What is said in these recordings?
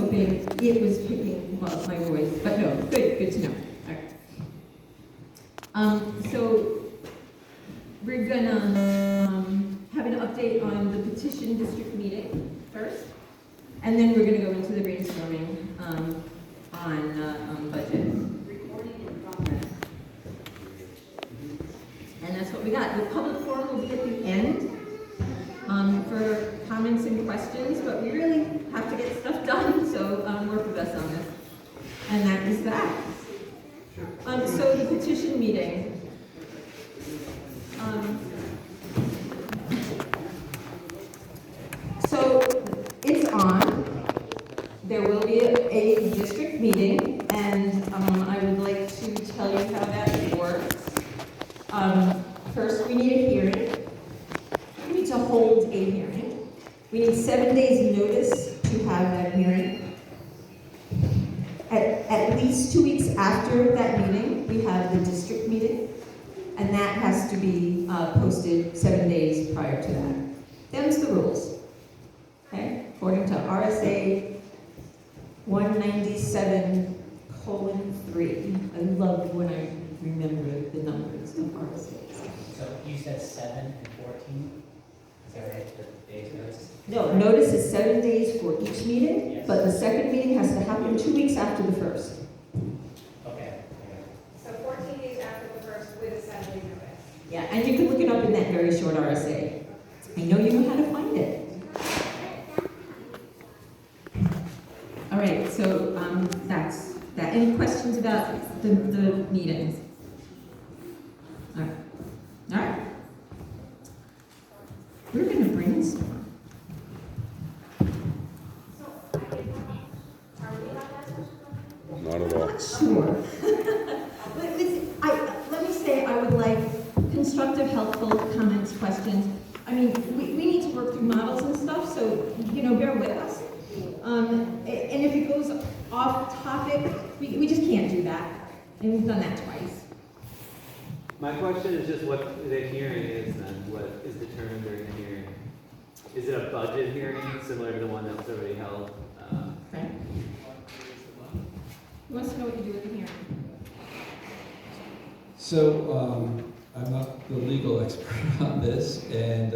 hoping it was picking up my voice, but no, good to know. All right. So we're gonna have an update on the petition district meeting first, and then we're gonna go into the brainstorming on budget. Recording in progress. And that's what we got. The public forum will be at the end for comments and questions, but we really have to get stuff done, so work with us on this. And that is that. So the petition meeting. So it's on. There will be a district meeting, and I would like to tell you how that works. First, we need a hearing. We need to hold a hearing. We need 7 days notice to have that hearing. At least 2 weeks after that meeting, we have the district meeting, and that has to be posted 7 days prior to that. Them's the rules, okay? According to RSA 197:3. I love when I remember the numbers of RSAs. So you said 7 and 14? Is that right? The days notice? No, notice is 7 days for each meeting, Yes. but the second meeting has to happen 2 weeks after the first. Okay. So 14 days after the first with a 7-day notice. Yeah, and you can look it up in that very short RSA. I know you know how to find it. All right, so that's that. Any questions about the meetings? All right. All right. We're going to brainstorm. Not at all. Sure. Let me say I would like constructive, helpful comments, questions. I mean, we need to work through models and stuff, so, bear with us. And if it goes off topic, we just can't do that. And we've done that twice. My question is just what the hearing is then, what is determined during the hearing? Is it a budget hearing similar to the one that was already held? Okay. Who wants to know what you do with the hearing? So, I'm not the legal expert on this, and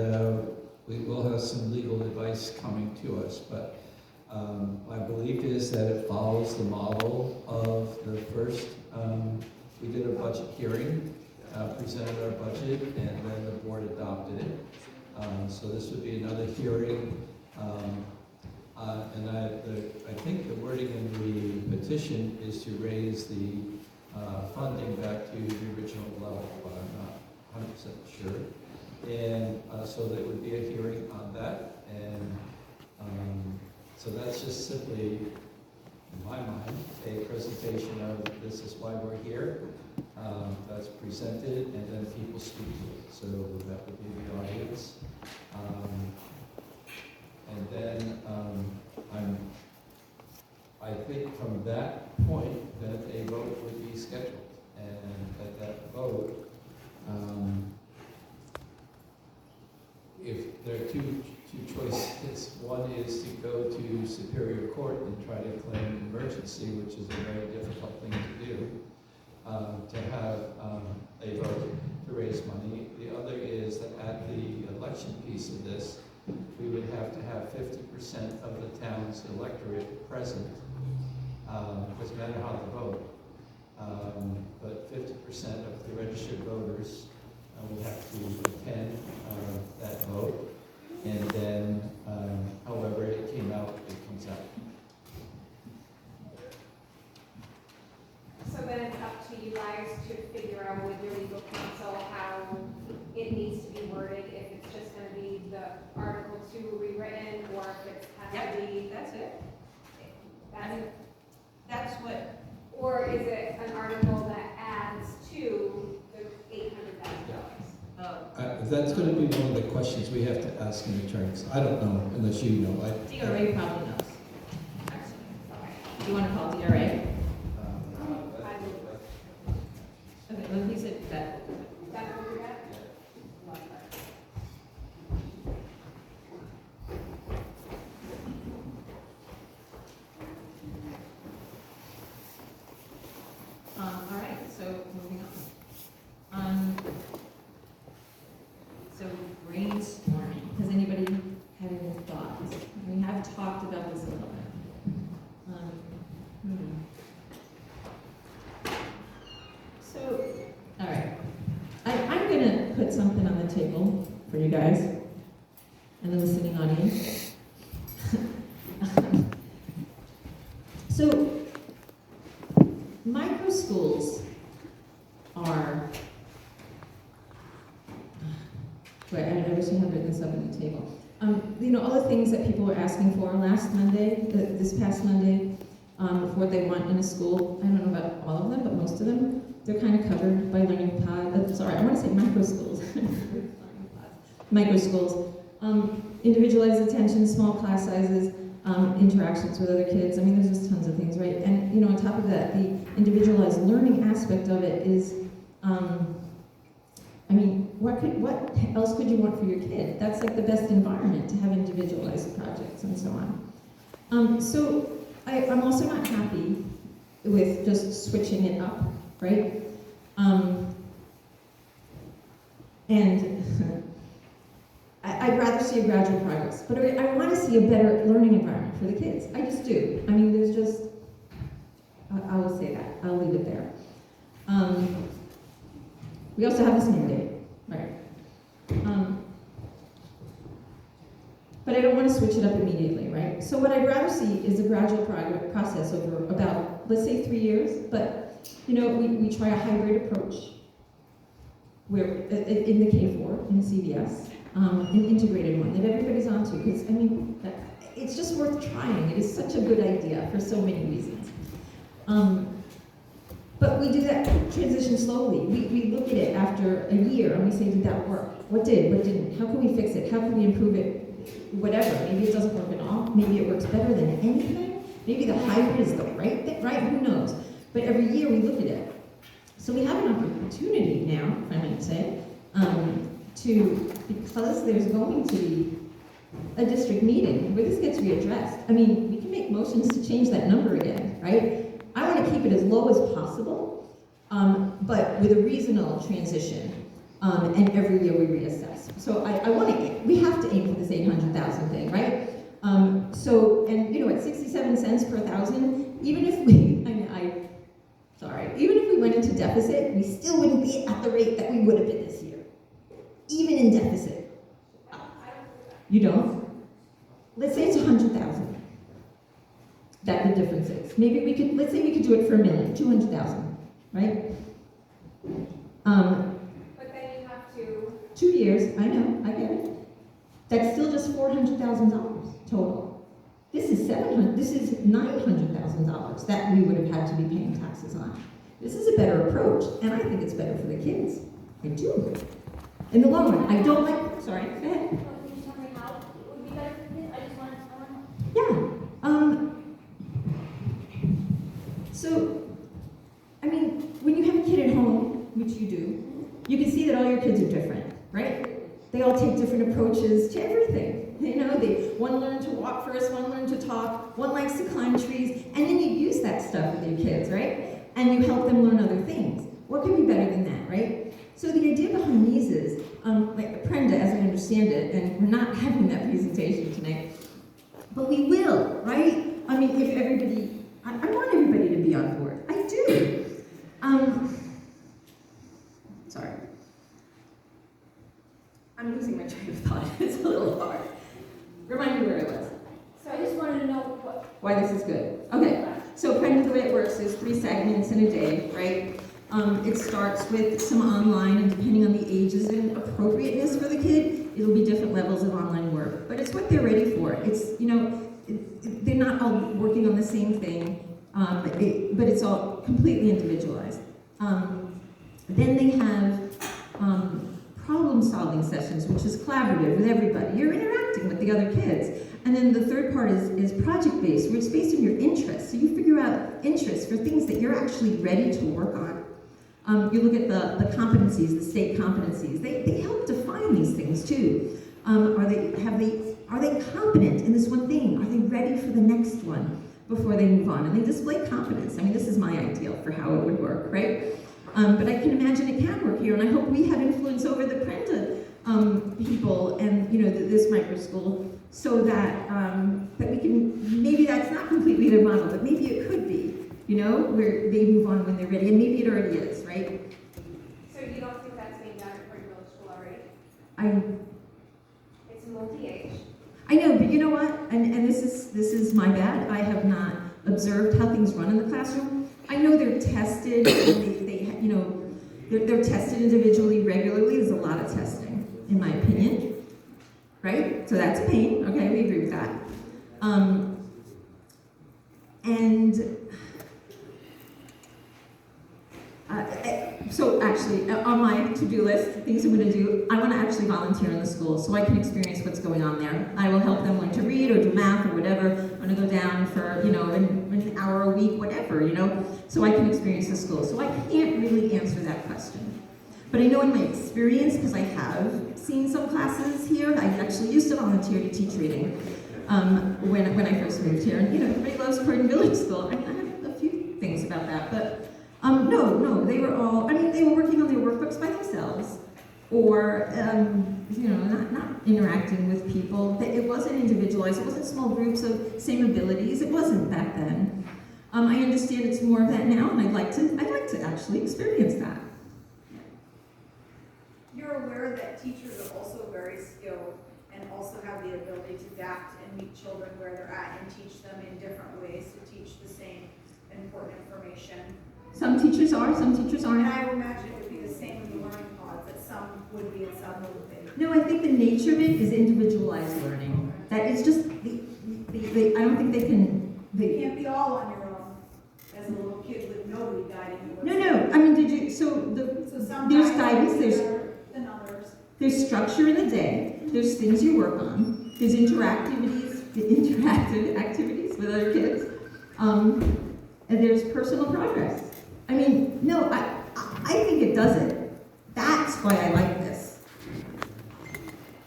we will have some legal advice coming to us, but my belief is that it follows the model of the first. We did a budget hearing, presented our budget, and then the board adopted it. So this would be another hearing, and I think the wording in the petition is to raise the funding back to the original level, but I'm not 100% sure. And so there would be a hearing on that, and so that's just simply, in my mind, a presentation of this is why we're here. That's presented, and then people speak to it. So that would be the audience. And then I think from that point that a vote would be scheduled, and that vote, if there are two choices, one is to go to Superior Court and try to claim emergency, which is a very difficult thing to do, to have a vote to raise money. The other is that at the election piece of this, we would have to have 50% of the town's electorate present. Doesn't matter how they vote, but 50% of the registered voters would have to attend that vote, and then however it came out, it comes out. So then it's up to you guys to figure out with your legal counsel how it needs to be worded, if it's just going to be the Article 2 rewritten, or if it has to be... That's it. That's it. That's what. Or is it an article that adds to the $800,000? That's going to be one of the questions we have to ask an attorney. I don't know, unless you know. DRA probably knows. Do you want to call DRA? Okay, well, he said that. That will do that? table for you guys and the listening audience. So, micro schools are, wait, I wish I had written this up on the table. All the things that people were asking for last Monday, this past Monday, for what they want in a school. I don't know about all of them, but most of them, they're kind of covered by learning pod. Sorry, I want to say micro schools. Micro schools. Individualized attention, small class sizes, interactions with other kids. I mean, there's just tons of things, right? And, on top of that, the individualized learning aspect of it is, what else could you want for your kid? That's like the best environment to have individualized projects and so on. So I'm also not happy with just switching it up, right? And I'd rather see a gradual progress, but I want to see a better learning environment for the kids. I just do. I mean, there's just, I will say that. I'll leave it there. We also have this mandate, right? But I don't want to switch it up immediately, right? So what I'd rather see is a gradual process over about, let's say 3 years, but, we try a hybrid approach where, in the K4, in CVS, an integrated one that everybody's onto, because, it's just worth trying. It is such a good idea for so many reasons. But we do that transition slowly. We look at it after a year and we say, did that work? What did? What didn't? How can we fix it? How can we improve it? Whatever. Maybe it doesn't work at all. Maybe it works better than anything. Maybe the hybrid is the right thing, right? Who knows? But every year we look at it. So we have an opportunity now, if I might say, because there's going to be a district meeting where this gets readdressed. We can make motions to change that number again, right? I want to keep it as low as possible, but with a reasonable transition, and every year we reassess. So we have to aim for this 800,000 thing, right? At 67 cents per thousand, even if we went into deficit, we still wouldn't be at the rate that we would have been this year, even in deficit. You don't? Let's say it's 100,000. That the difference is. Maybe let's say we could do it for $1 million, 200,000, right? But then you have to. 2 years, I know, I get it. That's still just $400,000 total. This is $900,000 that we would have had to be paying taxes on. This is a better approach, and I think it's better for the kids. I do. In the long run, I don't like, sorry, go ahead. Can you tell me how it would be better for kids? I just want to know. Yeah. When you have a kid at home, which you do, you can see that all your kids are different, right? They all take different approaches to everything. One learn to walk first, one learn to talk, one likes to climb trees, and then you use that stuff with your kids, right? And you help them learn other things. What could be better than that, right? So the idea behind these is, like Prenda, as I understand it, and we're not having that presentation tonight, but we will, right? If everybody, I want everybody to be on board. I do. Sorry. I'm losing my train of thought. It's a little hard. Remind me where I was. So I just wanted to know Why this is good. Okay, so kind of the way it works is 3 segments in a day, right? It starts with some online, and depending on the ages and appropriateness for the kid, it'll be different levels of online work. But it's what they're ready for. It's, they're not all working on the same thing, but it's all completely individualized. Then they have problem-solving sessions, which is collaborative with everybody. You're interacting with the other kids. And then the third part is project-based, where it's based on your interests. So you figure out interests for things that you're actually ready to work on. You look at the competencies, the state competencies. They help define these things too. Are they competent in this one thing? Are they ready for the next one before they move on? And they display competence. This is my ideal for how it would work, right? But I can imagine it can work here, and I hope we have influence over the Prenda people and this micro school, so that that we can, maybe that's not completely their model, but maybe it could be, where they move on when they're ready, and maybe it already is, right? So you don't think that's being done at Croydon Village School already? It's multi-age. I know, but you know what? And this is my bad. I have not observed how things run in the classroom. I know they're tested, and they you know, they're tested individually regularly. There's a lot of testing, in my opinion. Right? So that's a pain. Okay, we agree with that. So actually, on my to-do list, things I'm going to do, I want to actually volunteer in the school so I can experience what's going on there. I will help them learn to read or do math or whatever. I'm going to go down for, you know, an hour a week, whatever, you know, so I can experience the school. So I can't really answer that question. But I know in my experience, because I have seen some classes here, I actually used to volunteer to teach reading when I first moved here. And, you know, everybody loves Croydon Village School. I mean, I have a few things about that, but no, they were all, I mean, they were working on their workbooks by themselves, or, you know, not interacting with people. It wasn't individualized, it wasn't small groups of same abilities, it wasn't back then. I understand it's more of that now, and I'd like to actually experience that. You're aware that teachers are also very skilled and also have the ability to adapt and meet children where they're at and teach them in different ways to teach the same important information. Some teachers are, some teachers And aren't. I would imagine it would be the same in the learning pods, that some would be and some wouldn't be. No, I think the nature of it is individualized learning. That is just, I don't think they can, You can't be all on your own as a little kid with nobody guiding you. no, I mean, So there's sometimes guidance, it's better than others. there's structure in the day, there's things you work on, there's interactive activities with other kids, and there's personal progress. I mean, no, I think it does it. That's why I like this.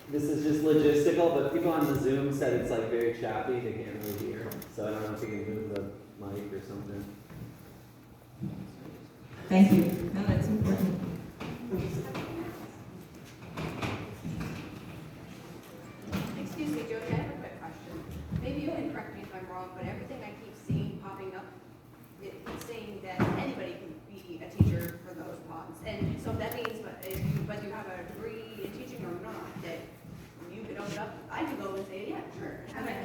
This is just logistical, but people on the Zoom said it's like very choppy, they can't really hear. So I don't know if you can move the mic or something. Thank you. No, that's important. Excuse me, Jody, I have a quick question. Maybe you can correct me if I'm wrong, but everything I keep seeing popping up, it's saying that anybody can be a teacher for those pods. And so that means, but you have a degree in teaching or not, that you could open up, I could go and say, yeah, sure.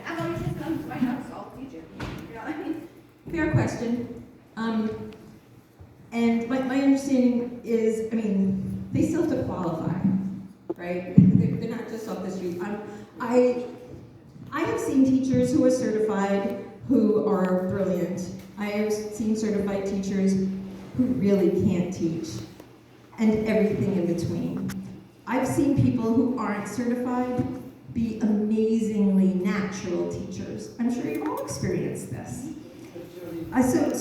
I'm always just come to my house, I'll teach you. You know what I mean? Fair question. And my understanding is, I mean, they still have to qualify, right? They're not just off the street. I have seen teachers who are certified who are brilliant. I have seen certified teachers who really can't teach, and everything in between. I've seen people who aren't certified be amazingly natural teachers. I'm sure you've all experienced this.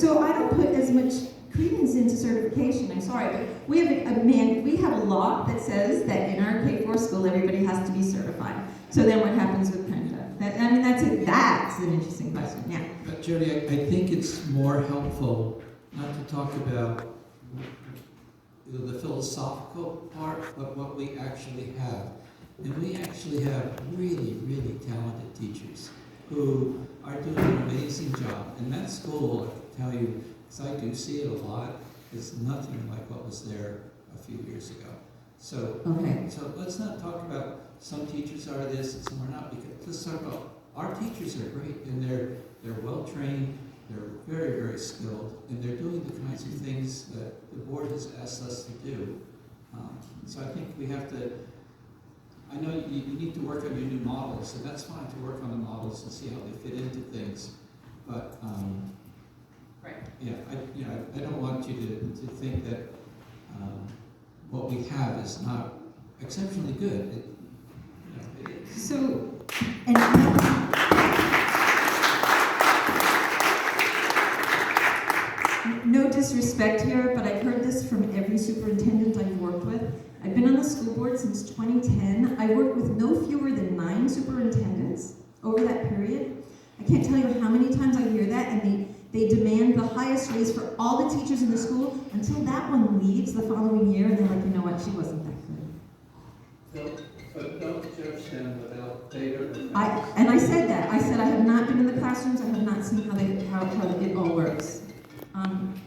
So I don't put as much credence into certification. I'm sorry, but we have a law that says that in our K-4 school everybody has to be certified. So then what happens with Penta? That's an interesting question. Yeah. But Jody, I think it's more helpful not to talk about the philosophical part, but what we actually have. And we actually have really, really talented teachers who are doing an amazing job. And that school, I can tell you, because I do see it a lot, is nothing like what was there a few years ago. So, Okay. so let's not talk about some teachers are this and some are not, because let's talk about our teachers are great, and they're well trained, they're very, very skilled, and they're doing the kinds of things that the board has asked us to do. So I think we have to, I know you need to work on your new models, and that's fine to work on the models and see how they fit into things. But Right. yeah, I don't want you to think that what we have is not exceptionally good. So, and no disrespect here, but I've heard this from every superintendent I've worked with. I've been on the school board since 2010. I worked with no fewer than 9 superintendents over that period. I can't tell you how many times I hear that, and they demand the highest raise for all the teachers in the school until that one leaves the following year, and they're like, you know what, she wasn't that good. But don't judge them without data. And I said that. I said I have not been in the classrooms. I have not seen how it all works.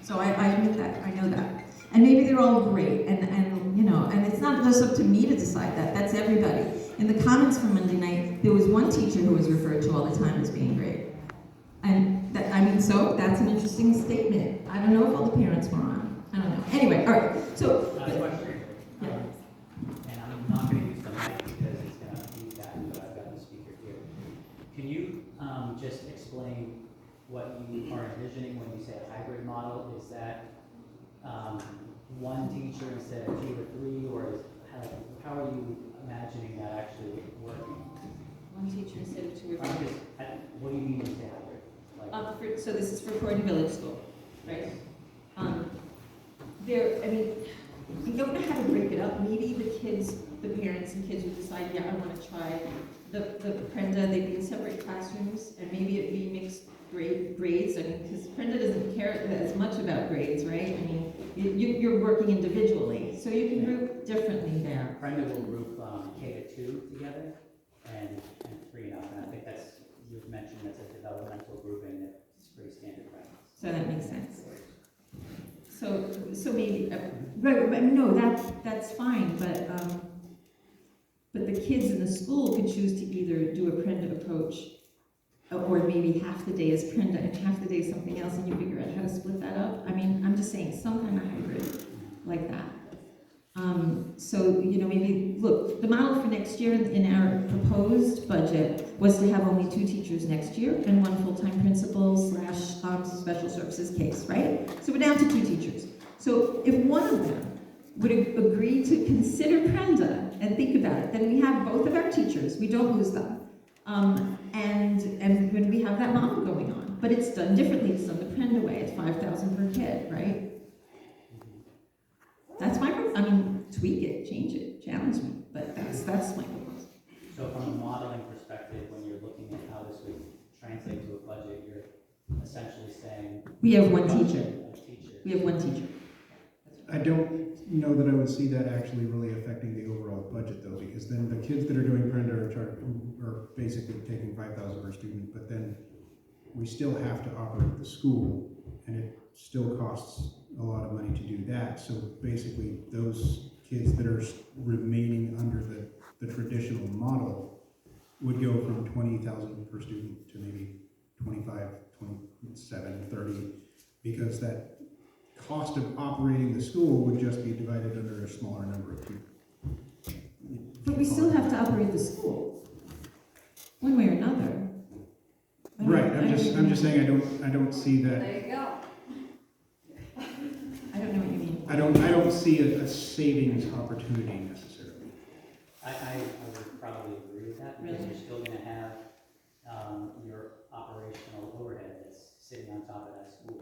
So I admit that. I know that. And maybe they're all great. And you know, and it's not just up to me to decide that. That's everybody. In the comments from Monday night, there was one teacher who was referred to all the time as being great. And that, I mean, so that's an interesting statement. I don't know if all the parents were on. I don't know. Anyway, all right. So, Question. Yeah. And I'm not gonna use the mic because it's gonna feedback, but I've got the speaker here. Can you, just explain what you are envisioning when you say a hybrid model? Is that, one teacher instead of 2 or 3, or is, how are you imagining that actually working? one teacher instead of 2 or 3. What do you mean when you say hybrid? So this is for Croydon Village School, right? I mean, we don't know how to break it up. Maybe the parents and kids would decide, yeah, I want to try the Prenda. They'd be in separate classrooms, and maybe it'd be mixed grades. I mean, because Prenda doesn't care as much about grades, right? I mean, you're working individually, so you can group differently there. Brenda will group K to 2 together and 3 and up, and I think that's, you've mentioned that's a developmental grouping that's pretty standard practice. So that makes sense. So maybe, but no, that's fine, but the kids in the school could choose to either do a Prenda approach, or maybe half the day is Prenda and half the day is something else, and you figure out how to split that up. I mean, I'm just saying, some kind of hybrid like that. So, maybe, look, the model for next year in our proposed budget was to have only 2 teachers next year and 1 full-time principal / special services case, right? So we're down to 2 teachers. So if one of them would agree to consider Prenda and think about it, then we have both of our teachers, we don't lose them. And when we have that model going on, but it's done differently, it's done the Prenda way, it's $5,000 per kid, right? That's tweak it, change it, challenge me, but that's my proposal. So from a modeling perspective, when you're looking at how this would translate to a budget, you're essentially saying... We have one teacher. A teacher. We have one teacher. I don't know that I would see that actually really affecting the overall budget though, because then the kids that are doing Prenda are basically taking $5,000 per student, but then we still have to operate the school, and it still costs a lot of money to do that. So basically, those kids that are remaining under the traditional model would go from $20,000 per student to maybe 25, 27, 30, because that cost of operating the school would just be divided under a smaller number of people. But we still have to operate the school, one way or another. Right. I'm just saying I don't see that. There you go. I don't know what you mean. I don't see a savings opportunity necessarily. I would probably agree with that, because you're still going to have your operational overhead that's sitting on top of that school.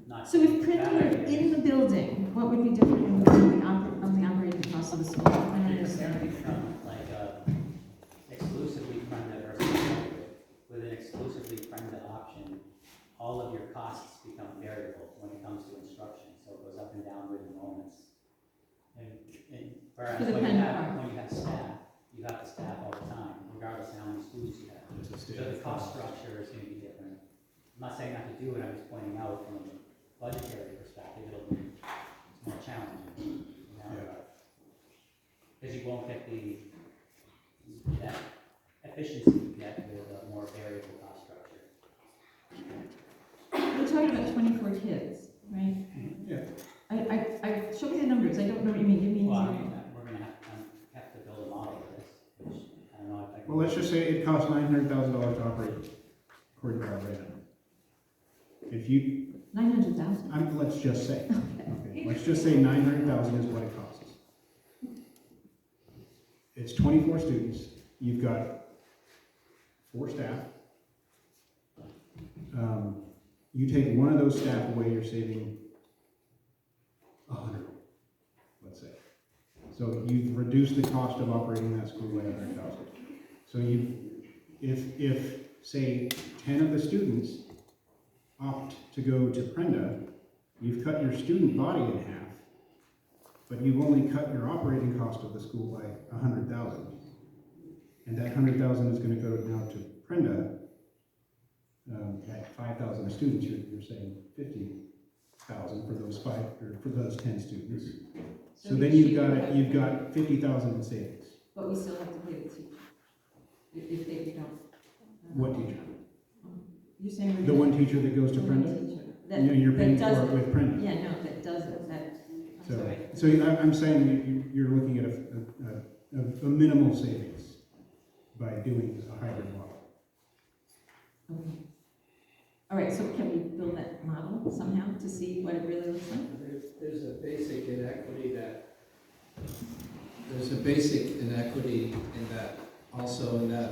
Not So if saying Prenda that were idea. in the building, what would be different from the operating cost of the school? I don't It's understand. going to become like exclusively Prenda versus hybrid. With an exclusively Prenda option, all of your costs become variable when it comes to instruction, so it goes up and down with enrollments. And whereas For the when you Prenda have, part. when you have staff, you have the staff all the time, regardless of how many students you have. So the cost structure is going to be different. I'm not saying not to do it, I'm just pointing out from a budgetary perspective, it'll be more challenging. Because you won't get that efficiency you get with a more variable cost structure. We're talking about 24 kids, right? Yeah. Show me the numbers. I don't know what you mean. Give me an Well, I example. mean, we're going to have to build a model for this, which I don't know if I can. Well, let's just say it costs $900,000 to operate Croydon right now. If you, 900,000. let's just say, okay, let's just say 900,000 is what it costs. It's 24 students. You've got 4 staff. You take one of those staff away, you're saving 100, let's say. So you've reduced the cost of operating that school by 100,000. So if say 10 of the students opt to go to Prenda, you've cut your student body in half, but you've only cut your operating cost of the school by 100,000. And that 100,000 is going to go now to Prenda. At 5,000 students, you're saying 50,000 for those 10 students. So then you've got 50,000 in savings. But we still have to pay the teacher. If they don't. What teacher? You're saying we're The gonna- one teacher that goes to the one Prenda? teacher You know, you're that paying for does it with Prenda. Yeah, no, that doesn't, that, I'm sorry. So I'm saying you're looking at a minimal savings by doing a hybrid model. Okay. All right, so can we build that model somehow to see what it really looks like? There's a basic inequity in that, also in that,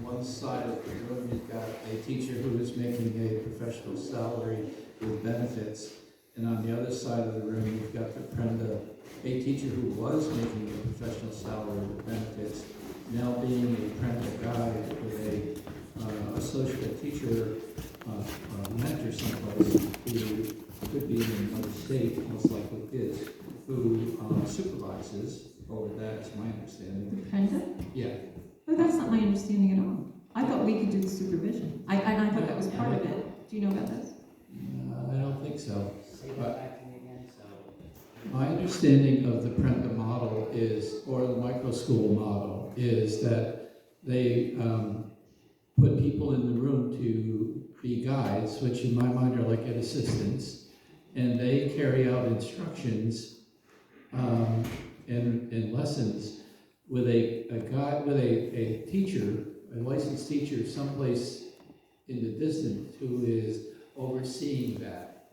one side of the room, you've got a teacher who is making a professional salary with benefits, and on the other side of the room, you've got a teacher who was making a professional salary with benefits, now being a Prenda guide with a associate teacher mentor someplace who could be in another state, most likely is, who supervises over that, is my understanding. Kinda? Yeah. But that's not my understanding at all. I thought we could do the supervision. I thought that was part of it. Do you know about this? I don't think so. Say that back to me again, so. My understanding of the Prenda model is, or the micro school model, is that they put people in the room to be guides, which in my mind are like ed assistants, and they carry out instructions and lessons with a guide, with a teacher, a licensed teacher someplace in the distance who is overseeing that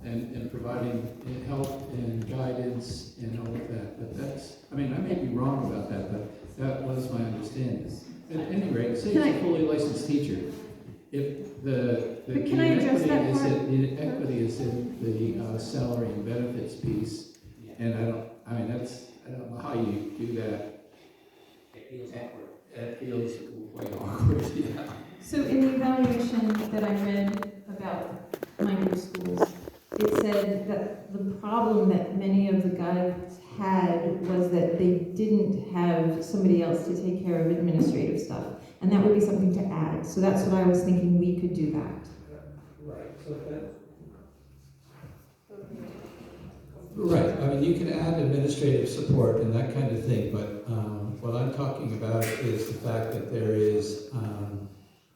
and providing help and guidance and all of that. But that's, I mean, I may be wrong about that, but that was my understanding. At any rate, say it's a fully licensed teacher. If the But can I address that part? the equity is in the salary and benefits piece, and I don't know how you do that. It feels awkward. It feels way awkward, yeah. So in the evaluation that I read about minor schools, it said that the problem that many of the guides had was that they didn't have somebody else to take care of administrative stuff. And that would be something to add. So that's what I was thinking, we could do that. Right, so that. Right, I mean, you can add administrative support and that kind of thing, but what I'm talking about is the fact that there is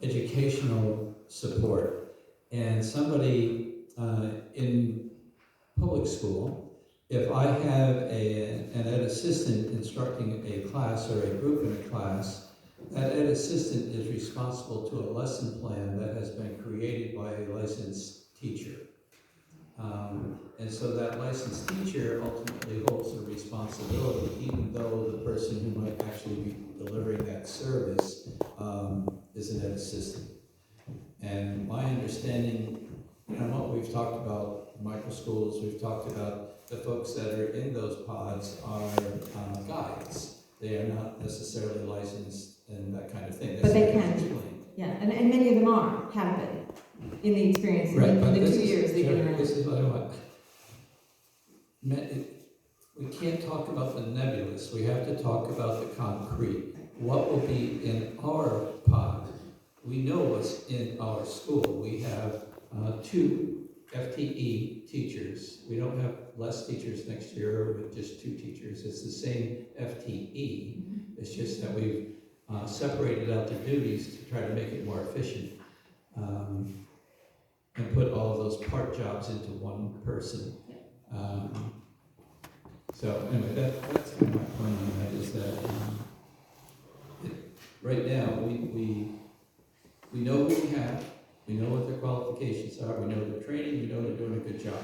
educational support. And somebody in public school, if I have an ed assistant instructing a class or a group in a class, that ed assistant is responsible to a lesson plan that has been created by a licensed teacher. And so that licensed teacher ultimately holds the responsibility, even though the person who might actually be delivering that service is an ed assistant. And my understanding, what we've talked about, micro schools, we've talked about the folks that are in those pods are guides. They are not necessarily licensed and that kind of thing. But they can. Explain. Yeah, and many of them have been in the experience, Right, in but the this 2 is- years they've been around. This is what I want. We can't talk about the nebulous, we have to talk about the concrete. What will be in our pod? We know what's in our school. We have 2 FTE teachers. We don't have less teachers next year with just 2 teachers. It's the same FTE. It's just that we've separated out the duties to try to make it more efficient. And put all of those part jobs into one person. So anyway, that's kind of my point on that, is that right now, we know who we have, we know what their qualifications are, we know their training, we know they're doing a good job.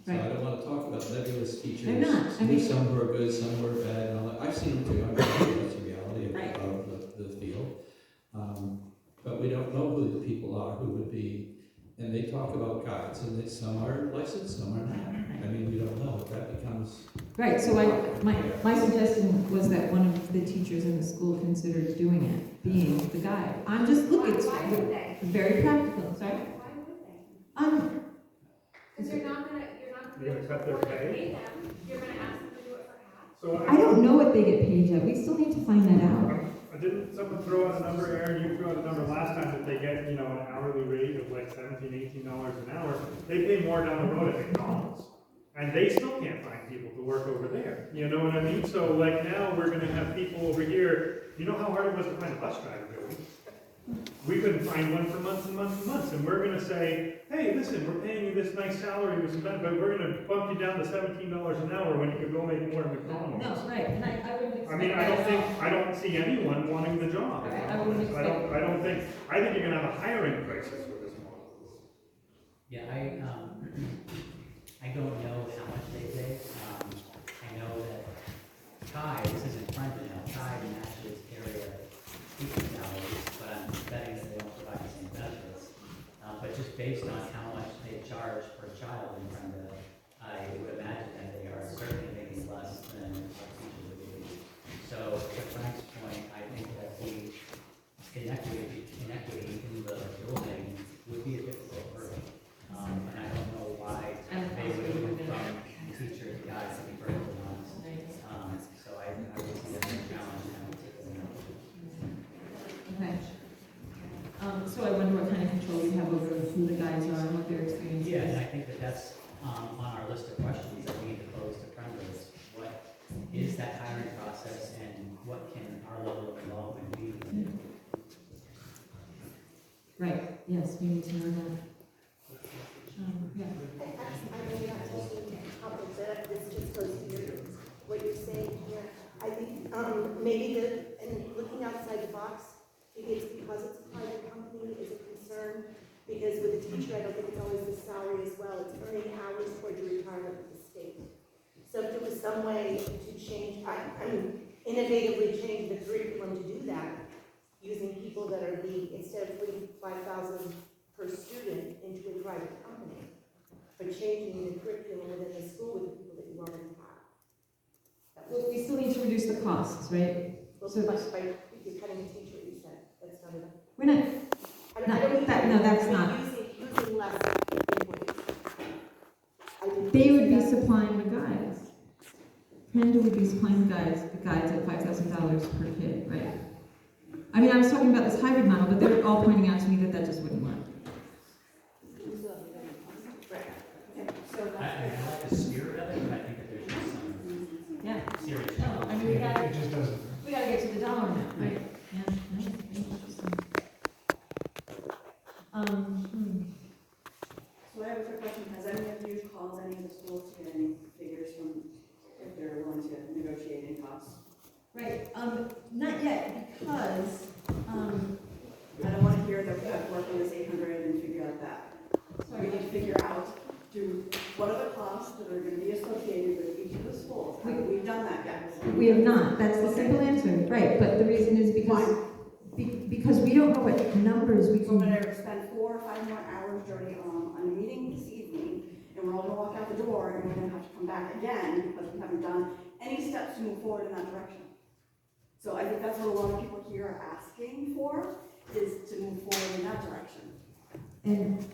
So I don't want to talk about nebulous teachers. I'm not. I mean- Some who are good, some who are bad, and all that. I've seen them too, I'm not sure that's the reality Right. of the field. But we don't know who the people are who would be, and they talk about guides, and some are licensed, some are not. I mean, we don't know, that becomes. Right, so my suggestion was that one of the teachers in the school considered doing it, being the guide. I'm just looking, it's Why would they? very practical, sorry. Why would they? Because you're not gonna be You're able gonna to cut their afford to pay? pay them. You're gonna ask them to do it for half. So I don't know what they get paid yet, we still need to find that out. didn't someone throw out a number, Aaron, you threw out a number last time that they get, an hourly rate of like $17, $18 an hour. They pay more down the road at McDonald's. And they still can't find people to work over there, you know what I mean? So like now, we're gonna have people over here, you know how hard it was to find a bus driver, Billy? We couldn't find one for months and months and months, and we're gonna say, hey, listen, we're paying you this nice salary with some benefit, but we're gonna bump you down to $17 an hour when you could go make more at McDonald's. No, right, and I wouldn't expect I mean, that at all. I don't see anyone wanting the job. Right, I wouldn't I think you're gonna have a hiring crisis with this model. Yeah, I don't know how much they pay. I know that Chi, this isn't Brendan now, Chi matches area teaching salaries, but I'm betting that they don't provide the same benefits. But just based on how much they charge per child in Brenda, I would imagine that they are certainly making less than our teachers would be. So to Frank's point, I think that the inequity in the building would be a difficult hurdle. And I don't know why they would move from teacher to guys, to be perfectly honest. So I would see that as a challenge now. Okay. So I wonder what kind of control you have over who the guys are and what their experience is. Yeah, and I think that that's on our list of questions that we need to pose to Prenders. What is that hiring process and what can our level of involvement be? Right, yes, we need to know that. Yeah. I know you're not teaching topics, but this just goes to what you're saying here. I think maybe and looking outside the box, maybe it's because it's a private company is a concern. Because with a teacher, I don't think it's always the salary as well. It's earning hours towards your retirement with the state. So if there was some way to change, I mean, innovatively change the curriculum to do that, using people that are instead of putting $5,000 per student into a private company, but changing the curriculum within the school with the people that you already have. Well, we still need to reduce the costs, right? Well, So- by if you're cutting a teacher, you said, that's not enough. We're not, I don't mean that- no, that's not. Using less employees. they would be supplying the guides. Brenda would be supplying the guides at $5,000 per kid, right? I mean, I was talking about this hybrid model, but they're all pointing out to me that that just wouldn't work. I like the spirit of it, but I think that there's just some Yeah. serious No, challenges. I mean, we gotta, It just doesn't. we gotta get to the dollar amount, right? Yeah. No, interesting. So I have a quick question. Has any of you called any of the schools to get any figures from, if they're willing to negotiate any costs? Right, not yet, because, I don't want to hear that we have to work on this 800 and figure out that. We need to figure out, what are the costs that are going to be associated with each of the schools? Have we done that yet? we have not, that's the simple answer, right, but the reason is because, because we don't know what numbers we So we're can. going to spend 4 or 5 more hours during on a meeting this evening, and we're all going to walk out the door, and we're going to have to come back again because we haven't done any steps to move forward in that direction. So I think that's what a lot of people here are asking for, is to move forward in that direction. And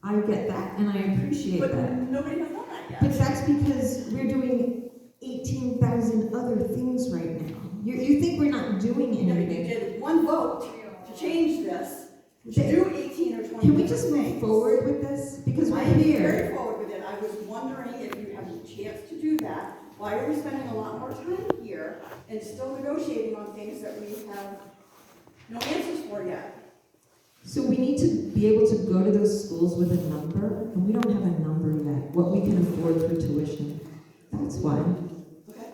I get that, and I appreciate But that. nobody has done that But yet. that's because we're doing 18,000 other things right now. You think we're not doing You anything? did one vote to change this, to do 18 or 20. Can we just move things. forward with this? Because I we're am here. very forward with it. I was wondering if you have a chance to do that. Why are we spending a lot more time here and still negotiating on things that we have no answers for yet? So we need to be able to go to those schools with a number, and we don't have a number yet, what we can afford for tuition. That's why. Okay.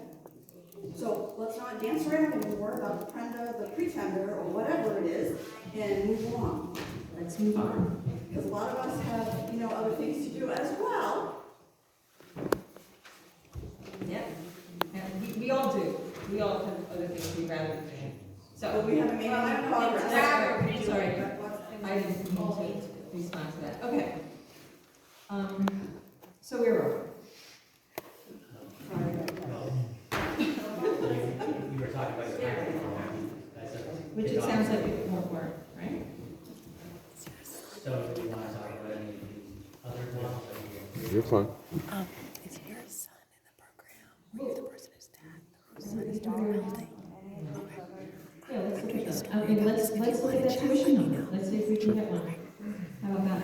So let's not dance around anymore about the pretender, or whatever it is, and move on. Let's move on. Because a lot of us have, other things to do as well. Yeah. And we all do. We all have other things we'd rather do. So But we haven't made any progress. Sorry, I didn't mean to respond to that. Okay. So we're over. You were talking about your hiring program. Which it sounds like it won't work, right? So do you want to talk about any of the other ones? You're fine. Is your son in the program? Were you the person whose son is doing something? Yeah, let's look at that. I mean, let's look at that tuition number. Let's see if we can get one. How about that?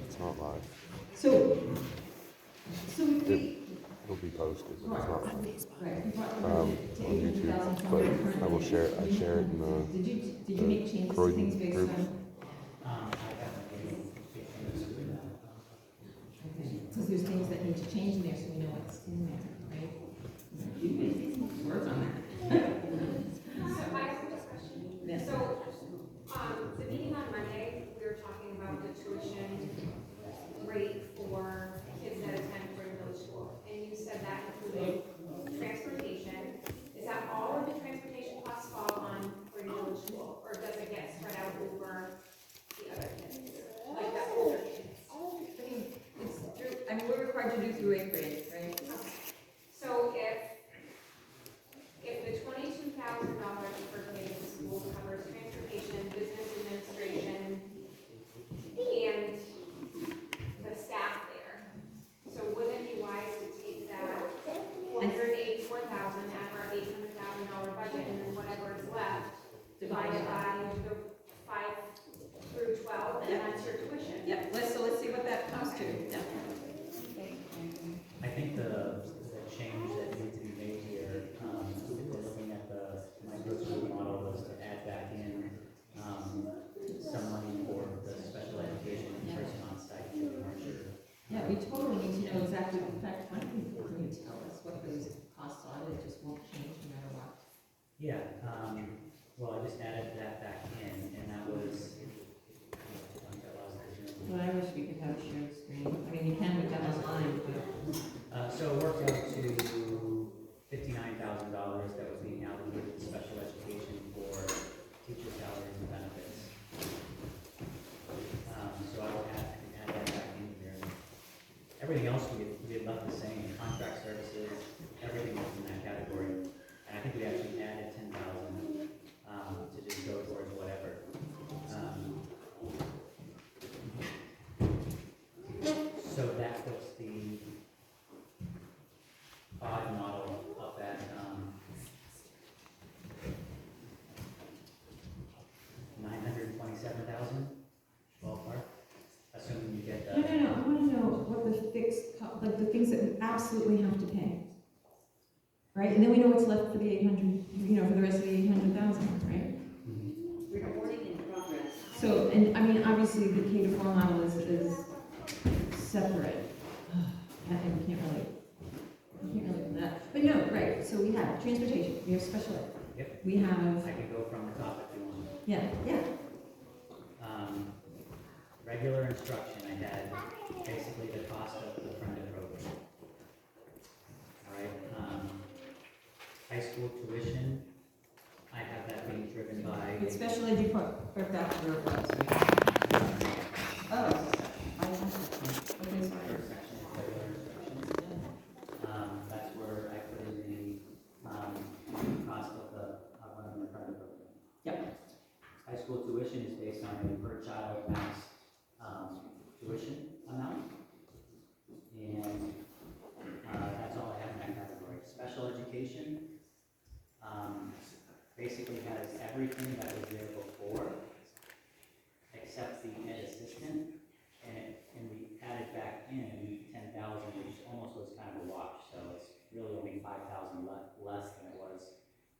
It's not live. it's not Right, you brought the on budget to YouTube, 800,000 from but the current I will budget. share it. I share it in Did you make changes to Croydon things based group. on? I haven't made any changes to that. Okay, because there's things that need to change in there, so we know what's in there, right? You made work on that. So I have a question. Yes. So, the meeting on Monday, we were talking about the tuition rate for kids that attend Croydon Village School. And you said that included transportation. Is that all of the transportation costs fall on Croydon Village School? Or does it get spread out over the other kids? Like the older kids? I mean, it's through, I mean, we're required to do through 8th grade, right? So if the $22,000 per kid in the school covers transportation, business administration, and the staff there, so wouldn't it be wise to take that $184,000 out of our $800,000 budget, and then whatever is left, divide it by the 5 through 12, and that's your tuition? Yep, let's see what that comes to. Yeah. I think the change that needs to be made here, if we're looking at the micro-school model, was to add back in, some money for the special education person on site to nurture. Yeah, we totally need to know exactly, in fact, why don't you tell us what those costs are, it just won't change no matter what. Yeah, well, I just added that back in, and that was, Well, I wish we could have a shared screen, I mean, you can with that online, but. so it worked out to $59,000 that was being allocated to special education for teacher salaries and benefits. So I will add that back in here. Everything else we had left the same, contract services, everything was in that category. And I think we actually added 10,000 to just go towards whatever. So that puts the odd model up at, 927,000 ballpark, assuming you get No, the. I wanna know what the fixed, like the things that we absolutely have to pay. Right, and then we know what's left for the 800, for the rest of the 800,000, right? Reporting in progress. So, and I mean, obviously, the K to 4 model is separate. And we can't really do that. But no, right, so we have transportation, we have special ed. Yep. We have, I can go from the top if you want. yeah. Regular instruction, I had basically the cost of the funded program. All right, high school tuition, I have that being driven by. With special ed, you put back where it was, right? Oh, I have that. Okay, sorry. First section is regular instruction. That's where I put in the cost of the funded program. Yep. High school tuition is based on a per child max tuition amount. And that's all I have in that category. Special education basically has everything that was there before except the ed assistant. And we added back in 10,000, which almost was kind of a wash. So it's really only 5,000 less than it was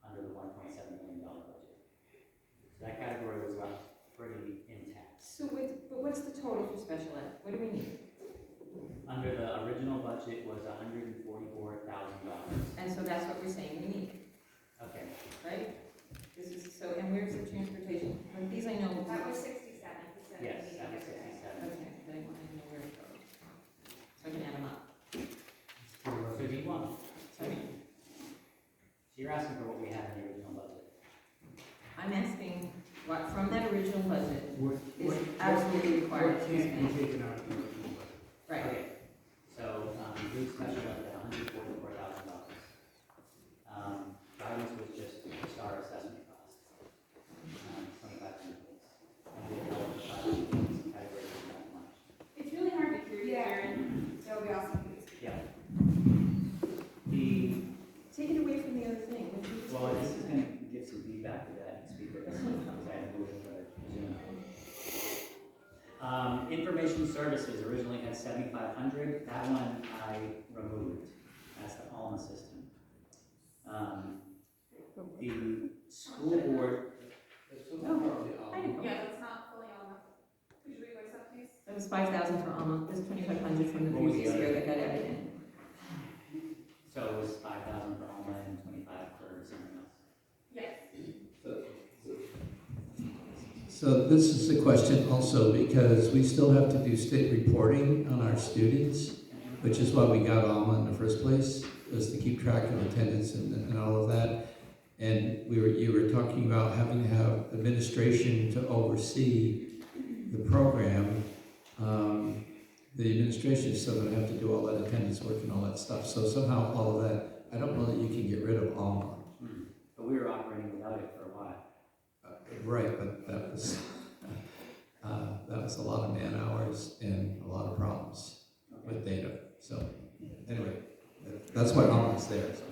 under the $1.7 million budget. So that category was left pretty intact. So but what's the total for special ed? What do we need? Under the original budget was $144,000. And so that's what we're saying we need, Okay. right? This is, so, and where's the transportation? Like, these I know. That was 67. He said Yes, we that was needed to- 67. Okay, but I want to know where it goes. So I can add them up. So do you want? Sorry. So you're asking for what we had in the original budget? I'm asking what, from that original budget, What is absolutely required What to be can't be spent. taken out of the original budget? Right. Okay. So, we special ed at $144,000. Guidance was just STAR assessment cost. 2,500. And we developed 5 categories of that much. It's really hard to hear you, Karen. That would be awesome. Yeah. The, Take it away from the other thing. What do you- well, this is gonna give some feedback to that speaker. Because I had to move it for Zoom. Information services originally had 7,500. That one I removed. That's the all Alma system. The school board, Yeah, it's not fully on. Could you read that, please? It was 5,000 for Alma, this 2,500 from the What was the previous other? year that got added in. so it was 5,000 for Alma and 25 for something else. Yes. So this is a question also because we still have to do state reporting on our students, which is why we got Alma in the first place, was to keep track of attendance and all of that. And you were talking about having to have administration to oversee the program. The administration is still going to have to do all that attendance work and all that stuff. So somehow all of that, I don't know that you can get rid of Alma. But we were operating without it for a while. Right, but that was a lot of man hours and a lot of problems with data. So anyway, that's why Alma's there. So.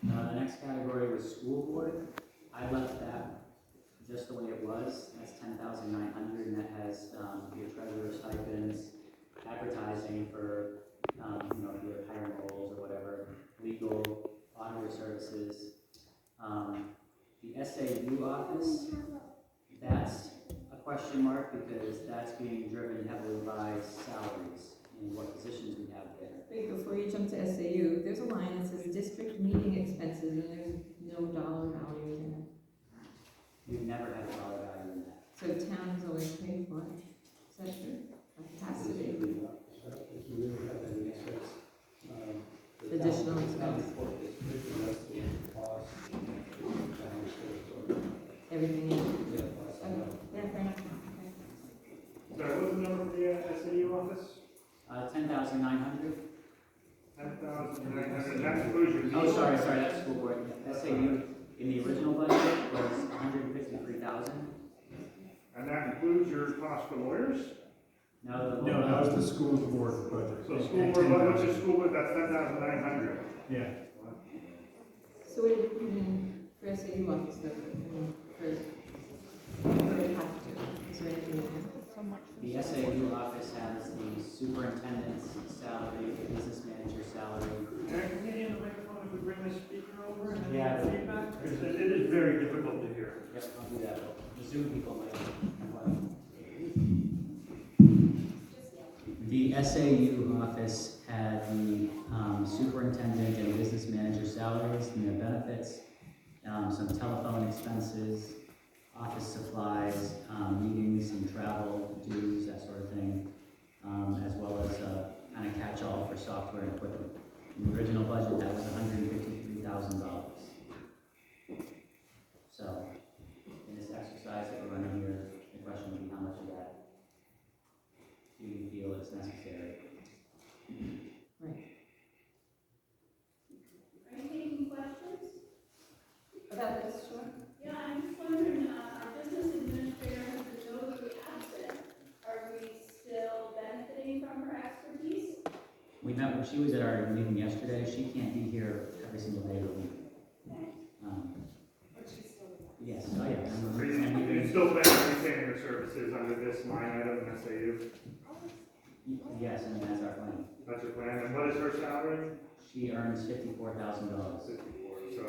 The next category was school board. I left that just the way it was. That's 10,900, and that has your treasurer stipends, advertising for if you're hiring roles or whatever, legal, auditor services. The SAU office, that's a question mark because that's being driven heavily by salaries and what positions we have there. Wait, before you jump to SAU, there's a line that says district meeting expenses, and there's no dollar value in it. We've never had a dollar value in that. So town has always paid for it. Is that true? That has to be. Additional expense. Everything in. Okay. Yeah, fair enough. Okay. Sorry, what was the number for the SAU office? 10,900. 10,900, that includes your. Oh, sorry, that's school board. SAU in the original budget was 153,000. And that includes your cost for lawyers? No, That was the school board budget. So school board, what's your school board, that's 10,900. Yeah. So what did you mean for SAU office though, for it have to? Is there anything in there? The SAU office has the superintendent's salary, the business manager's salary. Can you hand the microphone if we bring this speaker over and Yeah. have feedback? Because it is very difficult to hear. Yep, I'll do that. The Zoom people might. The SAU office had the superintendent and business manager salaries and their benefits, some telephone expenses, office supplies, meetings and travel dues, that sort of thing, as well as kind of catch-all for software and equipment. In the original budget, that was $153,000. So, in this exercise that we're running here, the question would be how much of that do you feel is necessary? Right. Are you taking questions? About this, sure. Yeah, I'm just wondering, our business administrator has been notably absent. Are we still benefiting from her expertise? We met when she was at our meeting yesterday. She can't be here every single day of the week. Yes, oh yeah. You still plan on retaining her services under this line item in SAU? Yes, and that's our plan. That's your plan, and what is her salary? She earns $54,000. 54, so.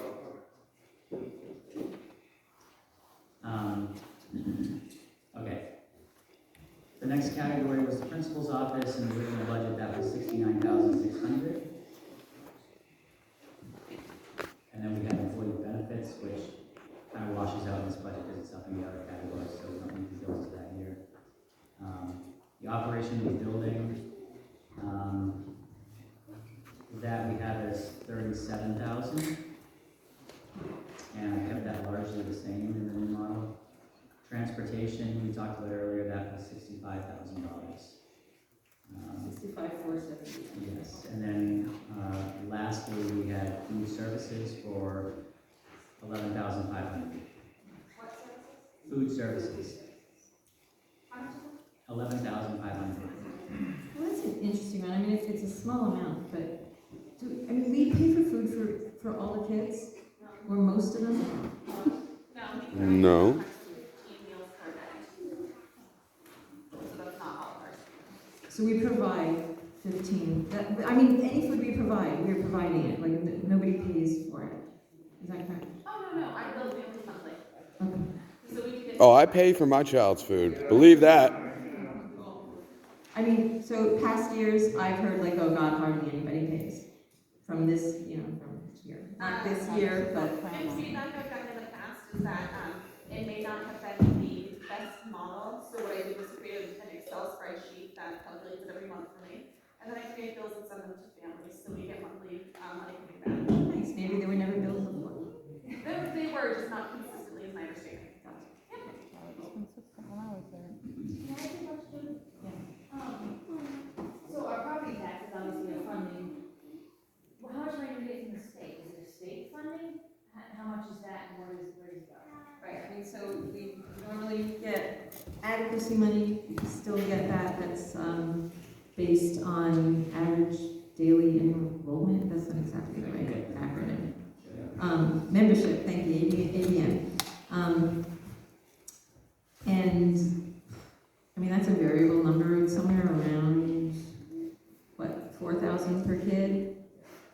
Okay. The next category was the principal's office. In the original budget, that was $69,600. And then we had employee benefits, which kind of washes out in this budget because it's up in the other categories, so we don't need to go into that here. The operation of the building, that we have as $37,000. And I kept that largely the same in the new model. Transportation, we talked about earlier, that was $65,000. 65,470. Yes, and then lastly, we had food services for $11,500. What services? Food services, How much is it? $11,500. Well, that's an interesting one. I mean, it's a small amount, but we pay for food for all the kids, or most of them. No. So we provide 15. I mean, any food we provide, we're providing it, like, nobody pays for it. Is that correct? Oh, no, I build families monthly. Okay. So we do get. Oh, I pay for my child's food. Believe that. I mean, so past years, I've heard like, oh God, hardly anybody pays from this, from this year. Not this year, but. And feedback I've gotten in the past is that, it may not have been the best model, so what I did was create an Excel spreadsheet that calculates it every month for me. And then I create bills and send them to families, so we get monthly, money coming back. Nice, maybe they were never billed before. They were, just not consistently, is my understanding. Can I ask a question? So our property taxes obviously are funding, well, how much money do we get from the state? Is it state funding? How much is that and where does it go? Right, I mean, so we normally get adequacy money, we still get that, that's, based on average daily enrollment, that's not exactly the right acronym. Membership, thank you, ABM. And, I mean, that's a variable number, somewhere around, what, 4,000 per kid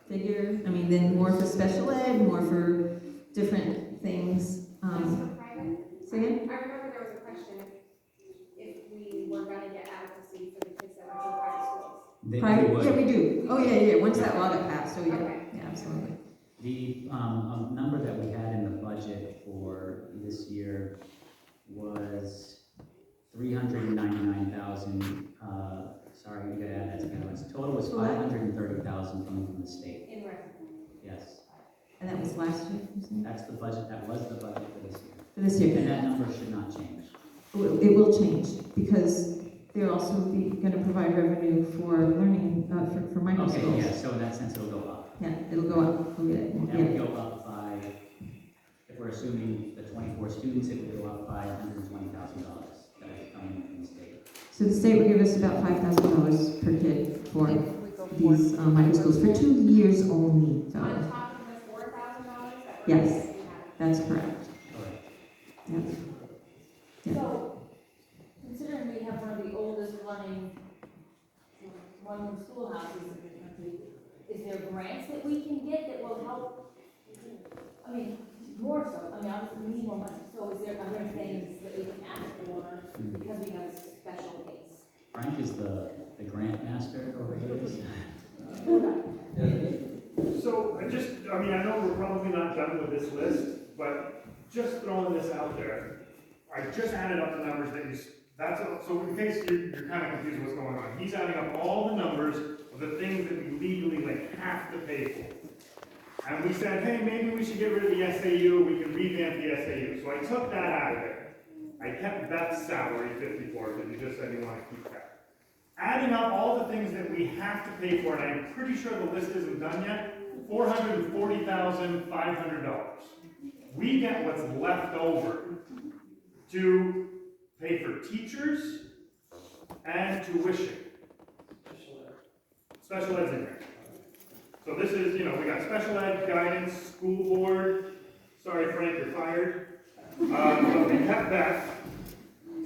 figure? I mean, then more for special ed, more for different things. Say again? I remember there was a question if we were gonna get adequacy for the kids that went to private schools. Private, yeah, we do. Oh, yeah, once that law got passed, oh, yeah, Okay. yeah, absolutely. The number that we had in the budget for this year was 399,000, sorry, you gotta add that together. The total was 530,000 coming from the state. In revenue. Yes, And that was last year, you said? that's the budget, that was the budget for this year. For this year. And that number should not change. It will change, because they're also gonna provide revenue for learning, for micro Okay, schools. yeah, so in that sense, it'll go up. Yeah, it'll go up, we'll get it, That yeah. would go up by, if we're assuming the 24 students, it would go up by $120,000 that are coming from the state. So the state will give us about $5,000 per kid for these micro schools for 2 years only, so. On top of the $4,000 that we're Yes, getting, that's correct. Correct. Yes. Yeah. So, considering we have one of the oldest running one-room schoolhouses in the country, is there grants that we can get that will help? I mean, more so, I mean, obviously we need more money, so are there things that we can ask for because we have a special case? Frank is the grant master over here. So, I I know we're probably not done with this list, but just throwing this out there, I just added up the numbers so in case you're kind of confused what's going on, he's adding up all the numbers of the things that we legally have to pay for. And we said, hey, maybe we should get rid of the SAU, we can revamp the SAU. So I took that out of there. I kept Beth's salary 54, because you just said you want to keep that. Adding up all the things that we have to pay for, and I'm pretty sure the list isn't done yet, $440,500. We get what's left over to pay for teachers and tuition. Special ed's in there. So this is, we got special ed, guidance, school board. Sorry, Frank, you're fired. But we kept that.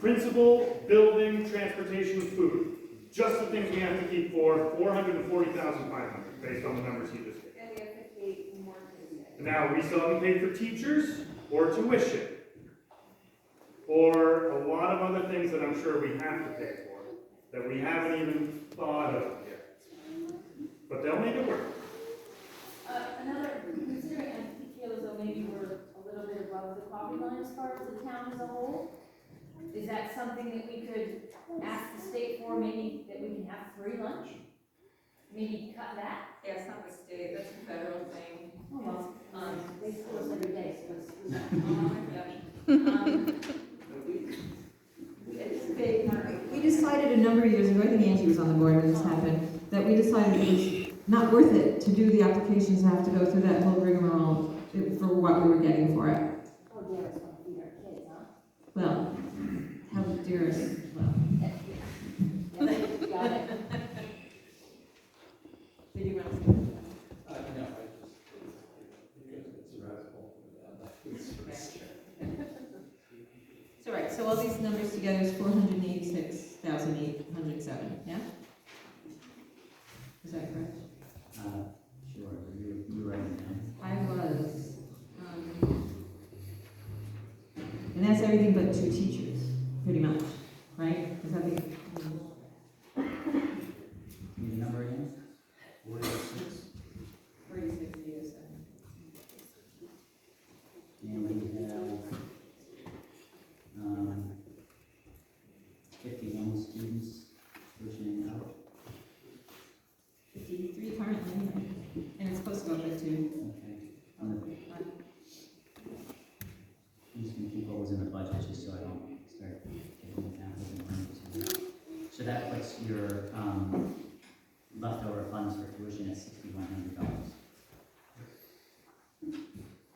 Principal, building, transportation, food. Just the things we have to keep for $440,500 based on the numbers he just gave. And we have 58 more kids. Now, we still haven't paid for teachers or tuition, or a lot of other things that I'm sure we have to pay for, that we haven't even thought of yet. But they'll make it work. Considering I feel as though maybe we're a little bit above the poverty line as far as the town as a whole, is that something that we could ask the state for, maybe that we can have free lunch? Maybe cut that? Yeah, it's not the state, that's a federal thing. Oh, well, they school us every day, so it's. We decided a number of years ago, I think Angie was on the board when this happened, that we decided it was not worth it to do the applications and have to go through that whole rigmarole for what we were getting for it. Oh, dear, it's gonna feed our kids, huh? Well, how dare us, well. Yeah, got it. Did you want to say No, I because it's radical. It's all right, so all these numbers together is 486,807, yeah? Is that correct? Sure, you were writing it down. I was. And that's everything but 2 teachers, pretty much, right? Is that the, Need the number again? 46 years, And we have, 51 students pushing out. 53 currently, and it's supposed to go up to 2. Okay. I'm just gonna keep what was in the budget, just so I don't start getting examples and numbers. So that puts your, leftover funds for tuition at $6,100.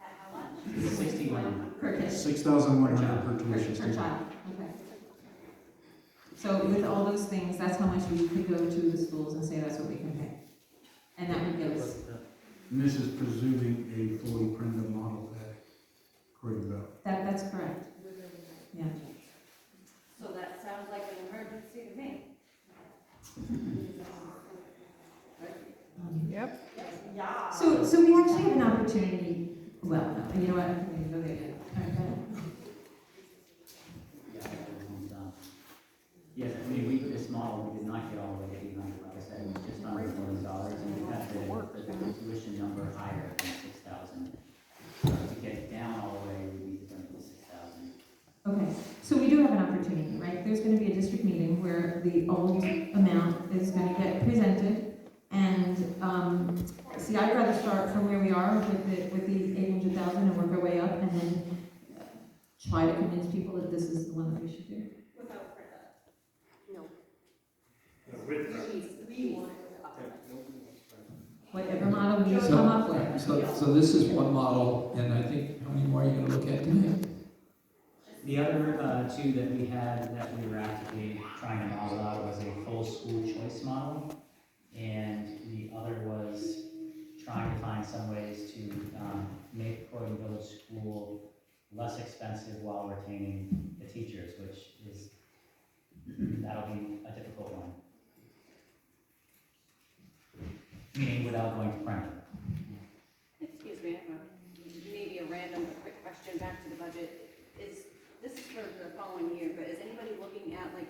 At how much? 61. Per kid. 6,100 per tuition Per student. child, okay. So with all those things, that's how much we could go to the schools and say that's what we can pay. And that would give us, And this is presuming a fully printed model at Croydon Bell. that's correct. Yeah. So that sounds like an emergency to me. Yep. Yeah. So we actually have an opportunity, well, no, you know what, I'm going to go there yet. All right, go ahead. Yes, I mean, this model, we did not get all the way to 800, like I said, it was just under $1 million, and we got the tuition number higher than 6,000. To get it down all the way, we need to jump to 6,000. Okay, so we do have an opportunity, right? There's going to be a district meeting where the old amount is going to get presented. And, see, I'd rather start from where we are with the 800,000 and work our way up and then try to convince people that this is the one that we should do. Without Frida. No. With Whatever model we come up with. So this is one model, and I think, how many more are you gonna look at tonight? The other two that we had, that we were actively trying to model out was a full school choice model. And the other was trying to find some ways to make Croydon Village School less expensive while retaining the teachers, which is, that'll be a difficult one. Meaning without going to primary. Excuse me, I have maybe a random but quick question back to the budget. This is for the following year, but is anybody looking at like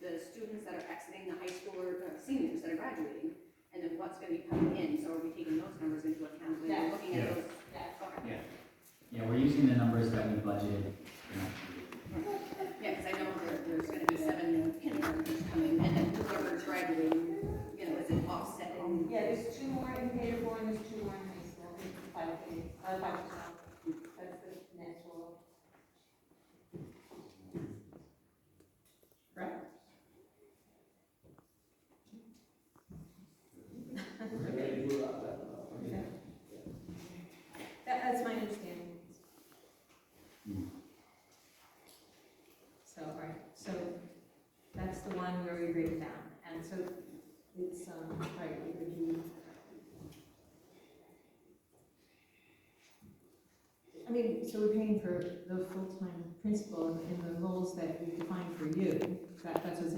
the students that are exiting the high school or seniors that are graduating? And then what's gonna be coming in? So are we taking those numbers into account when we're looking at those? Okay. Yeah, we're using the numbers that we budgeted. Yeah, because I know there's gonna be 7 kindergartners coming, and then whoever's graduating, you know, is it offsetting? Yeah, there's 2 more in K to 4 and there's 2 more in high school, 5%. That's the net total. Correct? That's my understanding. So, all right, so that's the one where we break it down, and so it's, right, it would be, I mean, so we're paying for the full-time principal in the roles that we defined for you, that's what's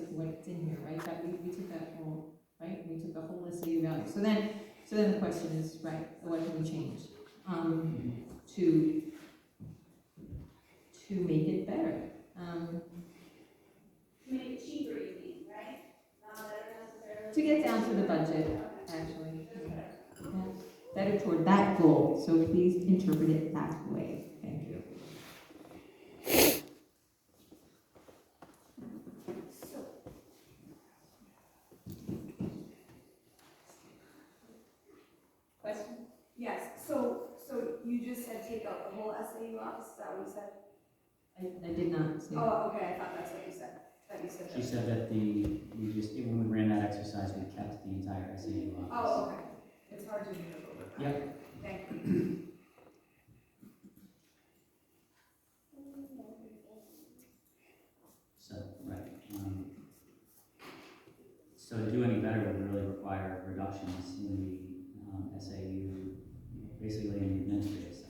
in here, right? That we took that whole, right, we took the whole list of your values, so then the question is, right, what can we change? To make it better. Make it cheaper, you mean, right? Not better necessarily. To get down to the budget, actually. Yeah. Better toward that goal, so please interpret it that way. Thank you. Question? Yes, so you just said take out the whole SAU office, is that what you said? I did not say that. Oh, okay, I thought that's what you said. That you said She that. said that when we ran that exercise, we kept the entire SAU office. Oh, okay. It's hard to remember with that. Yep. Thank you. So, right. So to do any better would really require reductions in the SAU, basically in the administrative staff.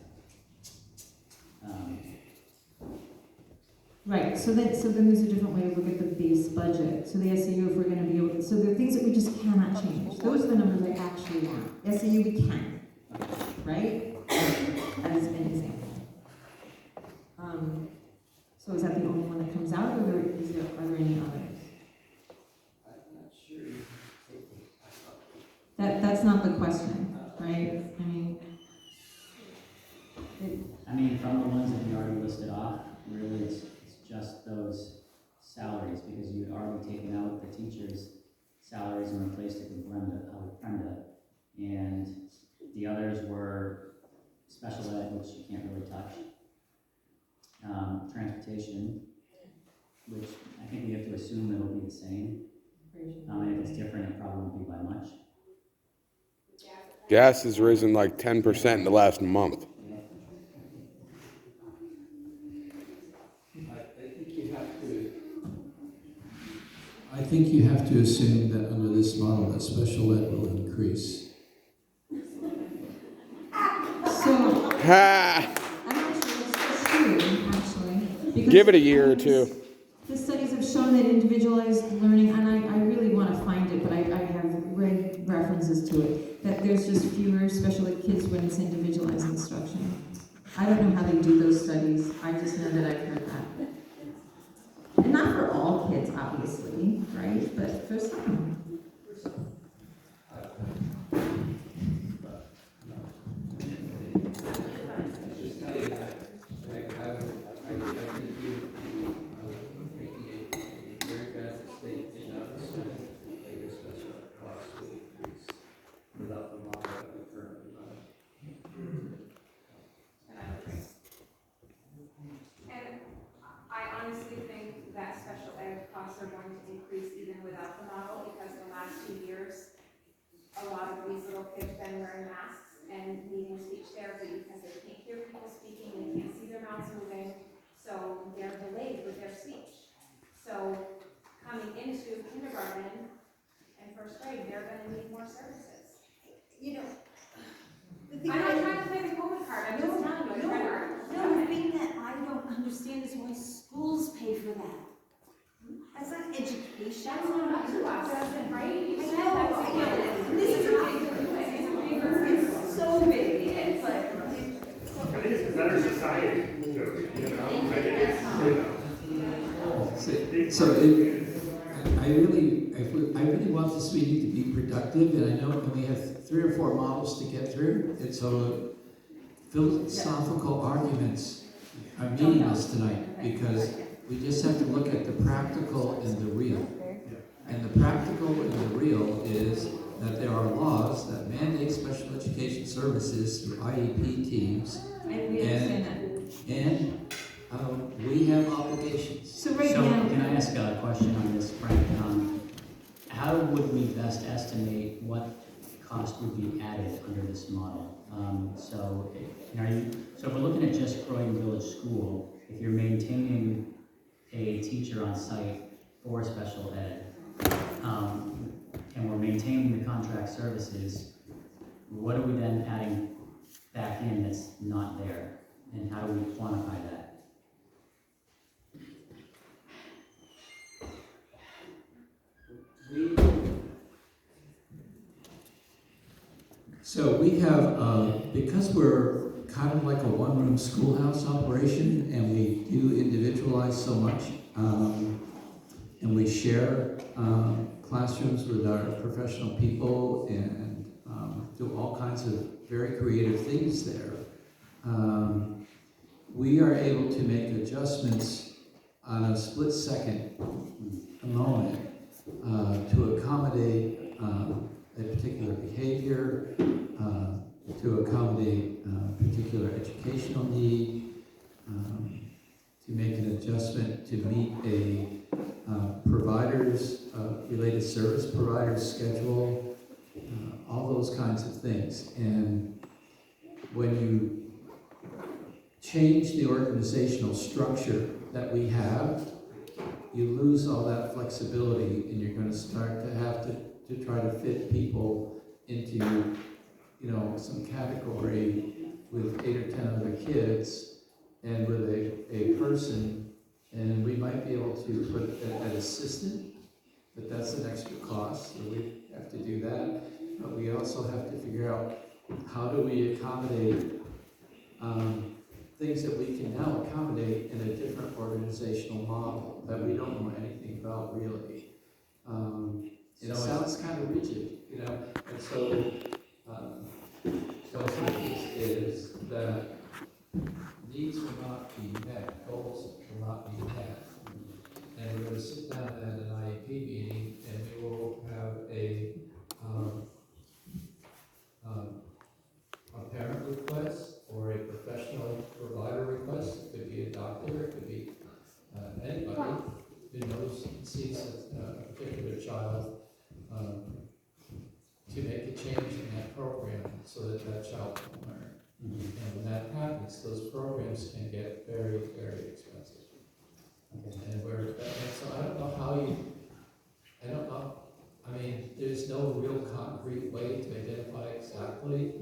Right, so then there's a different way to look at the base budget. So the SAU, if we're gonna be able to, so there are things that we just cannot change. Those are the numbers I actually want. SAU we can, right? As an example. So is that the only one that comes out, or are there any others? I'm not sure. That's not the question, right? I mean, from the ones that you already listed off, really it's just those salaries, because you had already taken out the teachers' salaries and replaced it with Brenda. And the others were special ed, which you can't really touch. Transportation, which I think we have to assume it'll be the same. And if it's different, it probably won't be by much. Gas has risen like 10% in the last month. I think you have to assume that under this model that special ed will increase. So, Ha! I'm not sure it's true, actually. Because Give it a year or two. the studies have shown that individualized learning, and I really want to find it, but I have read references to it, that there's just fewer special ed kids when it's individualized instruction. I don't know how they do those studies, I just know that I've heard that. And not for all kids, obviously, right, but for some. Honestly think that special ed costs are going to increase even without the model, because the last 2 years, a lot of these little kids been wearing masks and needing speech therapy because they can't hear people speaking, they can't see their mouths moving, so they're delayed with their speech. So coming into kindergarten and first grade, they're gonna need more services. You know, I'm not trying to play the COVID card, I'm just telling you, I'm trying to argue. No, the thing that I don't understand is why schools pay for that. That's not education. That's not up to us, right? You I said know, that's I get it. This is it's so big, it's like. I think it's a better society, you know, I think it's, I really want this meeting to be productive, and I know when we have 3 or 4 models to get through, and so philosophical arguments are meaningless tonight, because we just have to look at the practical and the real. And the practical and the real is that there are laws that mandate special education services through IEP teams. And we understand that. And we have obligations. So right So now, can I ask a question on this, Frank? How would we best estimate what cost would be added under this model? So if we're looking at just Croydon Village School, if you're maintaining a teacher on site for special ed, and we're maintaining the contract services, what are we then adding back in that's not there? And how do we quantify that? So we have, because we're kind of like a one-room schoolhouse operation, and we do individualize so much, and we share classrooms with our professional people, and do all kinds of very creative things there. We are able to make adjustments on a split second moment to accommodate a particular behavior, to accommodate a particular educational need, to make an adjustment to meet a provider's, related service provider's schedule, all those kinds of things. And when you change the organizational structure that we have, you lose all that flexibility, and you're going to start to have to try to fit people into, you know, some category with 8 or 10 other kids and with a person, and we to put an assistant, but that's an extra cost, so we have to do that. But we also have to figure out how do we accommodate things that we can now accommodate in a different organizational model that we don't know anything about really. It sounds kind of rigid, you know, and so what is that needs will not be met, goals will not be met. And we're going to sit down at an IEP meeting and we will have a parent request or a professional provider request. It could be a doctor, it could be anybody who knows, sees a particular child to make a change in that program so that that child can learn. And when that happens, those programs can get very, very expensive. And so I don't know how I don't know. I mean, there's no real concrete way to identify exactly,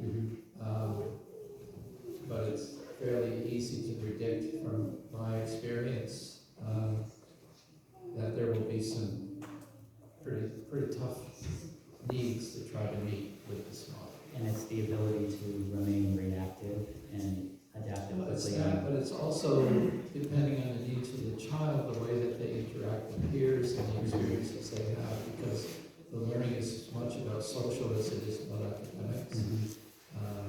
but it's fairly easy to predict from my experience that there will be some pretty tough needs to try to meet with this model. And it's the ability to remain reactive and adaptive Well, it's quickly. that, but it's also depending on the needs of the child, the way that they interact with peers and the experiences they have, because the learning is as much about social as it is about academics.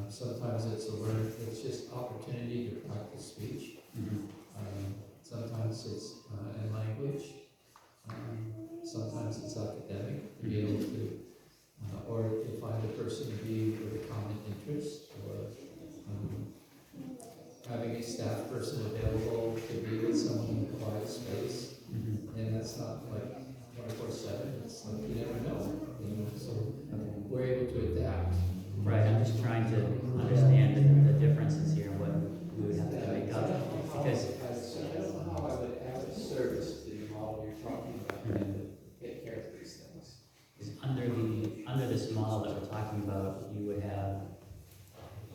Sometimes it's a learning, it's just opportunity to practice speech. Sometimes it's in language. Sometimes it's academic, to be able to, or to find a person to be with a common interest, or having a staff person available to be with someone in a quiet space. And that's not like 24/7, it's like you never know, so we're able to adapt. Right, I'm just trying to understand the differences here, what we would have to make up, because I don't know how I would add a service to the model you're talking about and take care of these things. Because under this model that we're talking about, you would have,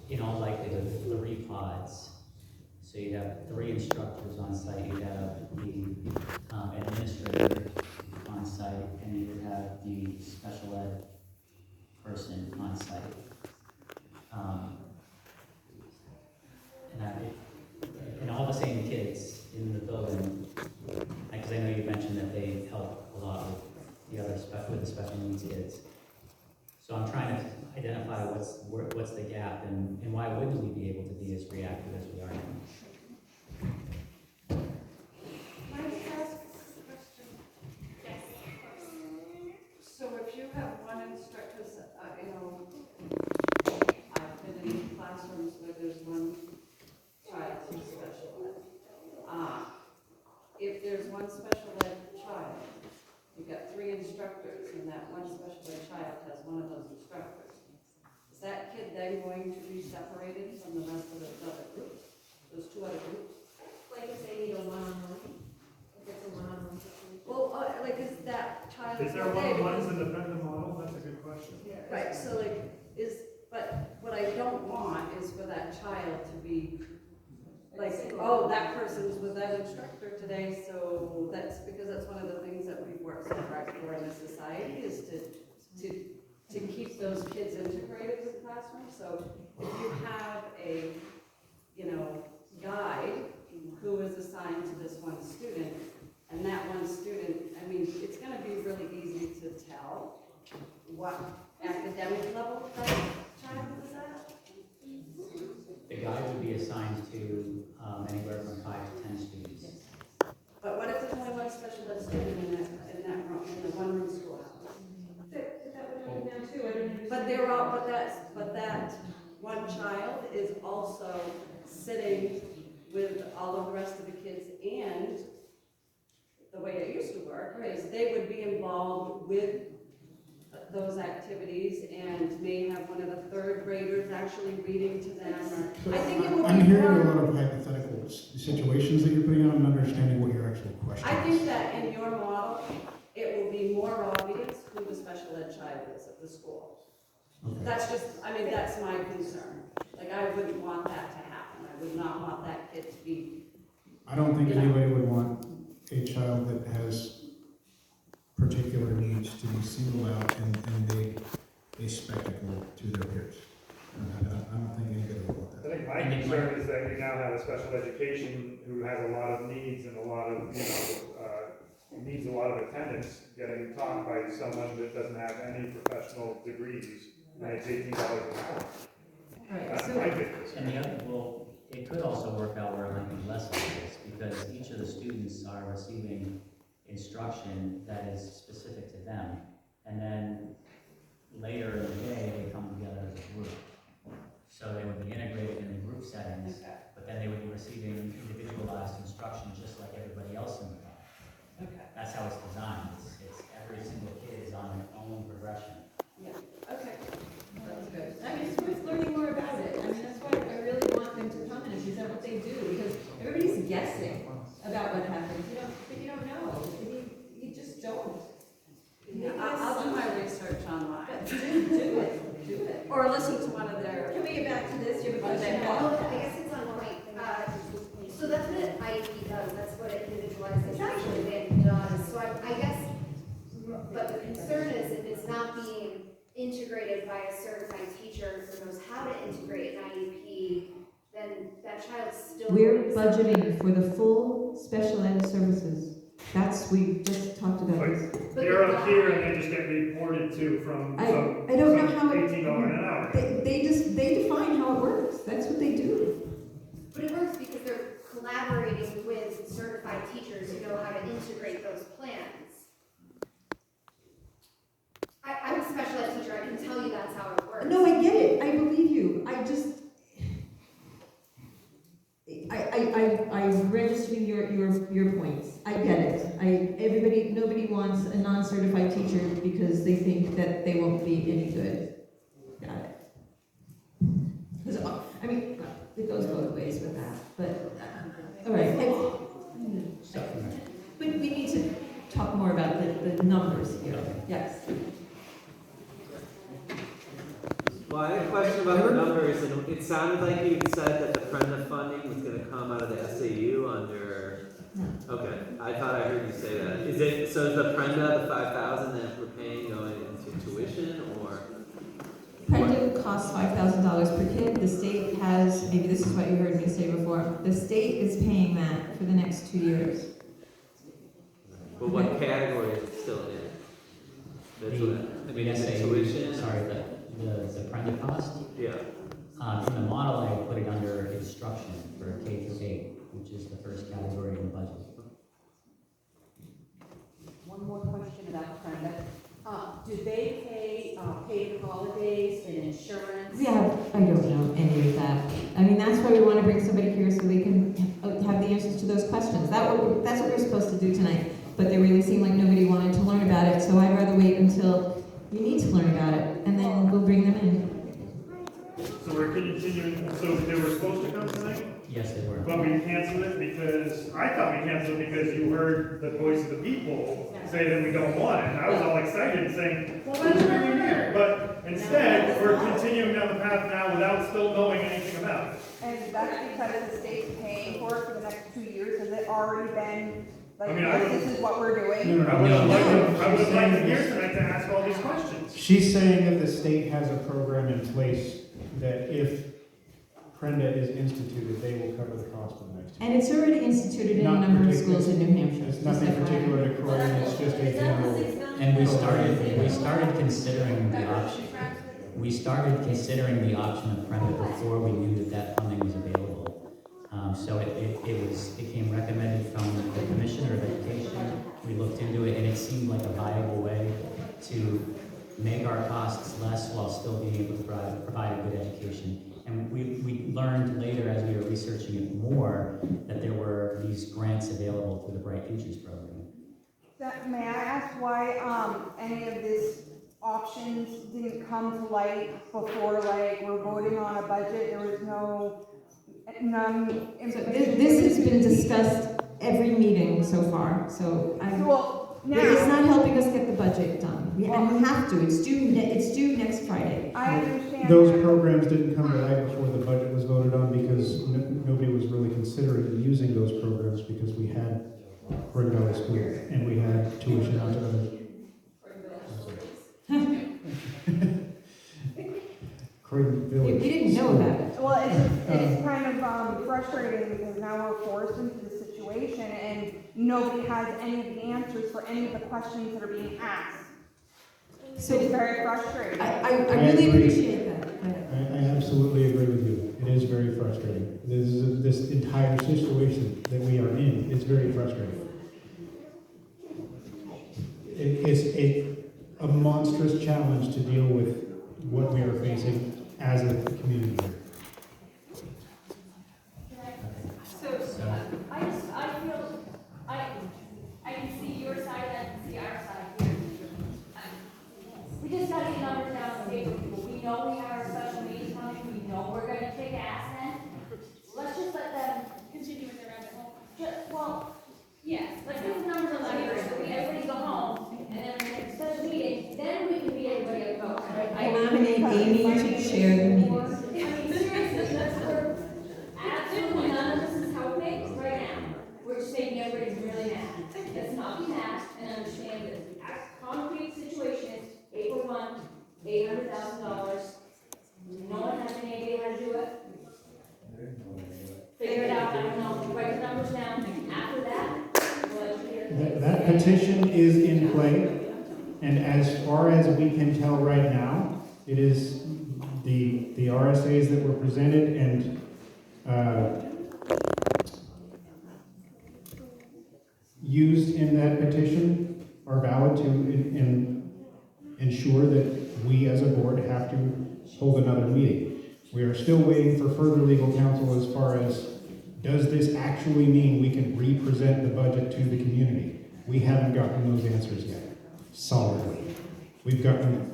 in all likelihood, 3 pods. So you'd have 3 instructors on site, you'd have the administrator on site, and you would have the special ed person on site. And all the same kids in the building, because I know you mentioned that they help a lot with the special needs kids. So I'm trying to identify what's the gap and why wouldn't we be able to be as reactive as we are now? Can I just ask a question? Yes, of course. So if you have one instructor, I've been in classrooms where there's one child who's special ed. If there's one special ed child, you've got 3 instructors, and that one special ed child has one of those instructors. Is that kid then going to be separated from the rest of those other groups? Those 2 other groups? Like if they need a one-on-one, if it's a one-on-one situation. Well, is that child? Is there one-on-ones in the Brenda model? That's a good question. Right, so but what I don't want is for that child to be oh, that person's with that instructor today, so that's one of the things that we've worked so hard for in the society is to keep those kids integrated with the classroom. So if you have a, guide who is assigned to this one student, and that one student, I mean, it's gonna be really easy to tell what academic level that child is at. The guide would be assigned to anywhere from 5 to 10 students. But what if there's only one special ed student in that room, in the one-room schoolhouse? That would happen now too, I don't understand. But that one child is also sitting with all of the rest of the kids, and the way it used to work is they would be involved with those activities and may have one of the 3rd graders actually reading to them. I think it would be I'm hearing more. a lot of hypothetical situations that you're putting on and understanding what your actual question is. I think that in your model, it will be more obvious who the special ed child is at the school. Okay. That's that's my concern. I wouldn't want that to happen. I would not want that kid to be. I don't think anybody would want a child that has particular needs to be singled out and made a spectacle to their peers. I don't think anybody will want I that. think my concern is that you now have a special education who has a lot of needs and a lot of, needs a lot of attendance, getting taught by someone that doesn't have any professional degrees, and it's $18 an hour. Right, That's so, my big concern. And the other, well, it could also work out where it might be less obvious, because each of the students are receiving instruction that is specific to them. And then later in the day, they come together as a group. So they would be integrated in the group settings, but then they would be receiving individualized instruction just like everybody else in the class. Okay. That's how it's designed. It's every single kid is on their own progression. Yeah, okay. That's good. I mean, it's worth learning more about it. I mean, that's why I really want them to come and see what they do, because everybody's guessing about what happens, but you don't know. You just don't. Yeah, I'll do my research online. But do it. Or listen to one of their. Can we get back to this? You have a What they question? have. Well, I guess it's on point. So that's what an IEP does, that's what an individualized education plan does. So I guess, but the concern is if it's not being integrated by a certified teacher who knows how to integrate an IEP, then that child's still. We're budgeting for the full special ed services. We just talked about this. They're up here and they just get reported to from I some don't know how $18 an hour. They define how it works. That's what they do. But it works because they're collaborating with certified teachers who know how to integrate those plans. I'm a special ed teacher, I can tell you that's how it works. No, I get it. I believe you. I register your points. I get it. Nobody wants a non-certified teacher because they think that they won't be any good. Got it. Because, I mean, it goes both ways with that, but, all right. But we need to talk more about the numbers here. Yes. Well, I had a question about the numbers, and it sounded like you said that the Prenda funding was gonna come out of the SAU under, okay, I thought I heard you say that. So is the Prenda, the 5,000 that we're paying going into tuition, or? Prenda costs $5,000 per kid. The state has, maybe this is what you heard me say before, the state is paying that for the next 2 years. But what category is it still in? That's what, I mean, is it tuition? Sorry, the Prenda cost? Yeah. In the model, I put it under instruction for K through 8, which is the first category in the budget. One more question about Prenda. Do they pay paid holidays and insurance? Yeah, I don't know any of that. I mean, that's why we want to bring somebody here so they can have the answers to those questions. That's what we're supposed to do tonight. But they really seemed like nobody wanted to learn about it, so I'd rather wait until you need to learn about it, and then we'll bring them in. So we're continuing, so they were supposed to come tonight? Yes, they were. But we canceled it because, I thought we canceled it because you heard the voice of the people say that we don't want it. And I was all excited saying, well, that's what we need. But instead, we're continuing down the path now without still knowing anything about it. And that's because the state's paying for it for the next 2 years. Has it already been, like, I mean, I this is what we're doing? I would have liked them here tonight to ask all these questions. She's saying that the state has a program in place that if Prenda is instituted, they will cover the cost of the next year. And it's already instituted in a number of schools in New Hampshire. It's nothing particular to Croydon, it's just a general. And we started considering the option. We started considering the option of Prenda before we knew that funding was available. So it became recommended from the Commissioner of Education. We looked into it, and it seemed like a viable way to make our costs less while still being able to provide a good education. And we learned later, as we were researching it more, that there were these grants available through the Bright Futures program. May I ask why any of these options didn't come to light before, like, we're voting on a budget? There was none information. This has been discussed every meeting so far, so now, it's not helping us get the budget done. And we have to. It's due next Friday. I understand. Those programs didn't come to light before the budget was voted on because nobody was really considering using those programs because we had Croydon Valley School, and we had tuition out to other. Croydon Village. We didn't know about it. Well, it's kind of frustrating because now we're forced into this situation and nobody has any of the answers for any of the questions that are being asked. So it's very frustrating. I really agree. appreciate that. I absolutely agree with you. It is very frustrating. This entire situation that we are in is very frustrating. It's a monstrous challenge to deal with what we are facing as a community here. I can see your side, I can see our side here. We just gotta get numbers down on the paper, people. We know we have our special meetings coming, we know we're gonna kick ass then. Let's just let them continue with their rabbit hole. Well, yes, let's get the numbers on the paper, so we everybody go home, and then we have a special meeting, then we can be everybody at vote. I nominate Amy to chair the meeting. I mean, seriously, that's where absolutely none of this is helping right now. We're just making everybody really mad. Let's not be mad and understand that the concrete situation is April 1, $800,000. No one has any idea how to do it. Figure it out, I don't know, write the numbers down. After that, we'll let you hear. That petition is in play, and as far as we can tell right now, it is the RSAs that were presented and used in that petition are valid to ensure that we as a board have to hold another meeting. We are still waiting for further legal counsel as far as, does this actually mean we can re-present the budget to the community? We haven't gotten those answers yet, solidly. We've gotten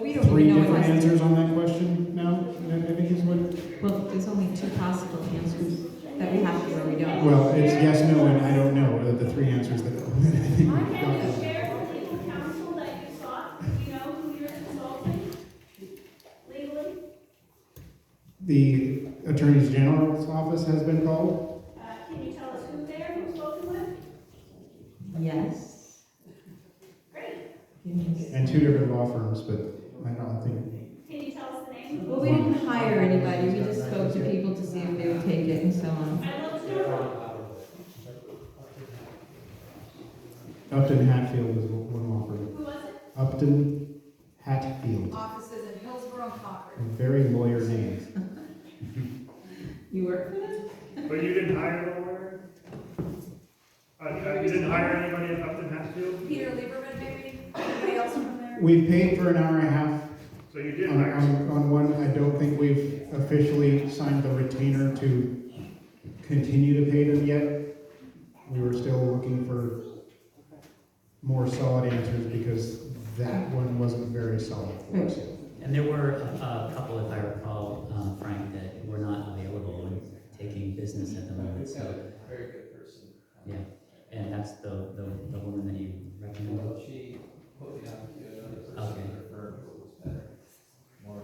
We don't three even know different what answers on that question now, I think is what. Well, there's only two possible answers that we have to or we don't. Well, it's yes, no, and I don't know, are the three answers that I think we've Can you gotten. share the legal counsel that you sought? Do you know who you're consulting legally? The Attorney General's office has been called. Can you tell us who there you've spoken with? Yes. Great. And two different law firms, but I don't think. Can you tell us the name? Well, we didn't hire anybody, we just spoke to people to see if they would take it and so on. I'd love to know. Upton Hatfield is one law firm. Who was it? Upton Hatfield. Offices in Hillsborough and Concord. Very lawyer names. You work for them? But you didn't hire a lawyer? You didn't hire anybody at Upton Hatfield? Peter Lieberman, maybe? Anybody else from there? We've paid for an hour and a half. So you did On, hire on one, I don't think we've officially signed the retainer to continue to pay them yet. We were still looking for more solid answers because that one wasn't very solid for us. And there were a couple, if I recall, Frank, that were not available and taking business at the moment, so. Very good person. Yeah, and that's the woman that you recommended? Well, she put me on to another person Okay. in her firm who was better. More.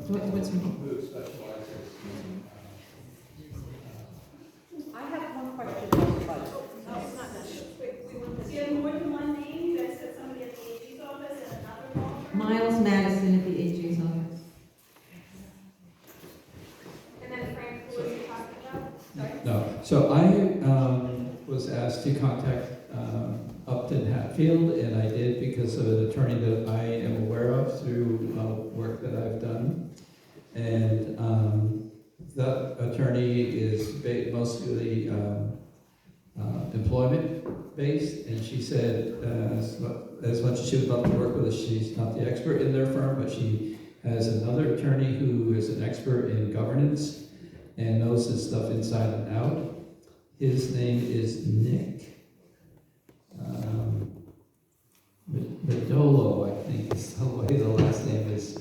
What's her name? Who specializes in, I have one question about the budget. No, it's not necessary. Do you have more than one name? You guys said somebody at the AG's office and another law firm? Miles Madison at the AG's office. And then Frank, who was you talking about? Sorry? No, so I was asked to contact Upton Hatfield, and I did because of an attorney that I am aware of through work that I've done. And that attorney is mostly employment-based, and she said as much as she would love to work with us, she's not the expert in their firm, but she has another attorney who is an expert in governance and knows this stuff inside and out. His name is Nick Medolo, I think is the way the last name is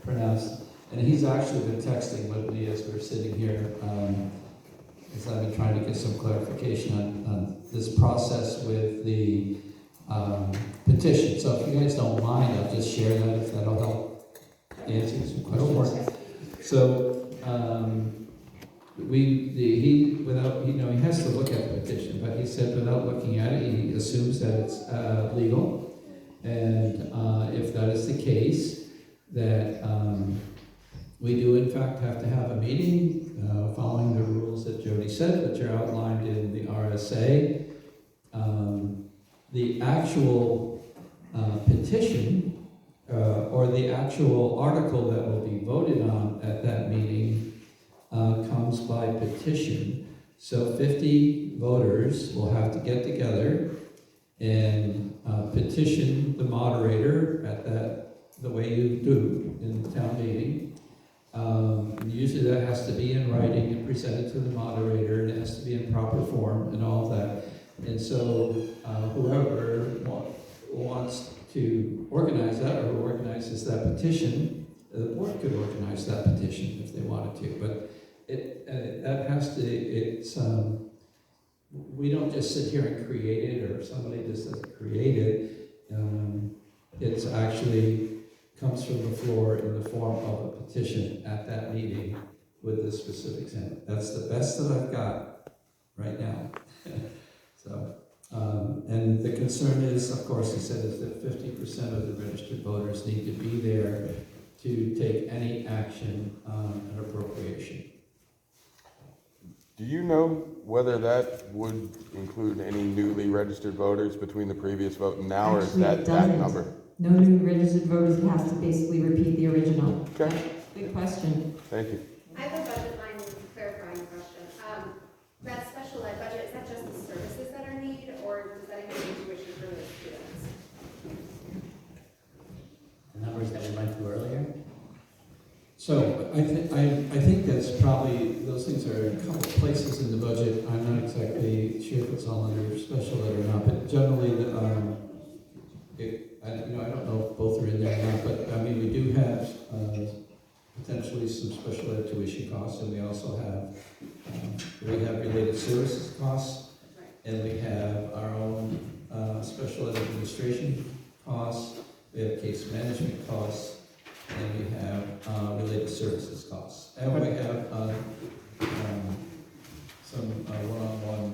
pronounced. And he's actually been texting with me as we're sitting here, as I've been trying to get some clarification on this process with the petition. So if you guys don't mind, I'll just share that if that'll help answer some questions. So he has to look at the petition, but he said, without looking at it, he assumes that it's legal. And if that is the case, that we do in fact have to have a meeting following the rules that Jody said, which are outlined in the RSA. The actual petition or the actual article that will be voted on at that meeting comes by petition. So 50 voters will have to get together and petition the moderator at the way you do in the town meeting. Usually that has to be in writing and presented to the moderator, and it has to be in proper form and all that. And so whoever wants to organize that, or who organizes that petition, the board could organize that petition if they wanted to. But that has to, we don't just sit here and create it, or somebody just doesn't create it. It's actually comes from the floor in the form of a petition at that meeting with the specifics in it. That's the best that I've got right now. So, and the concern is, of course, he said, is that 50% of the registered voters need to be there to take any action on an appropriation. Do you know whether that would include any newly registered voters between the previous vote and now, or is that number? No new registered voters, it has to basically repeat the original. Okay. Good question. Thank you. I have a budget line clarifying question. That special ed budget, is that just the services that are needed, or does that include tuition for the students? The numbers that we went through earlier? So I think that's probably, those things are in a couple places in the budget. I'm not exactly sure if it's all under special ed or not, but generally, I don't know if both are in there or not, but I mean, we do have potentially some special ed tuition costs, and we also have related services costs, and we have our own special ed administration costs, we have case management costs, and we have related services costs, and we have some one-on-one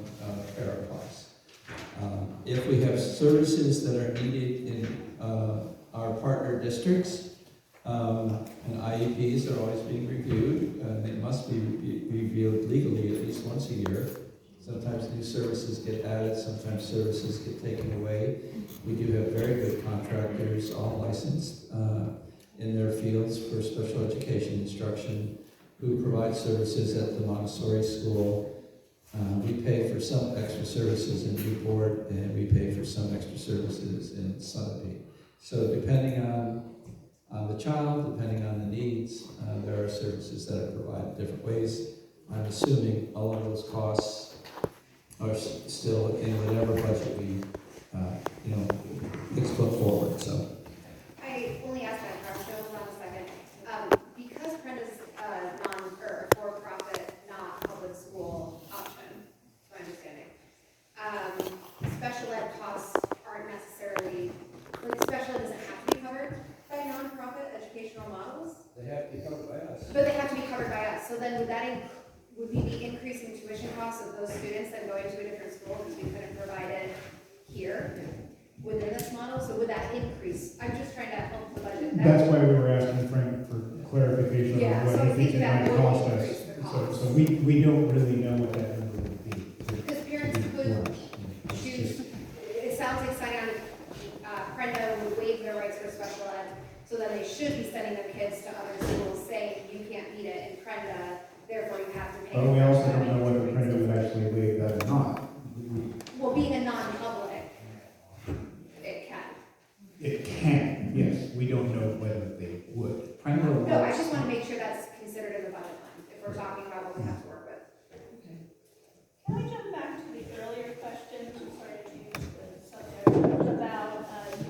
para costs. If we have services that are needed in our partner districts, and IEPs are always being reviewed, and they must be reviewed legally at least once a year. Sometimes new services get added, sometimes services get taken away. We do have very good contractors, all licensed in their fields for special education instruction, who provide services at the Montessori school. We pay for some extra services in Newport, and we pay for some extra services in Sunapee. So depending on the child, depending on the needs, there are services that are provided different ways. I'm assuming all of those costs are still in whatever budget we, let's put forward. So I only asked that question, hold on a second. Because Prenda's for-profit, not public school option, my understanding, special ed costs aren't necessarily, special ed doesn't have to be covered by nonprofit educational models. they have to be covered by us. But they have to be covered by us. So then would we be increasing tuition costs of those students that go into a different school because we couldn't provide it here within this model? So would that increase? I'm just trying to help the budget. That's why we were asking Frank for clarification Yeah, on so what he thinks it that might would cost increase us. the cost. So we don't really know what that number would be. Because parents could choose, it sounds exciting, Prenda would waive their rights for special ed, so then they should be sending their kids to other schools saying, you can't meet it in Prenda, therefore you have to pay. But we also don't know whether Brenda would actually waive that or not. Well, being a non-public, it can. It can, yes. We don't know whether they would. No, I just want to make sure that's considered in the budget line, if we're talking about what we have to work with. Can I jump back to the earlier question, I'm sorry to change the subject, about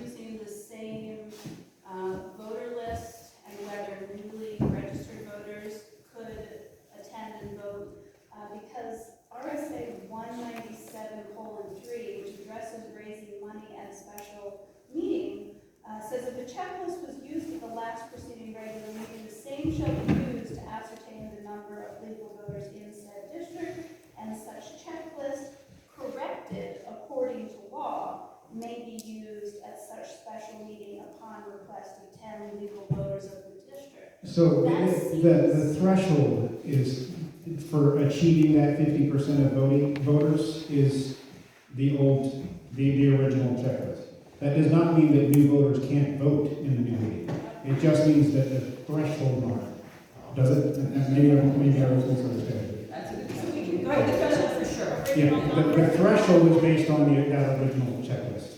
using the same voter list and whether newly registered voters could attend and vote? Because RSA 197:3, which addresses raising money at a special meeting, says if a checklist was used at the last preceding regular meeting, the same shall be used to ascertain the number of legal voters in said district, and such checklist corrected may be used at such special meeting upon request of 10 legal voters of the district. So That the seems- threshold is, for achieving that 50% of voters is the original checklist. That does not mean that new voters can't vote in the new meeting. It just means that the threshold mark, does it? And maybe I was misunderstanding. Right, the threshold for sure. Yeah, the threshold is based on that original checklist.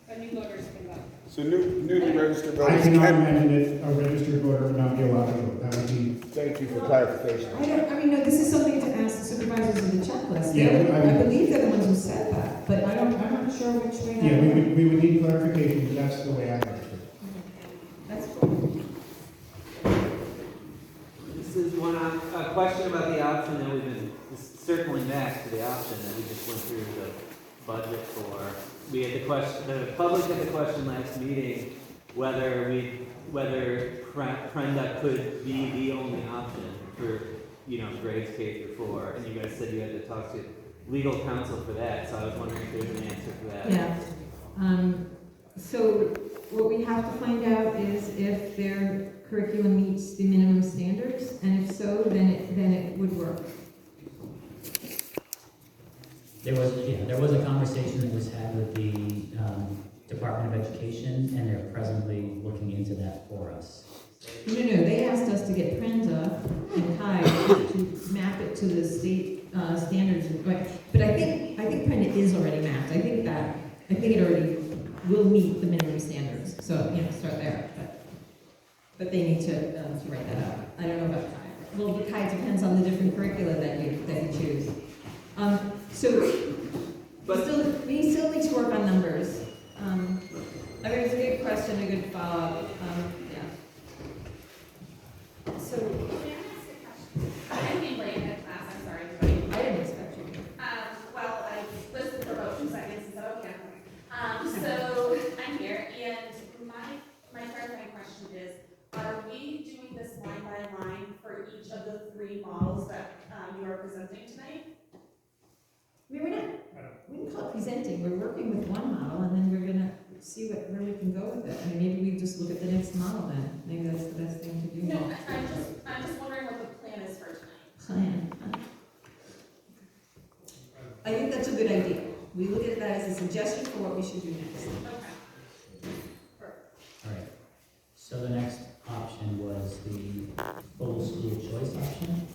But new voters can vote. So newly registered I voters cannot can. imagine that a registered voter would not be allowed to vote. That would be. Thank you for clarification. I mean, no, this is something to ask the supervisors of the checklist. Yeah, I believe they're the ones who said that, but I'm not sure which way that. Yeah, we would need clarification, but that's the way I understood it. That's cool. This is a question about the option that we've been circling back to the option that we just went through the budget for. We had the question, the public had the question last meeting whether Prenda could be the only option for, grades K through 4, and you guys said you had to talk to legal counsel for that, so I was wondering if there's an answer for that. Yeah. So what we have to find out is if their curriculum meets the minimum standards, and if so, then it would work. There was a conversation that was had with the Department of Education, and they're presently looking into that for us. No, they asked us to get Prenda and Kai to map it to the state standards, but I think Prenda is already mapped. I think it already will meet the minimum standards. So start there. But they need to write that out. I don't know about Kai. Well, the Kai depends on the different curricula that you choose. We still need to work on numbers. It's a good question, a good follow-up. So, Can I ask a question? I came late at class, I'm sorry, everybody. I didn't expect you to. Well, I listened for about 2 seconds and said, okay, I'm coming. So I'm here, and my clarifying question is, are we doing this line by line for each of the 3 models that you are presenting tonight? I mean, we can call it presenting. We're working with one model, and then we're gonna see where we can go with it. I mean, maybe we just look at the next model then. Maybe that's the best thing to do. No, I'm just wondering what the plan is for tonight. Plan. I think that's a good idea. We look at that as a suggestion for what we should do next. Okay. All right. So the next option was the full school choice option.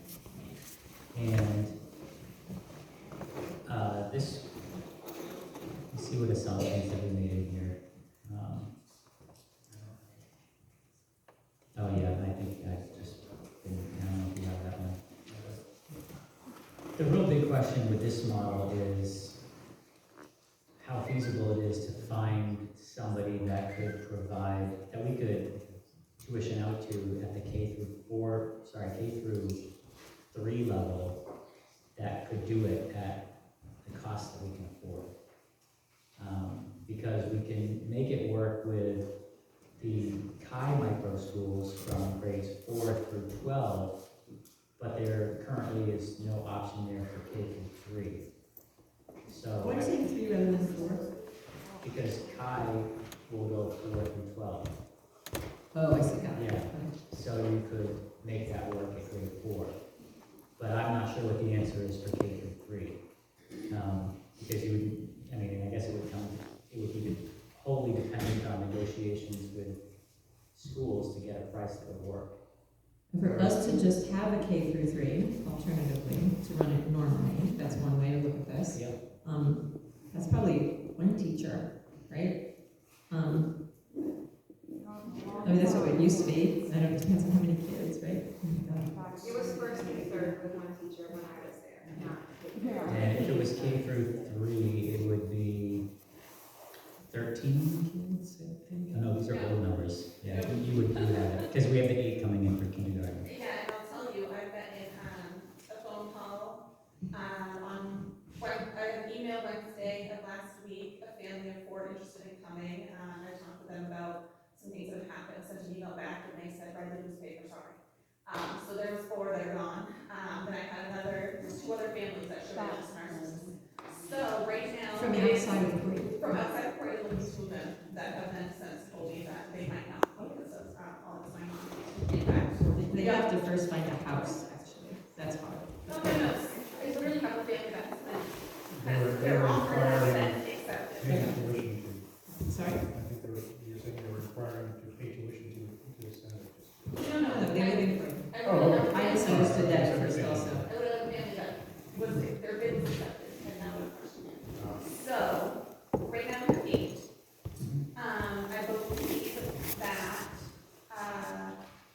And let's see what assumptions that we made in here. I think I don't know if you have that one. The real big question with this model is how feasible it is to find somebody that could provide, that we could tuition out to at the K through 3 level that could do it at the cost that we can afford. Because we can make it work with the Chi micro schools from grades 4 through 12, but there currently is no option there for K through 3. So Why are you saying 3 rather than 4? Because Chi will go 4 through 12. Oh, I see. Got it. Yeah. So you could make that work at grade 4. But I'm not sure what the answer is for K through 3. Because I guess it would be wholly dependent on negotiations with schools to get a price that would work. And for us to just have a K through 3, alternatively, to run it normally, that's one way to look at this. Yep. That's probably 1 teacher, right? That's what it used to be. I don't know, it depends on how many kids, right? It was first and third with 1 teacher when I was there, not. And if it was K through 3, it would be 13 kids, I think. Oh, no, these are old numbers. Yeah, you would do that, because we have the 8 coming in for kindergarten. Yeah, and I'll tell you, I've been in a phone call I had an email Wednesday of last week, a family of 4 interested in coming. I talked with them about some things that have happened, sent an email back, and they said, write the newspaper, sorry. So there was 4 that are gone. Then I had 2 other families that showed interest in our system. So right now. From outside of Croydon. that have then since told me that they might not put this as, all this money on. In fact, They have to first find a house, actually, that's hard. no, it's really how the family investment. They They're were offered requiring and accepted. pay tuition to. Sorry? I think you're saying they were requiring to pay tuition to the sandwiches. No, They live in Croydon. I misunderstood that at first also. I would have family that was, their bid was accepted, and now we're questioning it. So, right now we have 8. I believe that,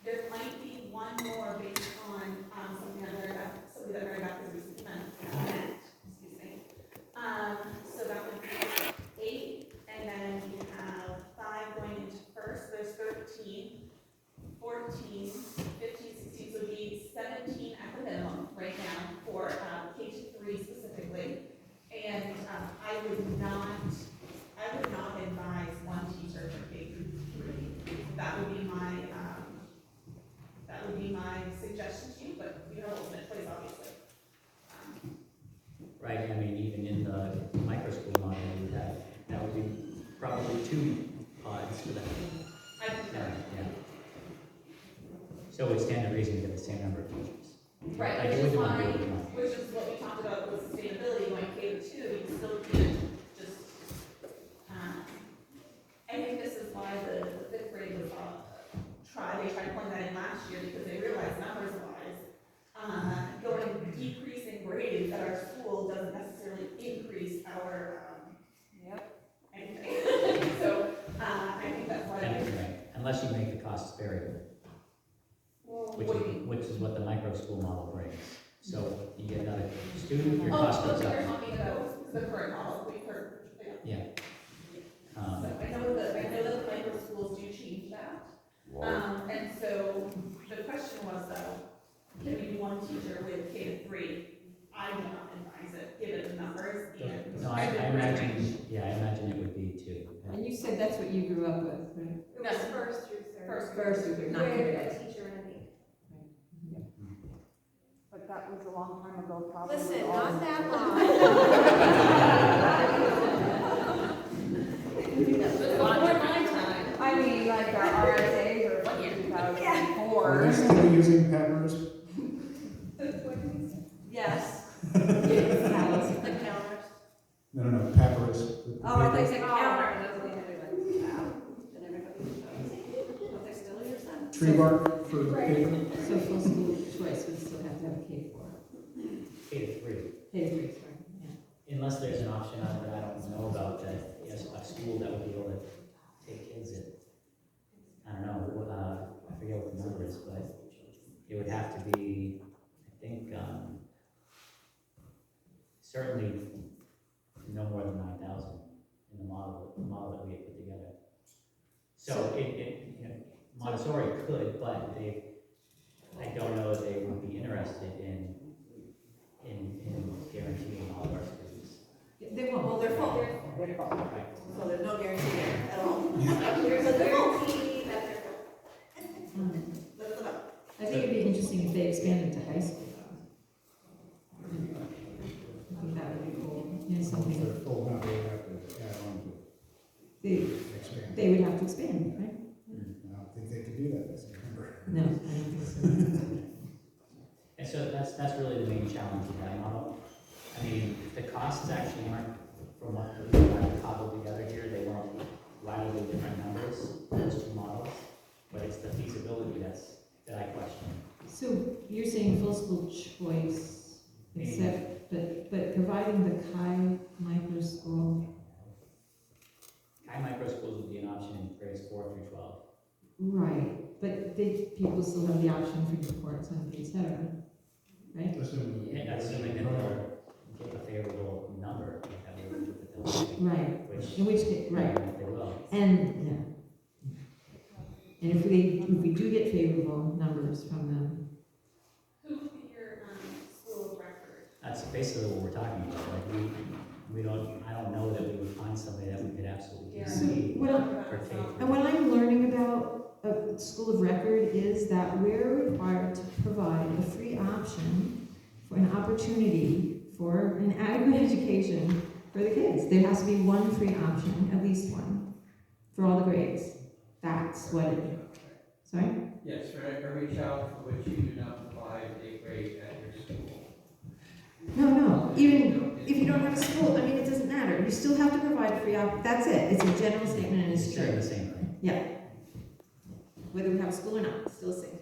there might be one more based on, something that Mary Beth has recently met, excuse me. So that would be 8, and then we have 5 going into first, there's 13, 14, 15, 16, so it'd be 17 at the minimum right now for, K-3 specifically. And, I would not advise one teacher for K-3. That would be my suggestion to you, but you have ultimate choice, obviously. Right, I mean, even in the micro school model, you have, that would be probably 2 pods for that. I think that. Yeah. So it would stand to reason to get the same number of teachers. Right, Like, which it is would why, do it with which is what we talked about with sustainability, going K-2, you still can't just, I think this is why the 5th grade was, they tried pulling that in last year, because they realized numbers wise, decreasing grades at our school doesn't necessarily increase our, anything. So, I think that's why. Right, unless you make the costs variable, which is what the micro school model brings. So you get another student, your cost goes you're up. talking about the current model, we've heard, Yeah. I know that the micro schools do change that. And so the question was though, can we do one teacher with K-3? I would not advise it, given the numbers and. No, I imagine it would be 2. And you said that's what you grew up with, right? It was first through third. First through third, not With kindergarten. a teacher and a maid. But that was a long time ago, probably. Listen, all not of that them. long. Before my time. I mean, like our RSAs are from 2004. Are they still using peppers? Yes. Yeah. The counters. No, peppers. Oh, I thought you said counter, and that's what they had to like, wow. And everybody knows. But they still use them. Tree bark for paper? So full school choice would still have to have a K-4. K-3. K-3, sorry, yeah. Unless there's an option out there that I don't know about, that yes, a school that would be able to take kids in. I don't know, I forget what the number is, but it would have to be, I think, certainly no more than 9,000 in the model that we had put together. So Montessori could, but I don't know if they would be interested in guaranteeing all of our students. They won't. Well, they're full. They're full. Right. So there's no guarantee there at all. There's a guarantee that they're That's enough. I think it'd be interesting if they expanded to high school. I think that would be cool. Something. They're full now, they have to add on to expand. They would have to expand, right? I don't think they could do that this September. No, I don't think so. And so that's really the main challenge with that model. I mean, the costs actually aren't, from what we cobbled together here, they weren't wildly different numbers, those 2 models, but it's the feasibility that I question. So you're saying full school choice, except, but providing the Chi micro school. Chi micro schools would be an option in grades 4 through 12. Right, but people still have the option for reports on K-7, right? Assuming Assuming that they'll get a favorable number, that we would put them. Right, Which, in which case, right. They will. And, and if we do get favorable numbers from them. Who would be your, school of record? That's basically what we're talking about. Like I don't know that we would find somebody that we could absolutely guarantee for K-3. And what I'm learning about a school of record is that we're required to provide a free option for an opportunity for an adequate education for the kids. There has to be one free option, at least one, for all the grades. That's what it, sorry? Yes, for every child for which you do not provide a grade at your school. No, even if you don't have a school, I mean, it doesn't matter. You still have to provide free that's it. It's a general statement and it's It's still true. the same thing. Yeah. Whether we have a school or not, it's still the same.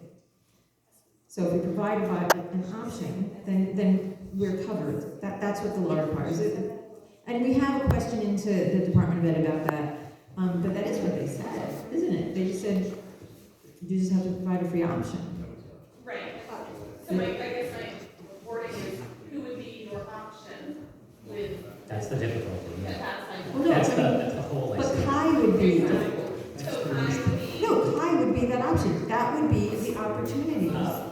So if we provide an option, then we're covered. That's what the law requires. And we have a question into the Department of Ed about that. But that is what they said, isn't it? They just said, you just have to provide a free option. Right. So I guess my wording is, who would be your option with? That's the difficulty, yeah. That's like. Well, no, That's the whole but issue. Kai would be, So I would be. no, Kai would be that option. That would be the opportunity.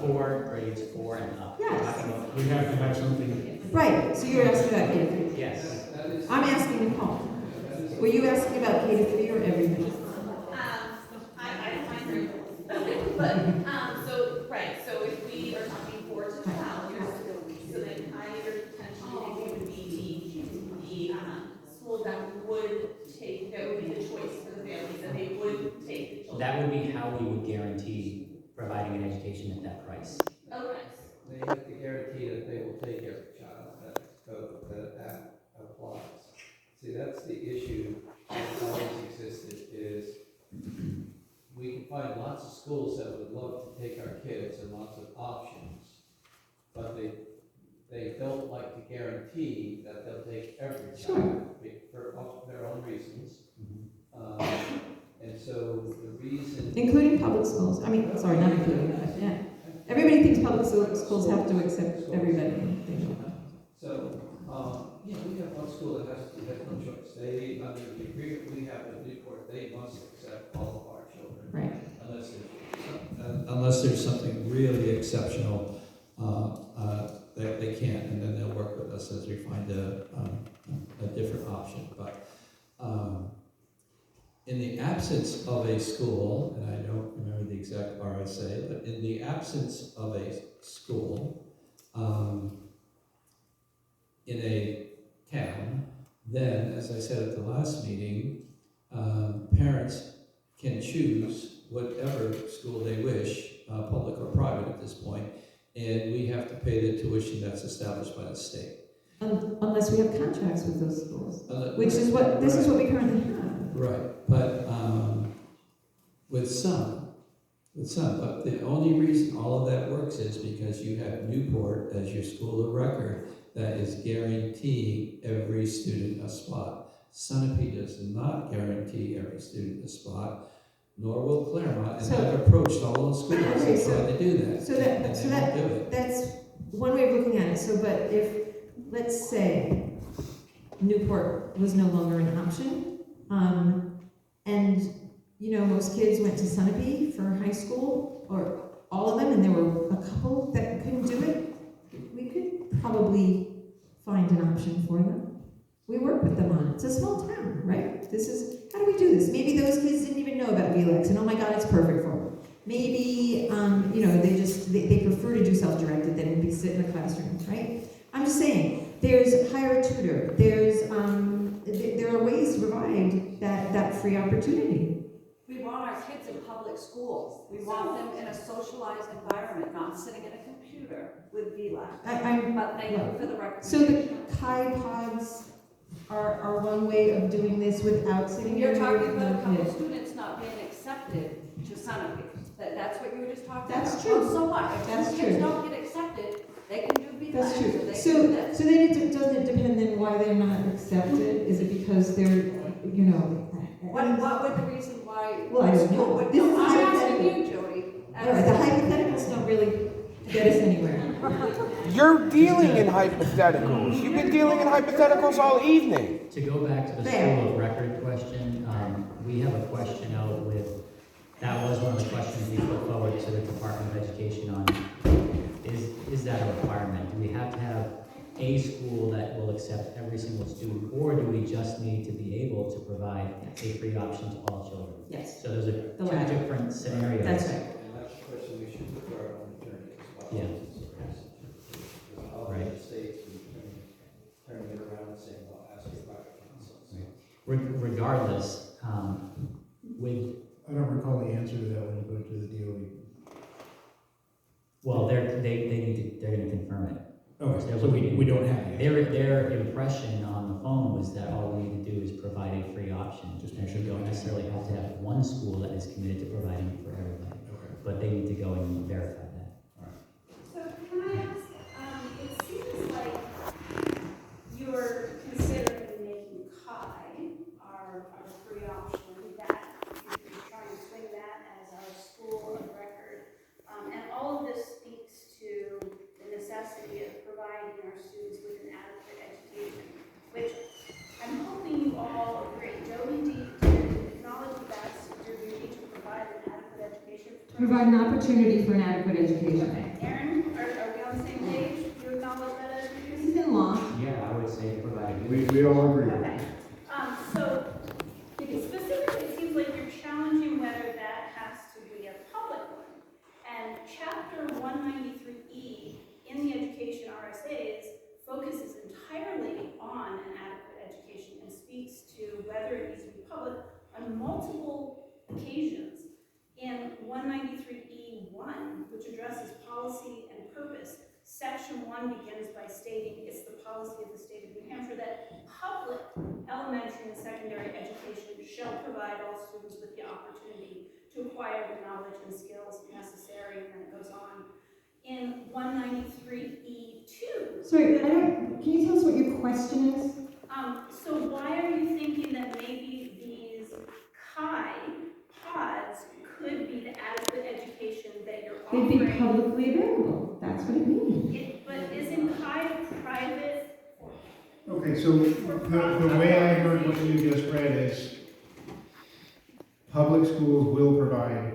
For grades 4 and up. Yes. Talking about- We have to have something. Right, so you're asking about K to 3. Yes. I'm asking Nicole. Were you asking about K to 3 or everybody? I don't mind but, so, right, so if we are talking 4 to 12, so then I would potentially think it would be the school that would be the choice for the families, and they would take the children. That would be how we would guarantee providing an education at that price. Okay. They have to guarantee that they will take every child that applies. See, that's the issue that always existed, is we can find lots of schools that would love to take our kids and lots of options, but they don't like to guarantee that they'll take every child for their own reasons. And so the reason. Including public schools. I mean, sorry, not including, but yeah. Everybody thinks public schools have to accept everybody. So, we have one school that has no choice. They, under the agreement we have with Newport, they must accept all of our children. Right. Unless there's something really exceptional, they can't, and then they'll work with us as we find a different option. But in the absence of a school, and I don't remember the exact RSA, but in the absence of a school in a town, then, as I said at the last meeting, parents can choose whatever school they wish, public or private at this point, and we have to pay the tuition that's established by the state. Unless we have contracts with those schools, which is this is what we currently have. Right, but with some, but the only reason all of that works is because you have Newport as your school of record that is guaranteeing every student a spot. Sunapee does not guarantee every student a spot, nor will Claremont, and I've approached all those schools and tried to do that. That's one way of looking at it. So, but if, let's say, Newport was no longer an option, and most kids went to Sunapee for high school, or all of them, and there were a couple that couldn't do it, we could probably find an option for them. We work with them on it. It's a small town, right? How do we do this? Maybe those kids didn't even know about VLEX, and oh my God, it's perfect for them. Maybe, they prefer to do self-directed than be sit in a classroom, right? I'm just saying, there's hire a tutor, there are ways to provide that free opportunity. We want our kids in public schools. We want them in a socialized environment, not sitting at a computer with VLAC. But thank you for the recommendation. So the Kai Pods are one way of doing this without sitting You're there talking with about a the couple kids. students not being accepted to Sunapee. That's what you were just talking about. That's true. Oh, so what? If That's those kids true. don't get accepted, they can do VLAC. That's true. They can So do this. then it doesn't depend on why they're not accepted. Is it because they're, What would the reason why? Well, I don't know. school would- This is I'm asking hypothetical. you, Jody. All right, the hypotheticals don't really get us anywhere. You're dealing in hypotheticals. You've been dealing in hypotheticals all evening. To go back to the There. school of record question, we have a question out with, that was one of the questions we put forward to the Department of Education on, is that a requirement? Do we have to have a school that will accept every single student, or do we just need to be able to provide a free option to all children? Yes. So those are The two latter. different scenarios. That's right. And that's a question we should put to our own attorney as well. Yeah. All Right. the states turning it around and saying, well, ask your private counsel. Regardless, with, I don't recall the answer to that when you go to the DOE. well, they're gonna confirm it. Okay, They're so looking we into don't it. have the answer. Their impression on the phone was that all we need to do is provide a free option. Just And make sure we don't necessarily have to have one school that is committed to providing it for everybody. Okay. But they need to go and verify that. So can I ask, it seems like you're considering making CHI our free option, that you're trying to swing that as our school of record. And all of this speaks to the necessity of providing our students with an adequate education, which I'm hoping you all agree. Jody did acknowledge that it's your duty to provide an adequate education. Provide an opportunity for an adequate education. Okay, Erin, are we on the same page? You acknowledge that as your duty? It's in law. Yeah, I would say provide. We all agree. Okay, so, because specifically, it seems like you're challenging whether that has to be a public one. And chapter 193E in the education RSAs focuses entirely on an adequate education and speaks to whether it needs to be public on multiple occasions. In 193E1, which addresses policy and purpose, section 1 begins by stating it's the policy of the state of New Hampshire that public elementary and secondary education shall provide all students with the opportunity to acquire the knowledge and skills necessary, and then it goes on. In 193E2. Sorry, can you tell us what your question is? So why are you thinking that maybe these CHI pods could be the adequate education that you're offering? They'd be publicly available. That's what it means. But isn't CHI private? Okay, so the way I heard what you just read is public schools will provide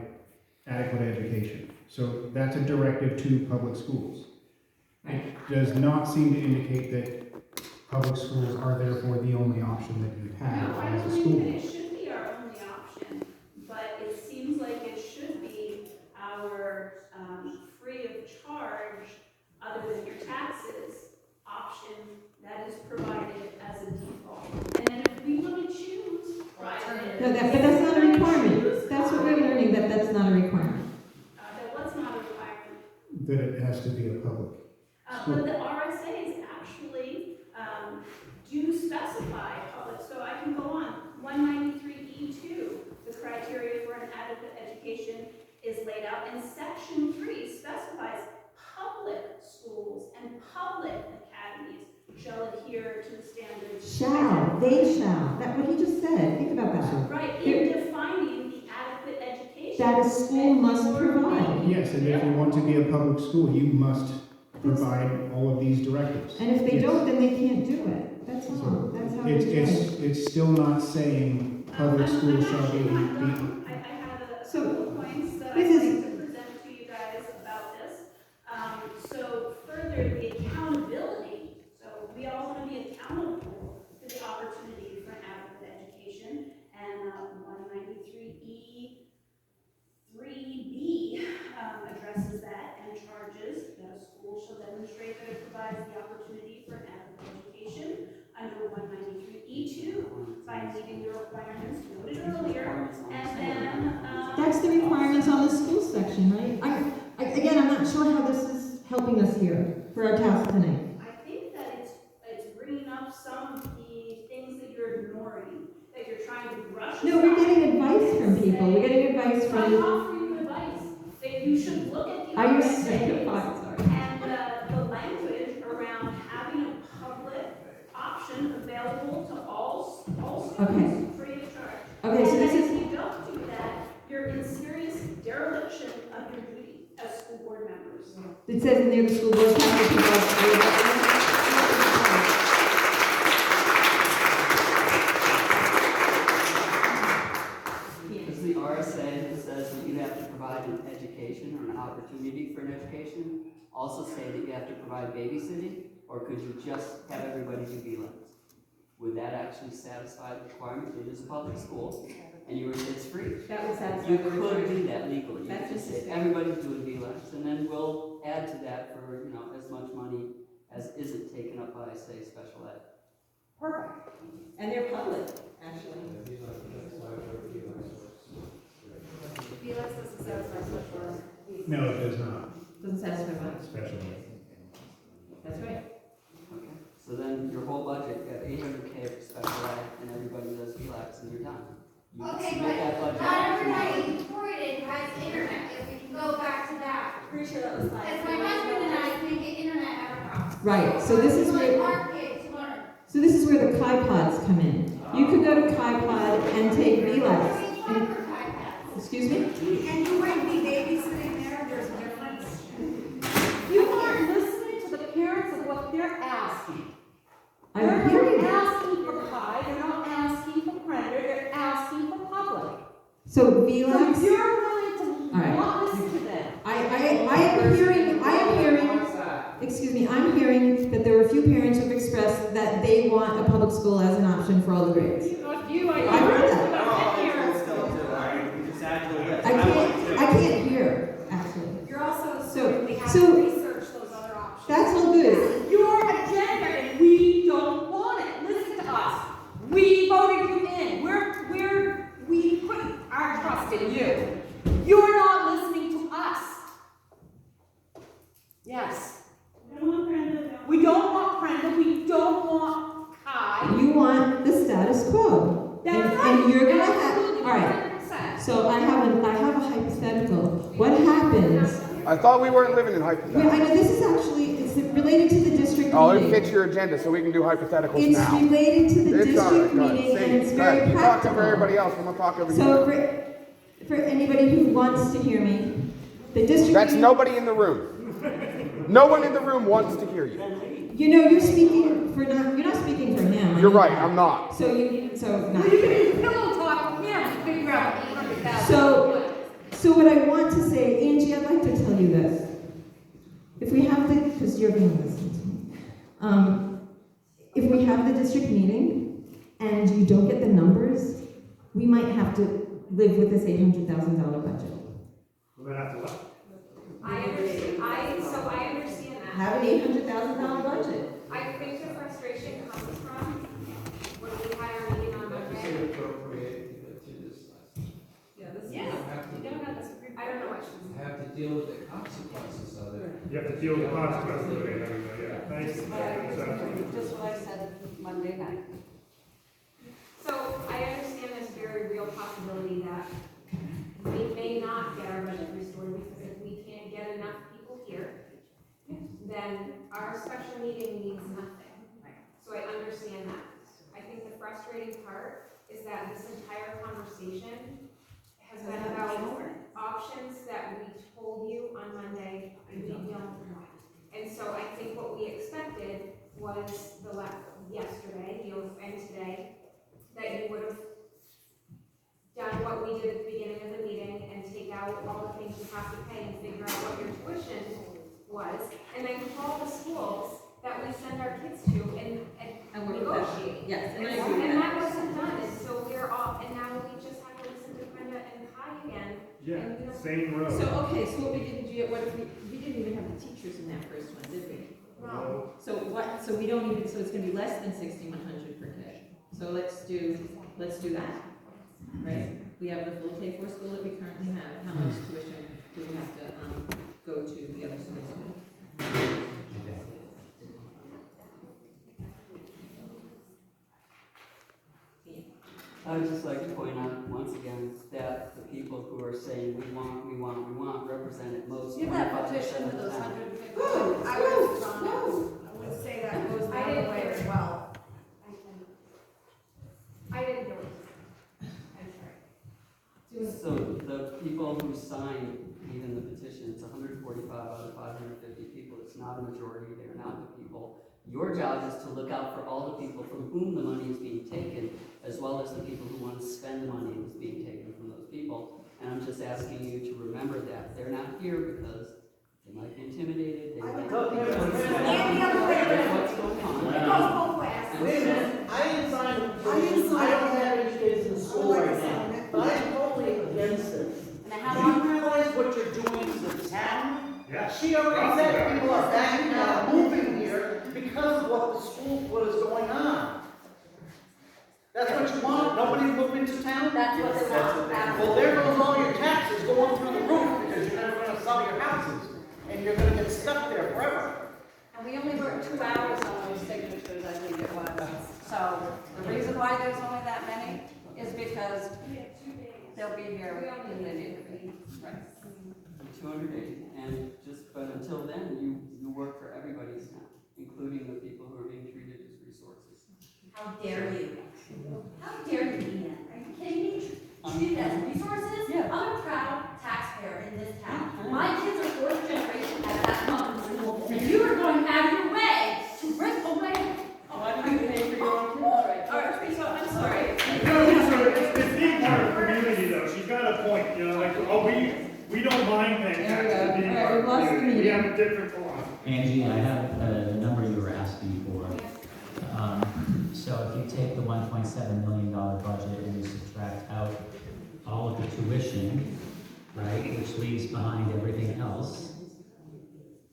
adequate education. So that's a directive to public schools. It does not seem to indicate that public schools are therefore the only option that you have No, I as don't a think school. that it should be our only option, but it seems like it should be our free of charge, other than your taxes, option that is provided as a default. And then if we want to choose private. No, but that's not a requirement. That's what we're learning, that's not a requirement. That was not a requirement. That it has to be a public school. But the RSAs actually do specify public, so I can go on. 193E2, the criteria for an adequate education is laid out, and section 3 specifies public schools and public academies shall adhere to the standards. Shall, they shall. That's what he just said. Think about that. Right, in defining the adequate education. That a school must provide. Yes, and if you want to be a public school, you must provide all of these directives. And if they Yes. don't, then they can't do it. That's all. That's how it's done. It's still not saying public schools shall be. I have a couple of points that I'd This like is- to present to you guys about this. So further, the accountability. So we all want to be accountable for the opportunity for an adequate education. And 193E3B addresses that and charges that a school shall demonstrate that it provides the opportunity for an adequate education under 193E2 by meeting the requirements noted earlier. And then That's the requirements on the school section, right? Again, I'm not sure how this is helping us here for our task tonight. I think that it's bringing up some of the things that you're ignoring, that you're trying to brush No, we're aside. getting advice from people. We're getting advice I'm from. offering you advice, that you should look at the Are you RSAs sick? and the language around having a public option available to all students free of charge. Okay, so And this then is- if you don't do that, you're in serious dereliction of your duty as school board members. It says in there the school board has to provide. Because the RSA says that you have to provide an education or an opportunity for an education, also say that you have to provide babysitting, or could you just have everybody do VLANs? Would that actually satisfy the requirement? It is a public school, and it's free. That would satisfy You the could requirement. do that legally. You That's could just say interesting. everybody's doing VLANs, and then we'll add to that for, as much money as isn't taken up by, say, special ed. Perfect. And they're public, actually. No, it does not. Doesn't satisfy what? Special ed. That's right. Okay, so then your whole budget, you have 800K for special ed, and everybody does VLAX, and you're done. You Okay, submit that but budget not everybody tomorrow. in Croydon has internet, if we can go back to that. Pretty sure that was fine. Because my husband and I can't get internet at our house. Right, so this is We where, want our kids to learn. so this is where the KaiPods come in. You could go to KaiPod and take VLAX. Excuse me? And you wouldn't be babysitting there, there's a difference. You aren't listening to the parents of what they're asking. I'm hearing They're that. not asking for Kai, they're not asking for Prender, they're asking for public. So So VLAX, you're willing to All right. not listen to them. I am hearing, excuse me, I'm hearing that there are a few parents who have expressed that they want a public school as an option for all the grades. I heard that. I can't hear, actually. You're also So- assuming we have so- to research those other options. That's all good. Your agenda, and we don't want it. Listen to us. We voted you in. We put our trust in you. You're not listening to us. Yes. We don't want Prenda. We don't want Kai. You want the status quo. That's And- right. And you're gonna have, Absolutely, all right. 100%. So I have a hypothetical. What happens? I thought we weren't living in Yeah, I hypotheticals. know this is actually, it's related to the district Oh, it meeting. fits your agenda, so we can do hypotheticals It's now. related to the It's all right, district go ahead. meeting Say and it. it's Go ahead. very You talk for practical. everybody else, I'm gonna talk over you. So for anybody who wants to hear me, the district That's meeting, nobody in the room. No one in the room wants to hear you. you know, you're not speaking for him. I You're know right, that. I'm not. So not. You can pillow talk with him to figure out $800,000. So what I want to say, Angie, I'd like to tell you this. If we have because you're going to listen to me. If we have the district meeting and you don't get the numbers, we might have to live with this $800,000 budget. We're gonna have to what? I understand, I understand that. Have an $800,000 budget. I think the frustration comes from when we had our meeting on Monday. appropriate to this lesson. Yeah, this Yeah, you don't have this. I don't know what she's. You have to deal with the consequences of it. You have to deal with the consequences of it, yeah. Thanks. Just what I said Monday night. So I understand this very real possibility that we may not get our budget restored because if we can't get enough people here, then our special meeting means nothing. So I understand that. I think the frustrating part is that this entire conversation has been about options that we told you on Monday we don't want. And so I think what we expected was yesterday, and today, that you would have done what we did at the beginning of the meeting and take out all the things you have to pay and figure out what your tuition was, and then call the schools that we send our kids to and negotiate. Yes, and I And, agree with and that. that wasn't done, and so we're all, and now we just have to listen to Brenda and Kai again. Yeah, and we don't- same road. So, okay, so what we didn't do, what if we didn't even have the teachers in that first one, did we? No. So we don't even, so it's gonna be less than 6,100 per kid. So let's do that, right? We have the full K-4 school that we currently have. How much tuition do we have to, go to the other schools? I would just like to point out once again that the people who are saying we want represent at most 25% Give that petition of to the those town. 150. I would say that goes the other way as well. I didn't do it. I'm sorry. So the people who signed even the petition, it's 145 out of 550 people. It's not a majority. They're not the people. Your job is to look out for all the people from whom the money is being taken, as well as the people who want to spend the money that's being taken from those people. And I'm just asking you to remember that. They're not here because they might be intimidated. They might not be And the other way around. what's going on. It goes both ways. Wait a minute, I didn't sign the petition. I don't have any kids in school right now, but I'm totally against it. Do you realize what you're doing to the town? Yeah. She already said people are backing out, moving here because of what the school, what is going on. That's what you want? Nobody moving to town? That's what they want. Well, there goes all your taxes going through the roof because you're never gonna sell your house. and you're gonna get stuck there forever. And we only work 2 hours on those signatures, I think it was. So the reason why there's only that many is because they'll be here when they need to be. Right. 280, and just, but until then, you work for everybody's now, including the people who are being treated as resources. How dare you? How dare you, Ian? Are you kidding me? Treated as resources? Yeah. I'm a proud taxpayer in this town. My kids are fourth generation at that public school, and you are going to have your way to rip away. Why do you pay for your own kids? All right, so I'm sorry. It's being part of the community though, she's got a point, you know, like, oh, we don't mind paying taxes, being part of the community, we have a different philosophy. Angie, I have the number you were asking for. So if you take the $1.7 million budget and you subtract out all of the tuition, right, which leaves behind everything else,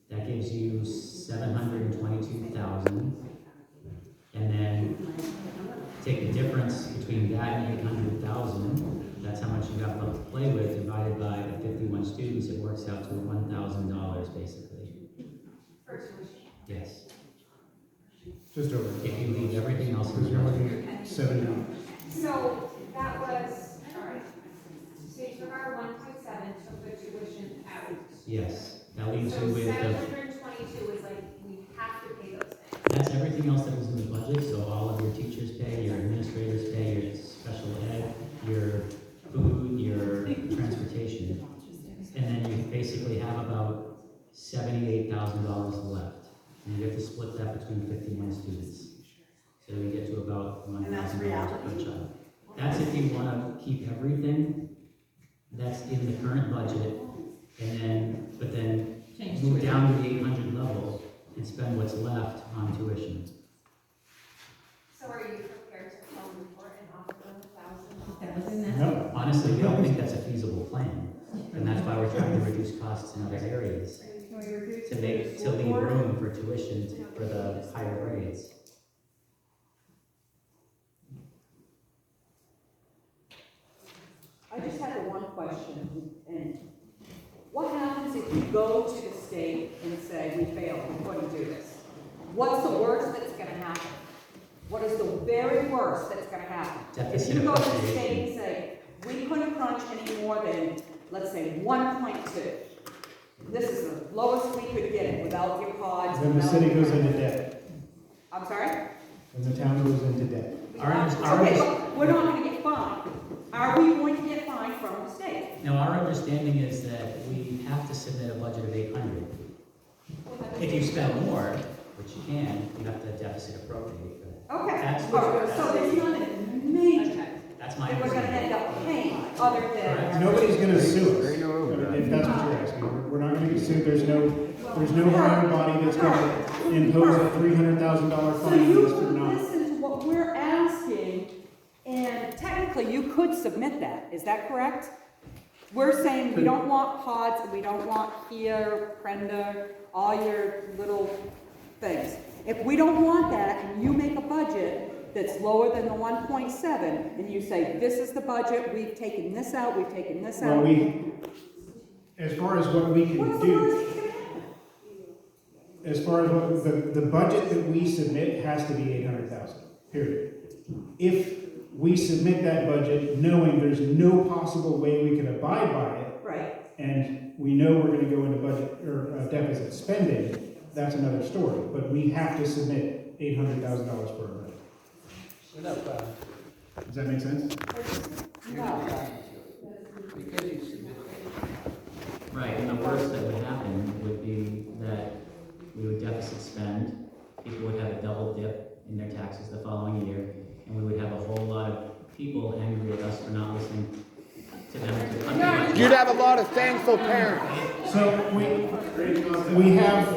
that gives you $722,000. And then take the difference between that and $800,000, that's how much you got left to play with, divided by the 51 students, it works out to $1,000 basically. Yes. Just over. If you leave everything else in Because you're the looking at 70. So that was, alright, so you took our 1.7, took the tuition out. Yes, that leaves So you with the, 722 is like, we have to pay those things. that's everything else that was in the budget, so all of your teachers pay, your administrators pay, your special ed, your food, your transportation. And then you basically have about $78,000 left. And you have to split that between 51 students. So you get to about $1,000 per child. That's if you want to keep everything that's in the current budget, and then, but then move down to the 800 level and spend what's left on tuition. So are you prepared to come report and offer them $1,000? No. Honestly, we don't think that's a feasible plan. And that's why we're trying to reduce costs in other areas. To leave room for tuition for the higher grades. I just have one question, and what happens if you go to the state and say, we failed, we couldn't do this? What's the worst that's gonna happen? What is the very worst that's gonna happen? Deficit If you go to the appropriation. state and say, we couldn't crunch any more than, let's say, 1.2. This is the lowest we could get it without your pods. Then the without city your- goes into debt, I'm sorry? and the town goes into debt. Okay, but we're not gonna get fined. Are we going to get fined from the state? Now, our understanding is that we have to submit a budget of 800. If you spend more, which you can, you have to deficit appropriate for that. Okay, That's so there's not a major, That's my that we're gonna end up paying other than. Nobody's gonna sue us, if that's what you're asking. We're not gonna get sued, there's no higher body that's gonna impose a $300,000 So fine you on us for could not. listen to what we're asking, and technically you could submit that, is that correct? We're saying we don't want pods, and we don't want here, Prenda, all your little things. If we don't want that, and you make a budget that's lower than the 1.7, and you say, this is the budget, we've taken this out, we've taken this out. Well, as far as what we can What's the do, worst that's gonna happen? as far as what, the budget that we submit has to be 800,000, period. If we submit that budget knowing there's no possible way we can abide by it, Right. and we know we're gonna go into budget, or deficit spending, that's another story, but we have to submit $800,000 for a budget. Does that make sense? Right, and the worst that would happen would be that we would deficit spend, people would have a double dip in their taxes the following year, and we would have a whole lot of people angry at us for not listening to them. You'd have a lot of thankful parents. So we have,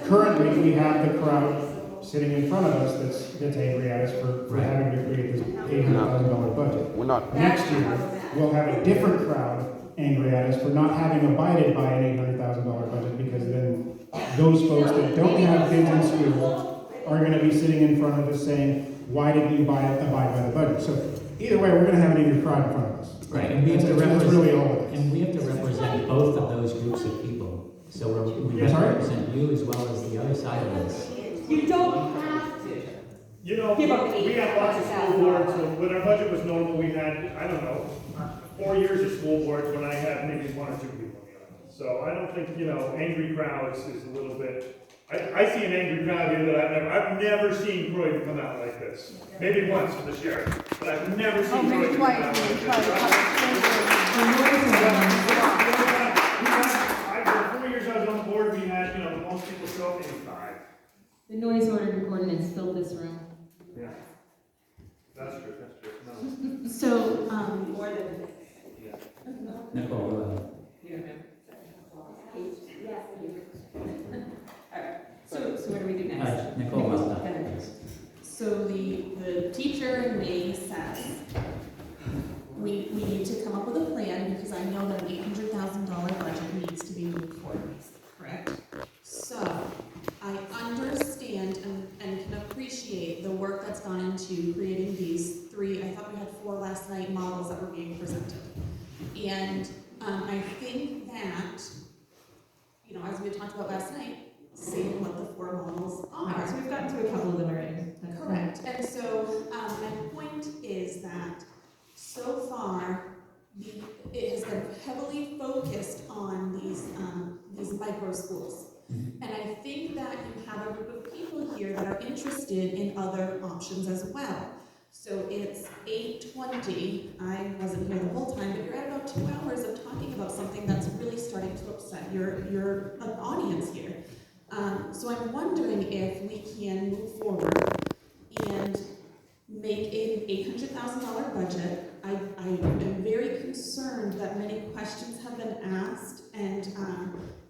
currently, we have the crowd sitting in front of us that's angry at us for having to create this $800,000 budget. We're not. Next year, we'll have a different crowd angry at us for not having abided by an $800,000 budget, because then those folks that don't have kids in school are gonna be sitting in front of us saying, why didn't you abide by the budget? So either way, we're gonna have an angry crowd in front of us. Right, and we have to That's really all represent, it is. and we have to represent both of those groups of people. So we represent you as well as the other side of this. You don't have to. You know, Give up we had lots of school boards, so when our budget was normal, we had, I don't know, 4 years of school boards when I had maybe 1 or 2 people in the audience. So I don't think, you know, angry crowds is a little bit, I see an angry crowd here that I've never seen Croydon come out like this. Maybe once with the sheriff, but I've never seen Croydon come out like this. The 4 years I was on the board, we had, you know, most people show up in 5. The noise ordinance filled this room. Yeah. That's true, No. So, More than. Nicole, so what do we do next? Nicole, well done. So the teacher in me says, we need to come up with a plan because I know that an $800,000 budget needs to be moved forward, correct? So I understand and can appreciate the work that's gone into creating these 3, I thought we had 4 last night, models that were being presented. And I think that, you know, as we talked about last night, saying what the 4 models are. So we've gotten to a couple of them already. Correct. And so my point is that so far, it has been heavily focused on these micro schools. And I think that you have a group of people here that are interested in other options as well. So it's 8:20, I wasn't here the whole time, but you're at about 2 hours of talking about something that's really starting to upset your audience here. So I'm wondering if we can move forward and make an $800,000 budget. I am very concerned that many questions have been asked and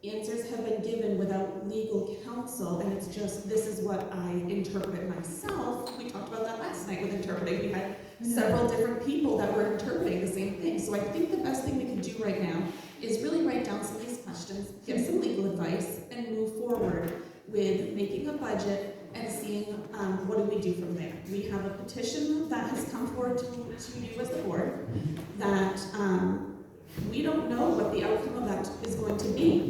answers have been given without legal counsel, and it's just, this is what I interpreted myself. We talked about that last night with interpreting. We had several different people that were interpreting the same thing. So I think the best thing we can do right now is really write down some of these questions, give some legal advice, and move forward with making a budget and seeing what do we do from there. We have a petition that has come forward to you as the board that we don't know what the outcome of that is going to be.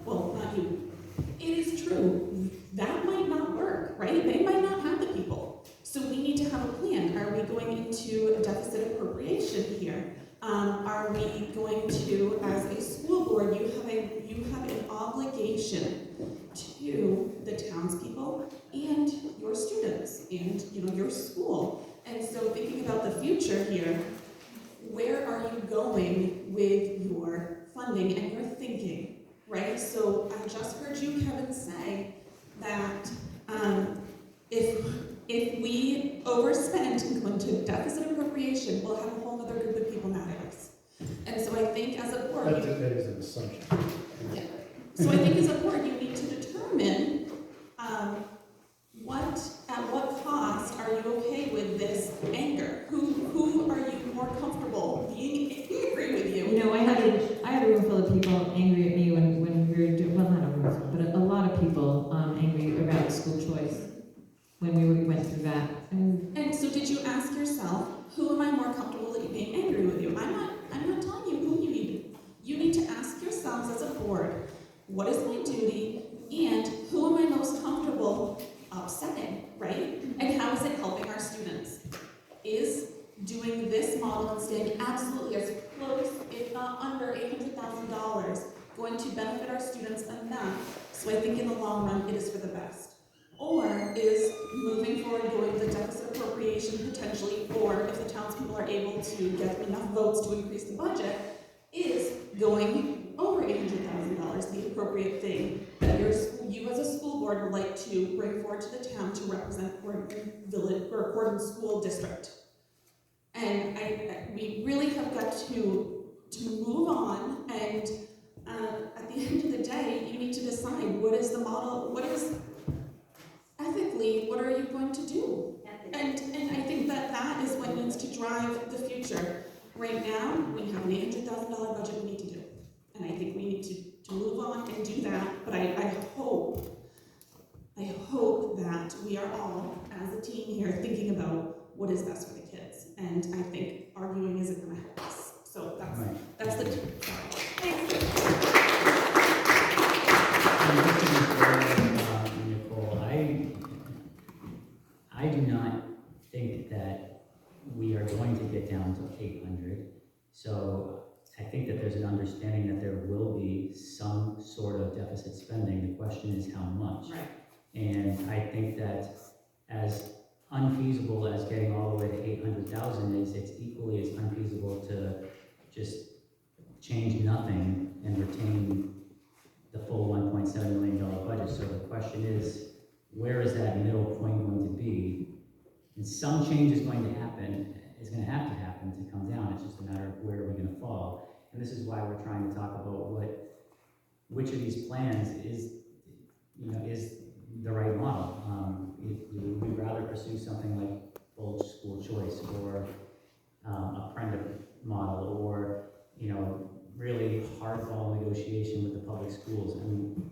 Well, not you. It is true. That might not work, right? They might not have the people. So we need to have a plan. Are we going into a deficit appropriation here? Are we going to, as a school board, you have an obligation to the townspeople and your students and your school. And so thinking about the future here, where are you going with your funding and your thinking, right? So I just heard you, Kevin, say that if we overspend and go into deficit appropriation, we'll have a whole other group of people mad at us. And so I think as a board, That is an assumption. yeah. So I think as a board, you need to determine at what cost are you okay with this anger? Who are you more comfortable being angry with you? You know, I had a room full of people angry at me when we were doing, well, not a room full, but a lot of people angry about school choice when we went through that. And so did you ask yourself, who am I more comfortable with being angry with you? I'm not telling you who you need to. You need to ask yourselves as a board, what is my duty and who am I most comfortable upsetting, right? And how is it helping our students? Is doing this model and staying absolutely as close, if not under $800,000, going to benefit our students enough so I think in the long run it is for the best? Or is moving forward going the deficit appropriation potentially, or if the townspeople are able to get enough votes to increase the budget, is going over $800,000 the appropriate thing that you as a school board would like to bring forward to the town to represent Croydon Village or Croydon School District? And we really have got to move on, and at the end of the day, you need to decide what is the model, what is ethically, what are you going to do? And I think that is what needs to drive the future. Right now, we have an $800,000 budget we need to do. And I think we need to move on and do that, but I hope that we are all, as a team here, thinking about what is best for the kids. And I think arguing isn't going to help us. So that's the. Sorry. Thanks. we are going to get down to 800. So I think that there's an understanding that there will be some sort of deficit spending. The question is how much. Right. And I think that as unfeasible as getting all the way to 800,000 is, it's equally as unfeasible to just change nothing and retain the full $1.7 million budget. So the question is, where is that middle point going to be? And some change is going to happen, is going to have to happen to come down. It's just a matter of where are we going to fall. And this is why we're trying to talk about which of these plans is the right model. Would we rather pursue something like full school choice, or a Prenda model, or really hardball negotiation with the public schools? I mean,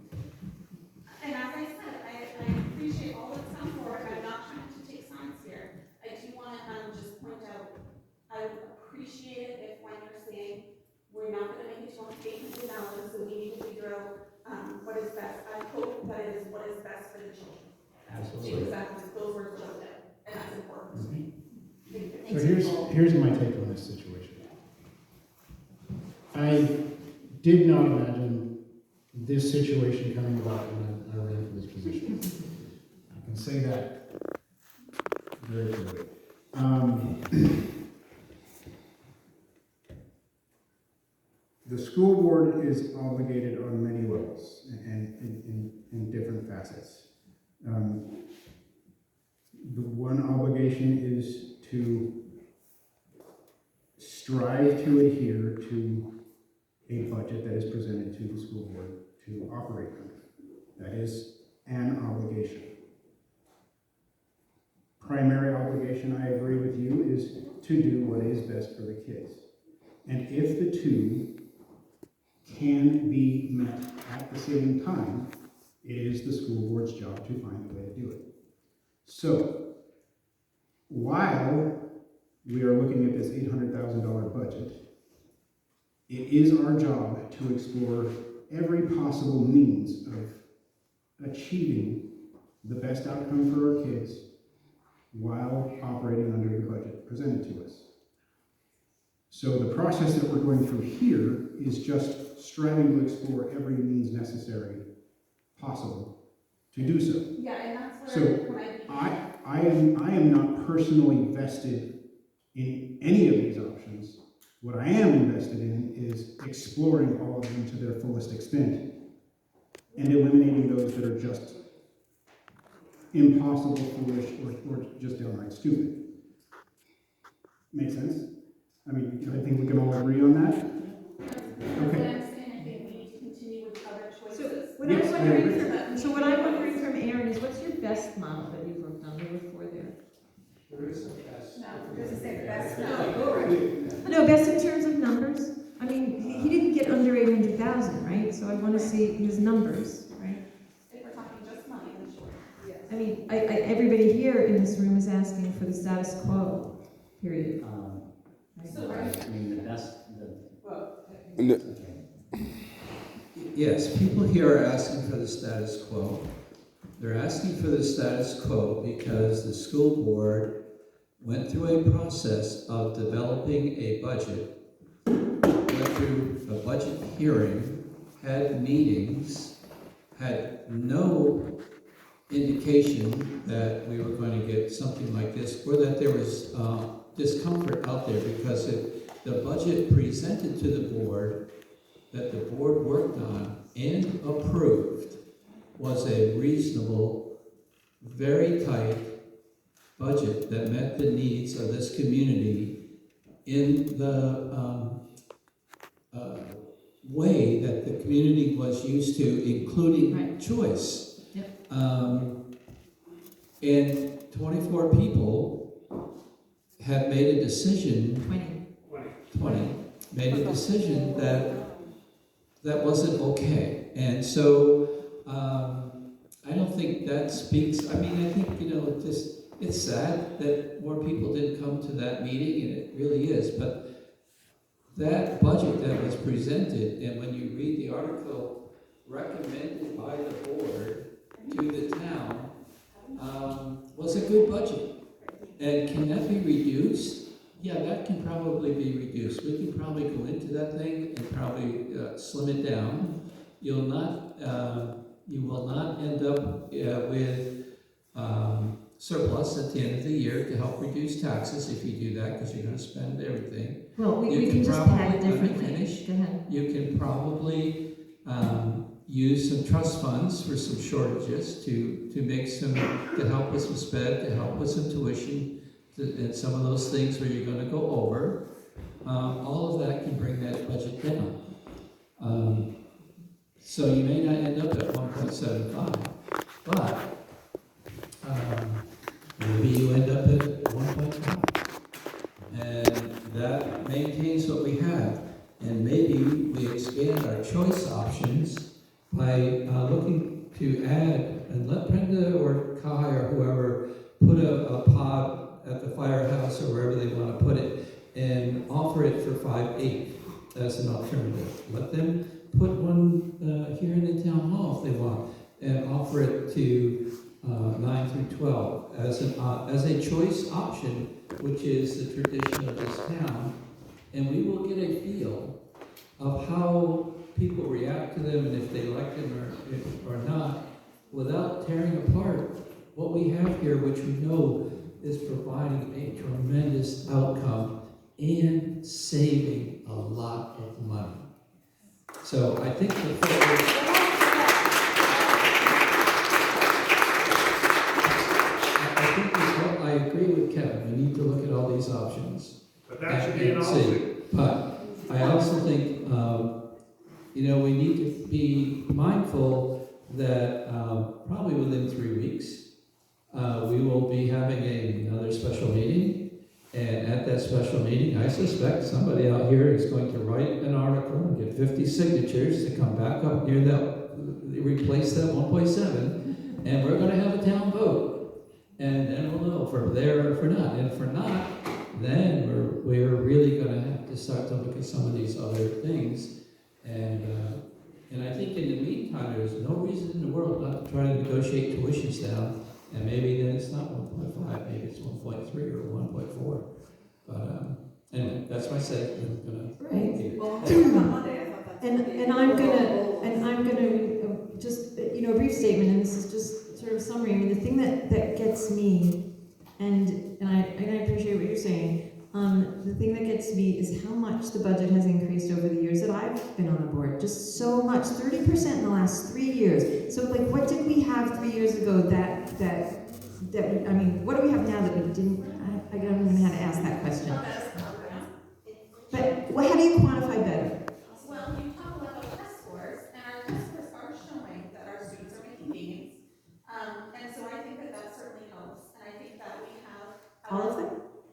and as I said, I appreciate all that's come forward. I'm not trying to take sides here. I do want to just point out, I would appreciate it if when you're saying we're not going to make it to $800, so we need to figure out what is best. I hope that it is what is best for the children. Absolutely. Exactly, those words jumped out, and that's important to me. So here's my take on this situation. I did not imagine this situation coming about when I ran for this position. I can say that very clearly. The school board is obligated on many levels and in different facets. The one obligation is to strive to adhere to a budget that is presented to the school board to operate under. That is an obligation. Primary obligation, I agree with you, is to do what is best for the kids. And if the two can be met at the same time, it is the school board's job to find a way to do it. So, while we are looking at this $800,000 budget, it is our job to explore every possible means of achieving the best outcome for our kids while operating under the budget presented to us. So the process that we're going through here is just striving to explore every means necessary possible to do so. Yeah, and that's So where I am not personally vested in any of these options. What I am invested in is exploring all of them to their fullest extent and eliminating those that are just impossible, foolish, or just downright stupid. Make sense? I mean, I think we can all agree on that. Okay. I'm saying I think we need to continue with other choices. What I'm wondering from Aaron is, what's your best model that you've worked on? There were 4 there. There is a best. No, doesn't say best. No, best in terms of numbers. I mean, he didn't get under 800,000, right? So I want to see his numbers, right? If we're talking just money, then sure. Yes. I mean, everybody here in this room is asking for the status quo, period. I mean, the best. Yes, people here are asking for the status quo. They're asking for the status quo because the school board went through a process of developing a budget, went through a budget hearing, had meetings, had no indication that we were going to get something like this, or that there was discomfort out there, because the budget presented to the board, that the board worked on and approved, was a reasonable, very tight budget that met the needs of this community in the way that the community was used to, including choice. Yep. And 24 people have made a decision. 20 made a decision that wasn't okay. And so I don't think that speaks. I mean, I think, it's sad that more people didn't come to that meeting, and it really is, but that budget that was presented, and when you read the article recommended by the board to the town, was a good budget. And can that be reduced? Yeah, that can probably be reduced. We can probably go into that thing and probably slim it down. You'll not, you will not end up with surplus at the end of the year to help reduce taxes if you do that, because you're gonna spend everything. Well, we You can just probably- pad it let me differently. finish. Go ahead. You can probably use some trust funds for some shortages to make some, to help with some sped, to help with some tuition, and some of those things where you're gonna go over. All of that can bring that budget down. So you may not end up at 1.75, but maybe you end up at 1.5. And that maintains what we have. And maybe we expand our choice options by looking to add, and let Brenda or Kai or whoever put a pod at the firehouse or wherever they want to put it, and offer it for 5.8 as an alternative. Let them put one here in the town hall if they want, and offer it to 9 through 12 as a choice option, which is the tradition of this town. And we will get a feel of how people react to them and if they like them or not, without tearing apart what we have here, which we know is providing a tremendous outcome and saving a lot of money. So I think I agree with Kevin. We need to look at all these options. But that should be an and option. see. But I also think, we need to be mindful that probably within 3 weeks, we will be having another special meeting. And at that special meeting, I suspect somebody out here is going to write an article and get 50 signatures to come back up near that, replace that 1.7, and we're going to have a town vote. And then we'll know if we're there or if we're not. And if we're not, then we're really going to have to start to look at some of these other things. And I think in the meantime, there's no reason in the world not to try to negotiate tuitions down. And maybe then it's not 1.5, maybe it's 1.3 or 1.4. But anyway, that's my say. I'm gonna Right. Well, And I'm gonna just, a brief statement, and this is just sort of summary. I mean, the thing that gets me, and I appreciate what you're saying, the thing that gets me is how much the budget has increased over the years that I've been on the board. Just so much, 30% in the last 3 years. So like, what did we have 3 years ago what do we have now that we didn't? I don't even know how to ask that question. But how do you quantify better? Well, you talk about test scores, and our test scores are showing that our students are making gains. And so I think that certainly helps, and I think that we have All of them?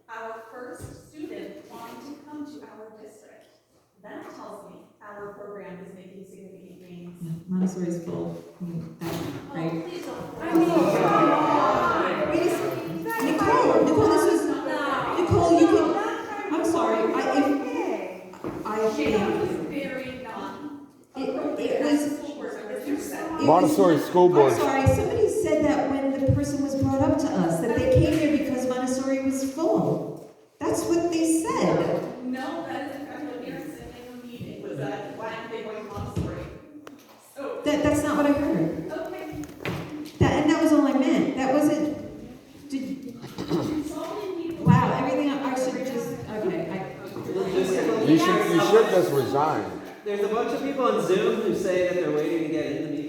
our first student wanting to come to our district. That tells me our program is making significant gains. Yeah, Montessori's full. Right? Please don't. I mean, come on. Wait a second. Nicole, Nicole, you can. I'm sorry. I think it was Montessori School Board. I'm sorry. Somebody said that when the person was brought up to us that they came here because Montessori was full. That's what they said. No, that is in fact what Aaron said in the meeting, was that why aren't they going Montessori? So. That's not what I heard. Okay. And that was all I meant. That wasn't. Wow, everything I should just. Okay. You should just resign. There's a bunch of people on Zoom who say that they're waiting to get in the meeting.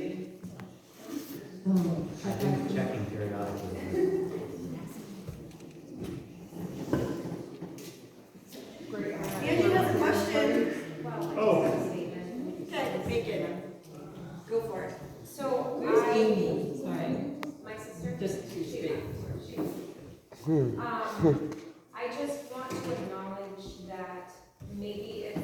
I've been checking periodically. Angie has a question. Oh. Okay, make it. Go for it. So, Where's Amy? Sorry. my sister? Just to speak. I just want to acknowledge that maybe if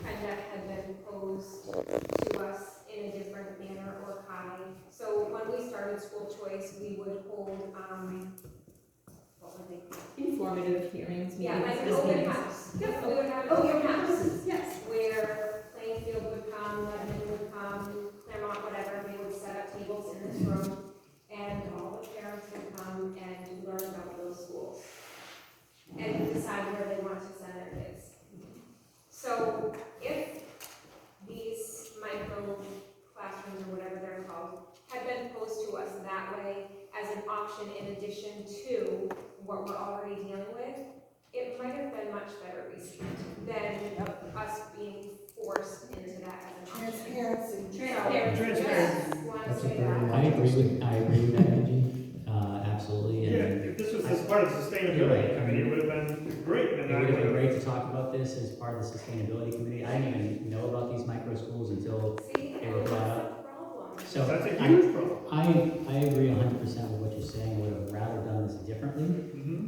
PENDA had been posed to us in a different manner or kind. So when we started school choice, we would hold, what were they called? Informative hearings. Yeah, like an open house. Yep, we would have an open house. Yes. Where Plainfield would come, Lebanon would come, Claremont, whatever, they would set up tables in this room, and all the parents would come and learn about those schools. And decide where they want I agree with that, Angie, absolutely. Yeah, And if this was as part of the sustainability committee, it would have been great, and it I would have been would great to talk about this as part of the sustainability committee. I didn't even know about these micro schools until they were brought up. So That's a huge problem. I agree 100% with what you're saying. I would have rather done this differently.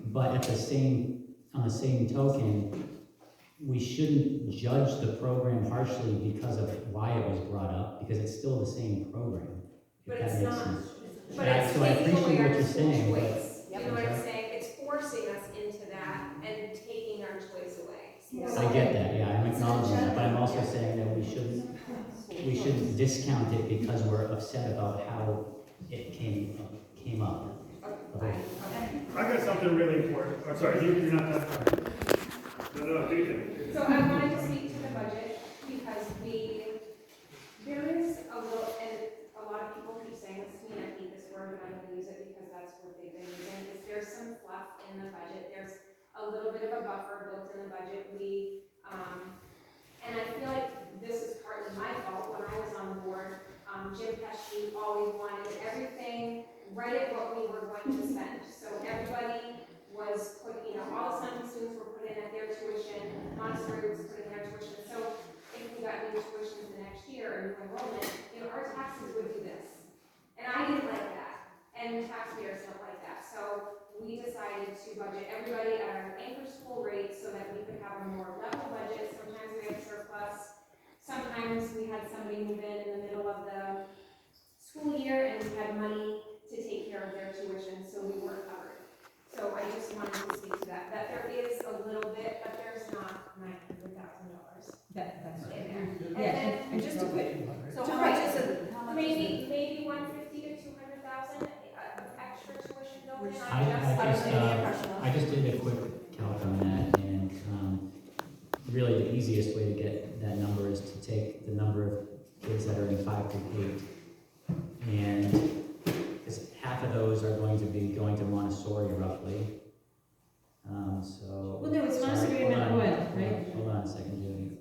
But on the same token, we shouldn't judge the program harshly because of why it was brought up, because it's still the same program. But if that it's makes not. sense. But And it's so I taking appreciate away what our you're school saying, choice. but You know what I'm saying? It's forcing us into that and taking our choice away. I get that, yeah, I'm acknowledging that, but I'm also saying that we shouldn't discount it because we're upset about how it came up. Okay. I got something really important. I'm sorry, you're not done. No, do you? So I wanted to speak to the budget because there is a little, and a lot of people keep saying this to me, and I hate this word, but I'm gonna use it because that's what they've been using, is there's some fluff in the budget. There's a little bit of a buffer built in the budget. And I feel like this is partly my fault. When I was on board, Jim Pesci always wanted everything right at what we were going to spend. So everybody was put, all the Sunday students were put in at their tuition, Montessori was put in their tuition. So if we got new tuition the next year or new enrollment, our taxes would do this. And I didn't like that. And taxpayers don't like that. So we decided to budget everybody at our anchor school rate so that we could have a more level budget. Sometimes we had surplus. Sometimes we had somebody move in the middle of the school year and we had money to take care of their tuition, so we weren't covered. So I just wanted to speak to that there is a little bit, but there's not $900,000 that's in there. And then just a quick, so How much is it? How much is it? maybe 150 to 200,000 extra tuition built in. I just did a quick calc on that, and really the easiest way to get that number is to take the number of kids that are in 5 through 8, and half of those are going to be going to Montessori roughly. Well, no, it's Montessori and Mount Royal, right? Hold on a second, Judy.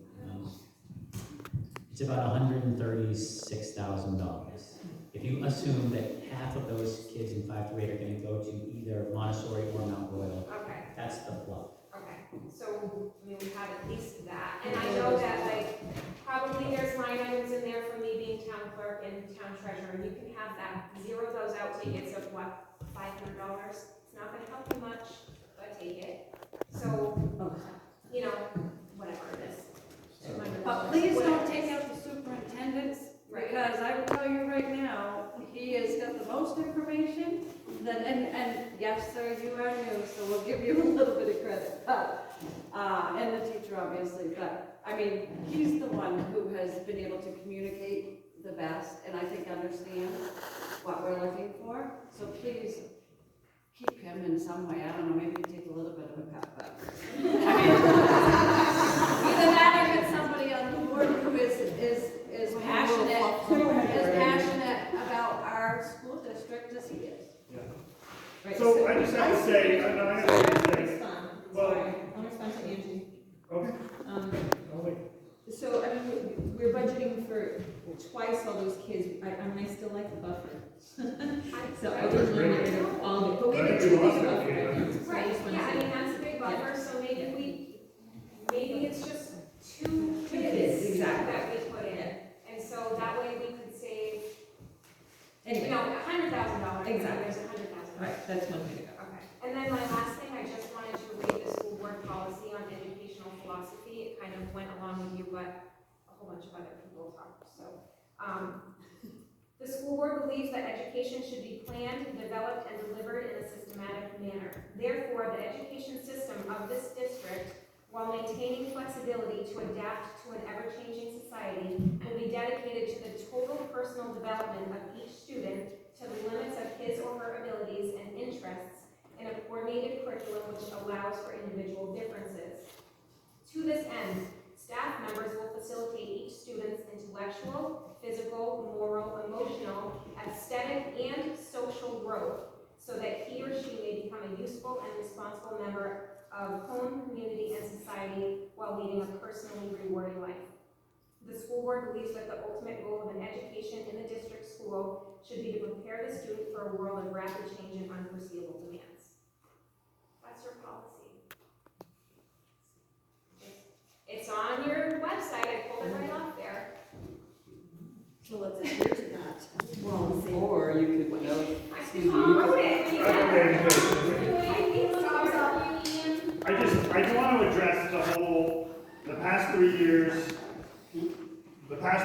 It's about $136,000. If you assume that half of those kids in 5 through 8 are going to go to either Montessori or Mount Royal, okay. That's the fluff. Okay, so we have at least that, and I know that probably there's line items in there for me being town clerk and town treasurer, and you can have that, zero those out, take it, so what, $500? It's not gonna help you much, but take it. So, whatever it is. But please don't take out the superintendent's, because I will tell you right now, he has got the most information, and yes, sir, you are new, so we'll give you a little bit of credit. And the teacher, obviously, but, I mean, he's the one who has been able to communicate the best, and I think understands what we're looking for, so please keep him in some way. I don't know, maybe take a little bit of a cut, but, I mean, either that or get somebody on the board who is passionate about our school district as he is. Yeah. So I just have to say, well, I'll respond to Angie. Okay. So, we're budgeting for twice all those kids. I still like the buffer. So I wouldn't want to get rid of all of it, but we have a too big a buffer right now. Right, that's a big buffer, so maybe it's just two kids exactly. that we put in. And so that way we could save, Anyway. $100,000. Exactly. There's $100,000. Right, that's one way to go. Okay. And then my last thing, I just wanted to read the school board policy on educational philosophy. It kind of went along with you, but a whole bunch of other people talked. So, the school board believes that education should be planned, developed, and delivered in a systematic manner. Therefore, the education system of this district, while maintaining flexibility to adapt to an ever-changing society, will be dedicated to the total personal development of each student to the limits of his or her abilities and interests in a coordinated curriculum which allows for individual differences. To this end, staff members will facilitate each student's intellectual, physical, moral, emotional, aesthetic, and social growth so that he or she may become a useful and responsible member of home, community, and society while leading a personally rewarding life. The school board believes that the ultimate goal of an education in the district school should be to prepare the student for a world of rapid change and unforeseeable demands. That's your policy. It's on your website, I pulled it right off there. So let's adhere to that. We're all the same. Or you could note, excuse me, Tom you wrote could- it. I do want to address the past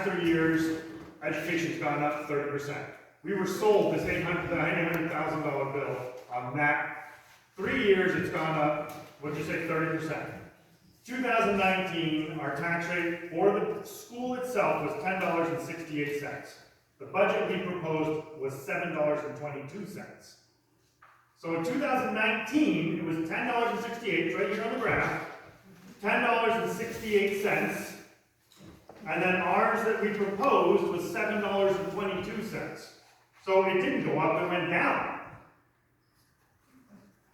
3 years, education's gone up 30%. We were sold this $900,000 bill on that. 3 years, it's gone up, what'd you say, 30%? 2019, our tax rate for the school itself was $10.68. The budget we proposed was $7.22. So in 2019, it was $10.68, right here on the graph, $10.68, and then ours that we proposed was $7.22. So it didn't go up, it went down.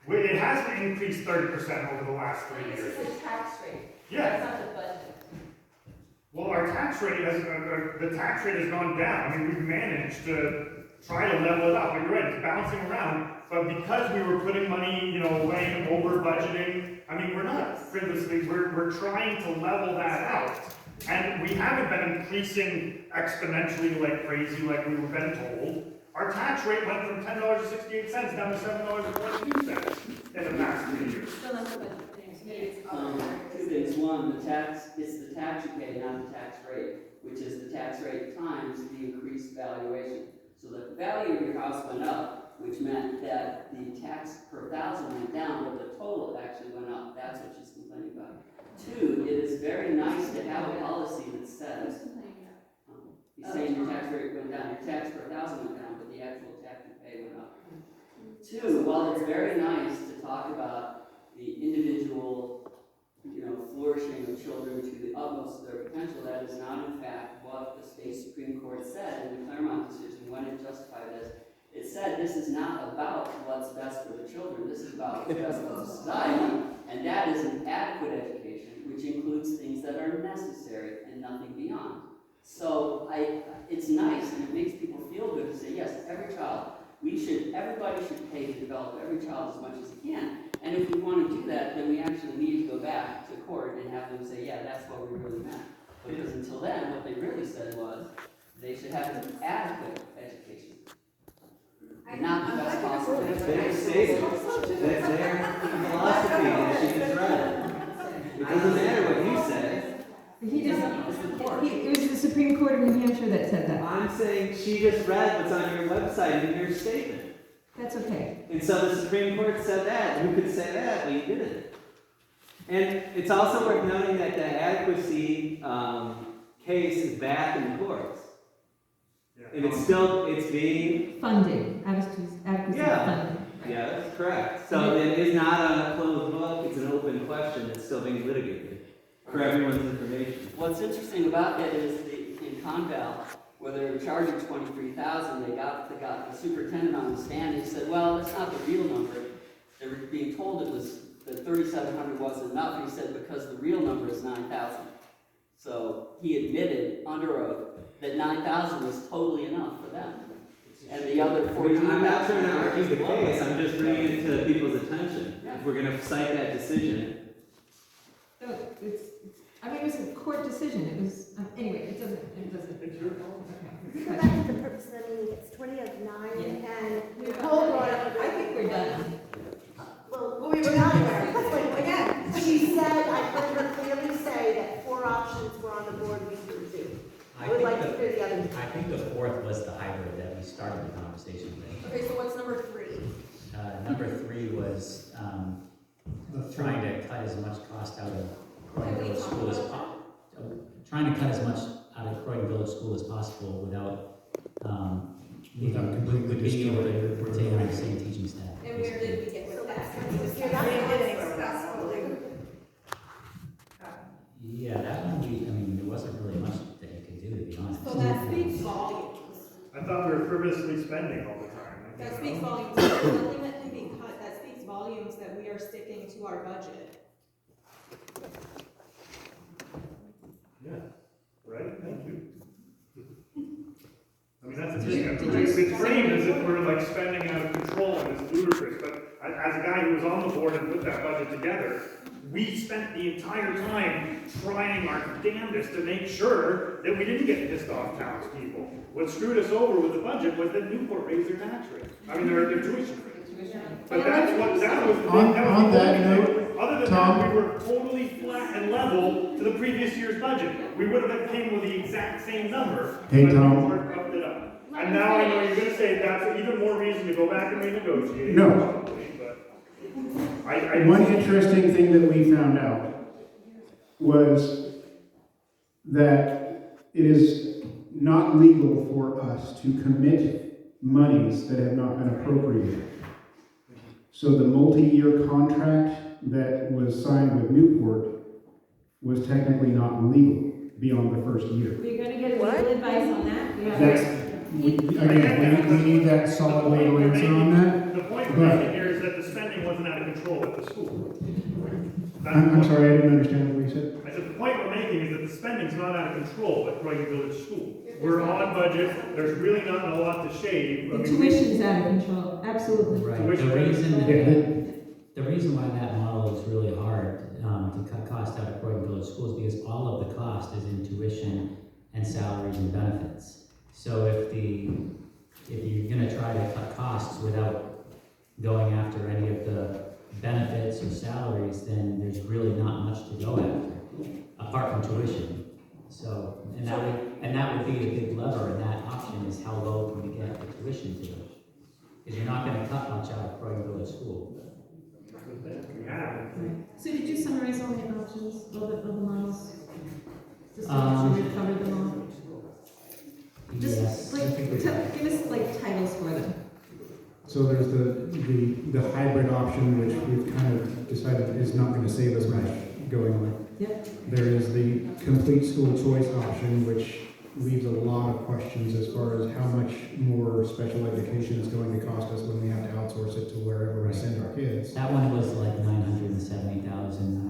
It hasn't increased 30% over the last 3 years. This is the tax rate. Yeah. That's not the budget. Well, our tax rate has, the tax rate has gone down. I mean, we've managed to try to level it up. But you're right, it's bouncing around. But because we were putting money, away and over budgeting, I mean, we're not frivolously, we're trying to level that out. And we haven't been increasing exponentially like crazy like we were been told. Our tax rate went from $10.68 down to $7.22 in the past 3 years. Still not the budget. Maybe it's two things. One, it's the tax you pay, not the tax rate, which is the tax rate times the increased valuation. So the value of your house went up, which meant that the tax per thousand went down, but the total actually went up. That's what she's complaining about. Two, it is very nice to have a policy that says, he's saying your tax rate went down, your tax per thousand went down, but the actual tax you pay went up. Two, while it's very nice to talk about the individual, flourishing of children to the utmost of their potential, that is not in fact what the state Supreme Court said in the Claremont decision when it justified this. It said this is not about what's best for the children, this is about what's best for society, and that is an adequate education, which includes things that are necessary and nothing beyond. So it's nice and it makes people feel good to say, yes, everybody should pay to develop every child as much as he can. And if we want to do that, then we actually need to go back to court and have them say, yeah, that's what we really meant. Because until then, what they really said was, they should have an adequate education. Not the best possible. That's their statement. That's their philosophy, and she just read it. It doesn't matter what you say. It was the Supreme Court of New Hampshire that said that. I'm saying she just read what's on your website in your statement. That's okay. And so the Supreme Court said that. You could say that, but you didn't. And it's also worth noting that the adequacy case is back in the courts. And it's being Funding, adequacy of funding. Yeah, that's correct. So it is not on a closed book, it's an open question that's still being litigated for everyone's information. What's interesting about it is in Conval, where they were charging $23,000, they got the superintendent on the stand and he said, well, that's not the real number. They were being told it was that $3,700 wasn't enough. He said because the real number is $9,000. So he admitted under oath that $9,000 was totally enough for them. And the other $14,000. I'm not trying to argue the case, I'm just bringing it to people's attention. If we're going to cite that decision. No, it was a court decision. It was, anyway, it doesn't. It's your fault. If you go back to the purpose of the meeting, it's 20 of 9, and Nicole brought up. I think we're done. Well, we were not there. But again, she said, I heard her clearly say that 4 options were on the board we pursued. I would like to hear the other. I think the fourth was the hybrid that we started the conversation with. Okay, so what's number 3? Number 3 was trying to cut as much cost out of Croydon Village School as possible. Trying to cut as much out of Croydon Village School as possible without being able to retain our same teaching staff. And where did we get with that? Yeah, that one there wasn't really much that you could do, to be honest. So that speaks volumes. I thought we were frivolously spending all the time. That speaks volumes. There's nothing that can be cut. That speaks volumes that we are sticking to our budget. Yeah, right? we're like spending out of control and it's ludicrous, but as a guy who was on the board and put that budget together, we spent the entire time trying our damnedest to make sure that we didn't get pissed off townspeople. What screwed us over with the budget was that Newport raised their tax rate. I mean, their tuition rate. But that was the big, On that note, other than Tom, that, we were totally flat and level to the previous year's budget. We would have came with the exact same number, Hey, but Tom. Newport upped it up. And now I know you're gonna say that's even more reason to go back and renegotiate. No. Probably, but I One interesting thing that we found out was that it is not legal for us to commit monies that have not been appropriated. So the multi-year contract that was signed with Newport was technically not legal beyond the first year. We're gonna get legal advice on that. Yeah. Again, we need that solid legal answer on that. The point we're making here is that the spending wasn't out of control at the school. I'm sorry, I didn't understand what you said. I said the point we're making is that the spending's not out of control at Croydon Village School. We're on budget, there's really not a lot to shave. The tuition's out of control, absolutely. Right, Tuition the rate. reason why that model is really hard to cut cost out of Croydon Village Schools, because all of the cost is in tuition and salaries and benefits. So if you're gonna try to cut costs without going after any of the benefits or salaries, then there's really not much to go after, apart from tuition. So, and that would be a big lever, and that option is how low can we get the tuition to? Because you're not gonna cut much out of Croydon Village School. So did you summarize all the options, all the models? Just to make sure we've covered them all? Just Yes. give us like titles for them. So there's the hybrid option, which we've kind of decided is not going to save us much going on. Yep. There is the complete school choice option, which leaves a lot of questions as far as how much more special education is going to cost us when we have to outsource it to wherever we send our kids. That one was like 970,000.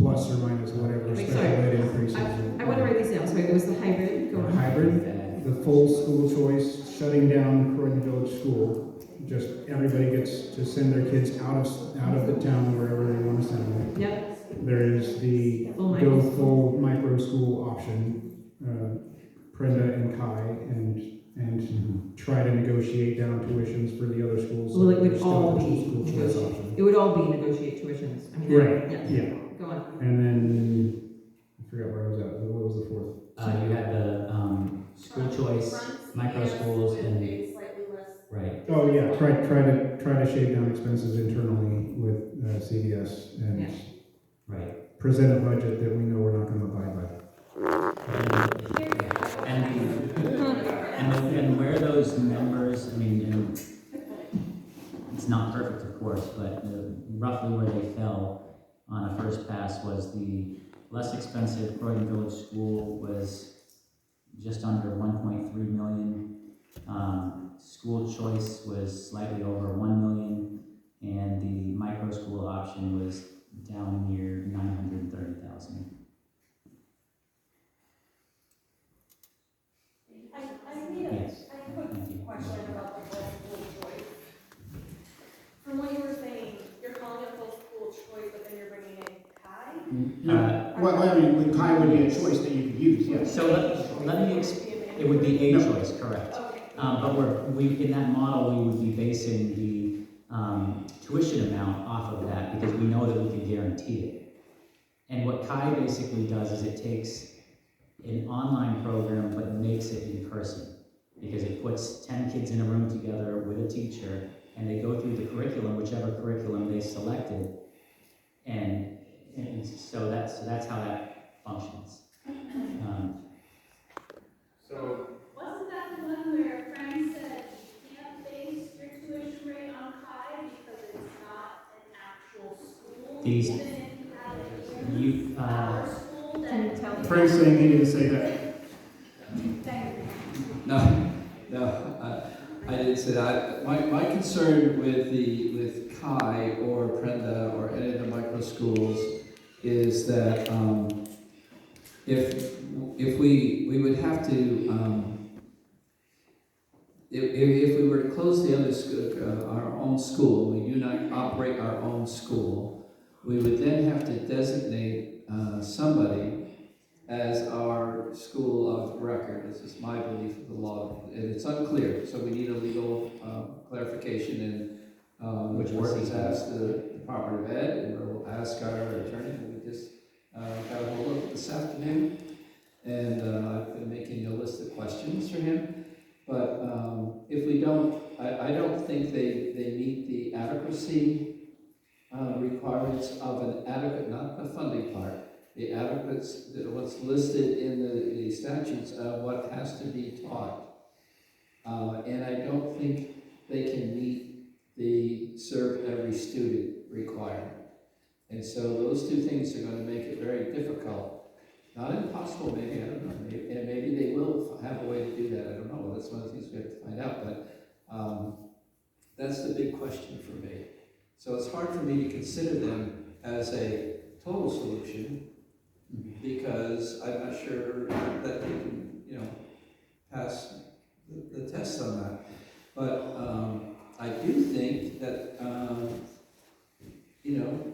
Plus or minus whatever Wait, special sorry. ed increases. I want to write these down. Sorry, there was the hybrid. Go on. Hybrid, the full school choice, shutting down Croydon Village School. Just everybody gets to send their kids out of the town wherever they want to send them. Yep. There is the Full micro go school. full micro school option, Prenda and Kai, and try to negotiate down tuitions for the other schools. Well, it so would there's all still a be school choice negotiate. option. It would all be negotiate tuitions. I mean, Right, yeah. Go on. And then, I forgot where I was at, what was the fourth? You had the school choice, micro schools, and right. Oh, yeah, try to shave down expenses internally with CVS and Right. present a budget that we know we're not gonna abide by. And where those numbers, I mean, and it's not perfect, of course, but roughly where they fell on a first pass was the less expensive Croydon Village School was just under 1.3 million. School choice was slightly over 1 million, and the micro school option was down near 930,000. I have a question about the full school choice. From what you were saying, you're calling it full school choice, but then you're bringing in Kai? Well, I mean, with Kai would be a choice that you could use, yes. So let me it would be a choice, correct. But we in that model, we would be basing the tuition amount off of that because we know that we can guarantee it. And what Kai basically does is it takes an online program but makes it in person, because it puts 10 kids in a room together with a teacher and they go through the curriculum, whichever curriculum they selected, and so that's how that functions. So Wasn't that the one where Frank said you can't base your tuition rate on Kai because it's not an actual school? These- Even if You, our school, then tell me. Frank's saying he didn't say that. No, I didn't say that. My concern with Kai or Prenda or any of the micro schools is that if we would have to if we were to close the other school, our own school, we do not operate our own school, we would then have to designate somebody as our school of record. This is my belief of the law, and it's unclear, so we need a legal clarification, and Which this is works. asked the Department of Ed, and we'll ask our attorney, who we just got a hold of this afternoon, and I've been making a list of questions for him. But if we don't, I don't think they meet the adequacy requirements of an adequate, not the funding part, the adequates, what's listed in the statutes of what has to be taught. And I don't think they can meet the serve every student requirement. And so those two things are going to make it very difficult. Not impossible, maybe, I don't know. And maybe they will have a way to do that. I don't know. Well, that's one of the things we have to find out. But that's the big question for me. So it's hard for me to consider them as a total solution because I'm not sure that they can, pass the test on that. But I do think that,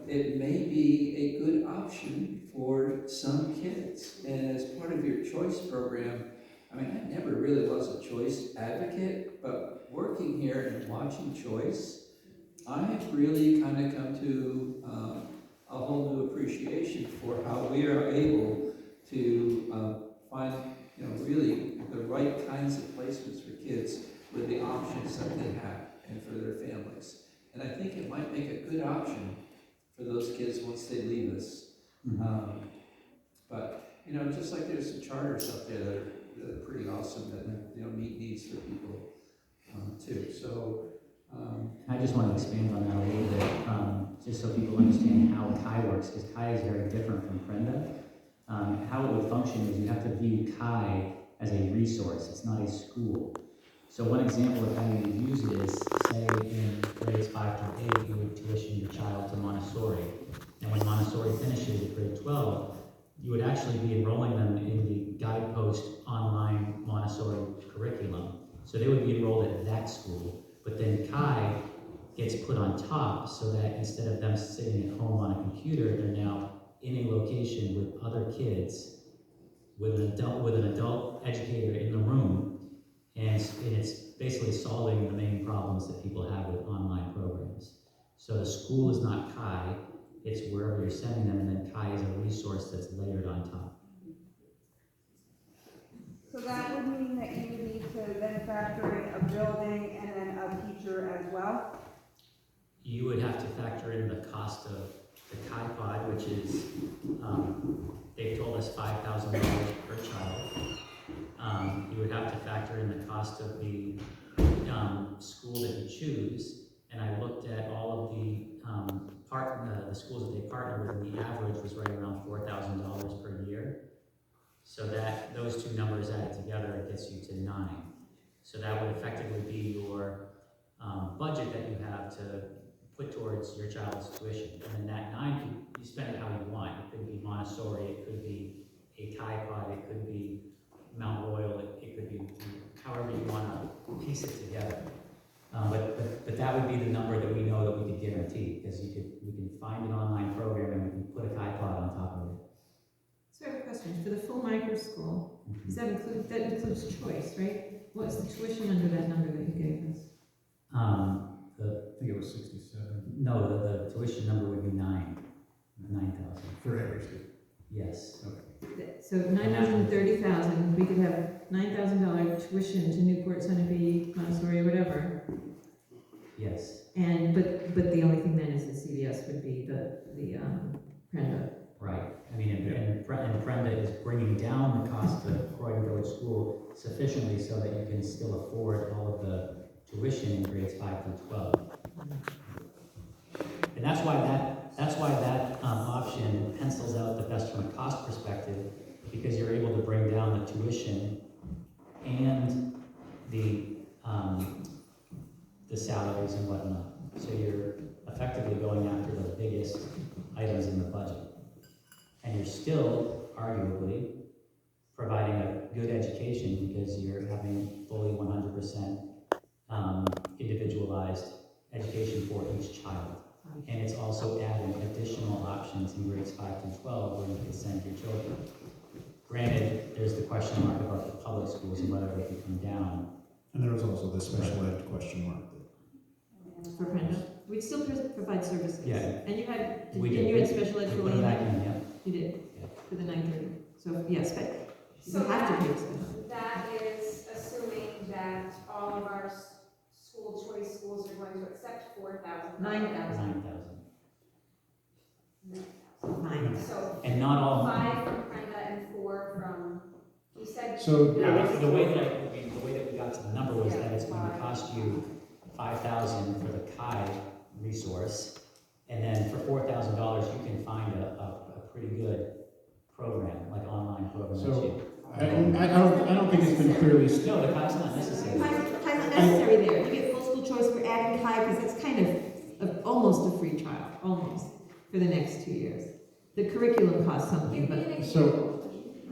it may be a good option for some kids. And as part of your choice program, I mean, I never really was a choice advocate, but working here and watching choice, I have really kind of come to a whole new appreciation for how we are able to find, really the right kinds of placements for kids with the options that they have and for their families. And I think it might make a good option for those kids once they leave us. But, just like there's some charters up there that are pretty awesome that, meet needs for people too. So, I just want to expand on that a little bit, just so people understand how CHI works, because CHI is very different from Prenda. How it would function is you have to view CHI as a resource. It's not a school. So one example of how you use it is, say in grades 5 to 8, you would tuition your child to Montessori. And when Montessori finishes at grade 12, you would actually be enrolling them in the Guidepost online Montessori curriculum. So they would be enrolled at that school. But then CHI gets put on top so that instead of them sitting at home on a computer, they're now in a location with other kids, with an adult educator in the room, and it's basically solving the main problems that people have with online programs. So the school is not CHI, it's wherever you're sending them, and then CHI is a resource that's layered on top. So that would mean that you would need to then factor in a building and then a teacher as well? You would have to factor in the cost of the CHI pod, which is, they've told us $5,000 per child. You would have to factor in the cost of the school that you choose, and I looked at all of the the schools that they partner with, and the average was right around $4,000 per year. So that those two numbers added together, it gets you to 9. So that would effectively be your budget that you have to put towards your child's tuition. And then that 9, you spend it how you want. It could be Montessori, it could be a CHI pod, it could be Mount Royal, it could be however you want to piece it together. But that would be the number that we know that we could guarantee, because we can find an online program and we can put a CHI pod on top of it. So I have a question. For the full micro school, does that includes choice, right? What's the tuition under that number that you gave us? I think it was 67. No, the tuition number would be 9,000. For every student? Yes. Okay. So 930,000, we could have $9,000 tuition to Newport, Sunapee, Montessori, whatever. Yes. And but the only thing then is the CVS would be the Prenda. Right. I mean, and Prenda is bringing down the cost of Croydon Village School sufficiently so that you can still afford all of the tuition in grades 5 through 12. And that's why that option pencils out the best from a cost perspective, because you're able to bring down the tuition and the salaries and whatnot. So you're effectively going after the biggest items in the budget. And you're still, arguably, providing a good education because you're having fully 100% individualized education for each child. And it's also adding additional options in grades 5 through 12 where you can send your children. Granted, there's the question mark about the public schools and whether they can come down. And there was also the special ed question mark. For Brenda, we'd still provide services. Yeah. And you had, We and did. you had special ed for We put it back in, yeah. You did, for the 9:30. So, yes, but So you have to pay special ed. that is assuming that all of our school choice schools are going to accept 4,000. 9,000. 9,000. So. And not all. 5 from Brenda and 4 from, you said. So- Yeah, the way that we got to the number was that it's going to cost you $5,000 for the Kai resource, and then for $4,000 you can find a pretty good program, like online program. So, I don't think it's been clearly stated. No, the Kai's not necessary. Kai's not necessary there. You get full school choice, we're adding Kai because it's kind of almost a free trial, almost, for the next 2 years. The curriculum costs something, but. So,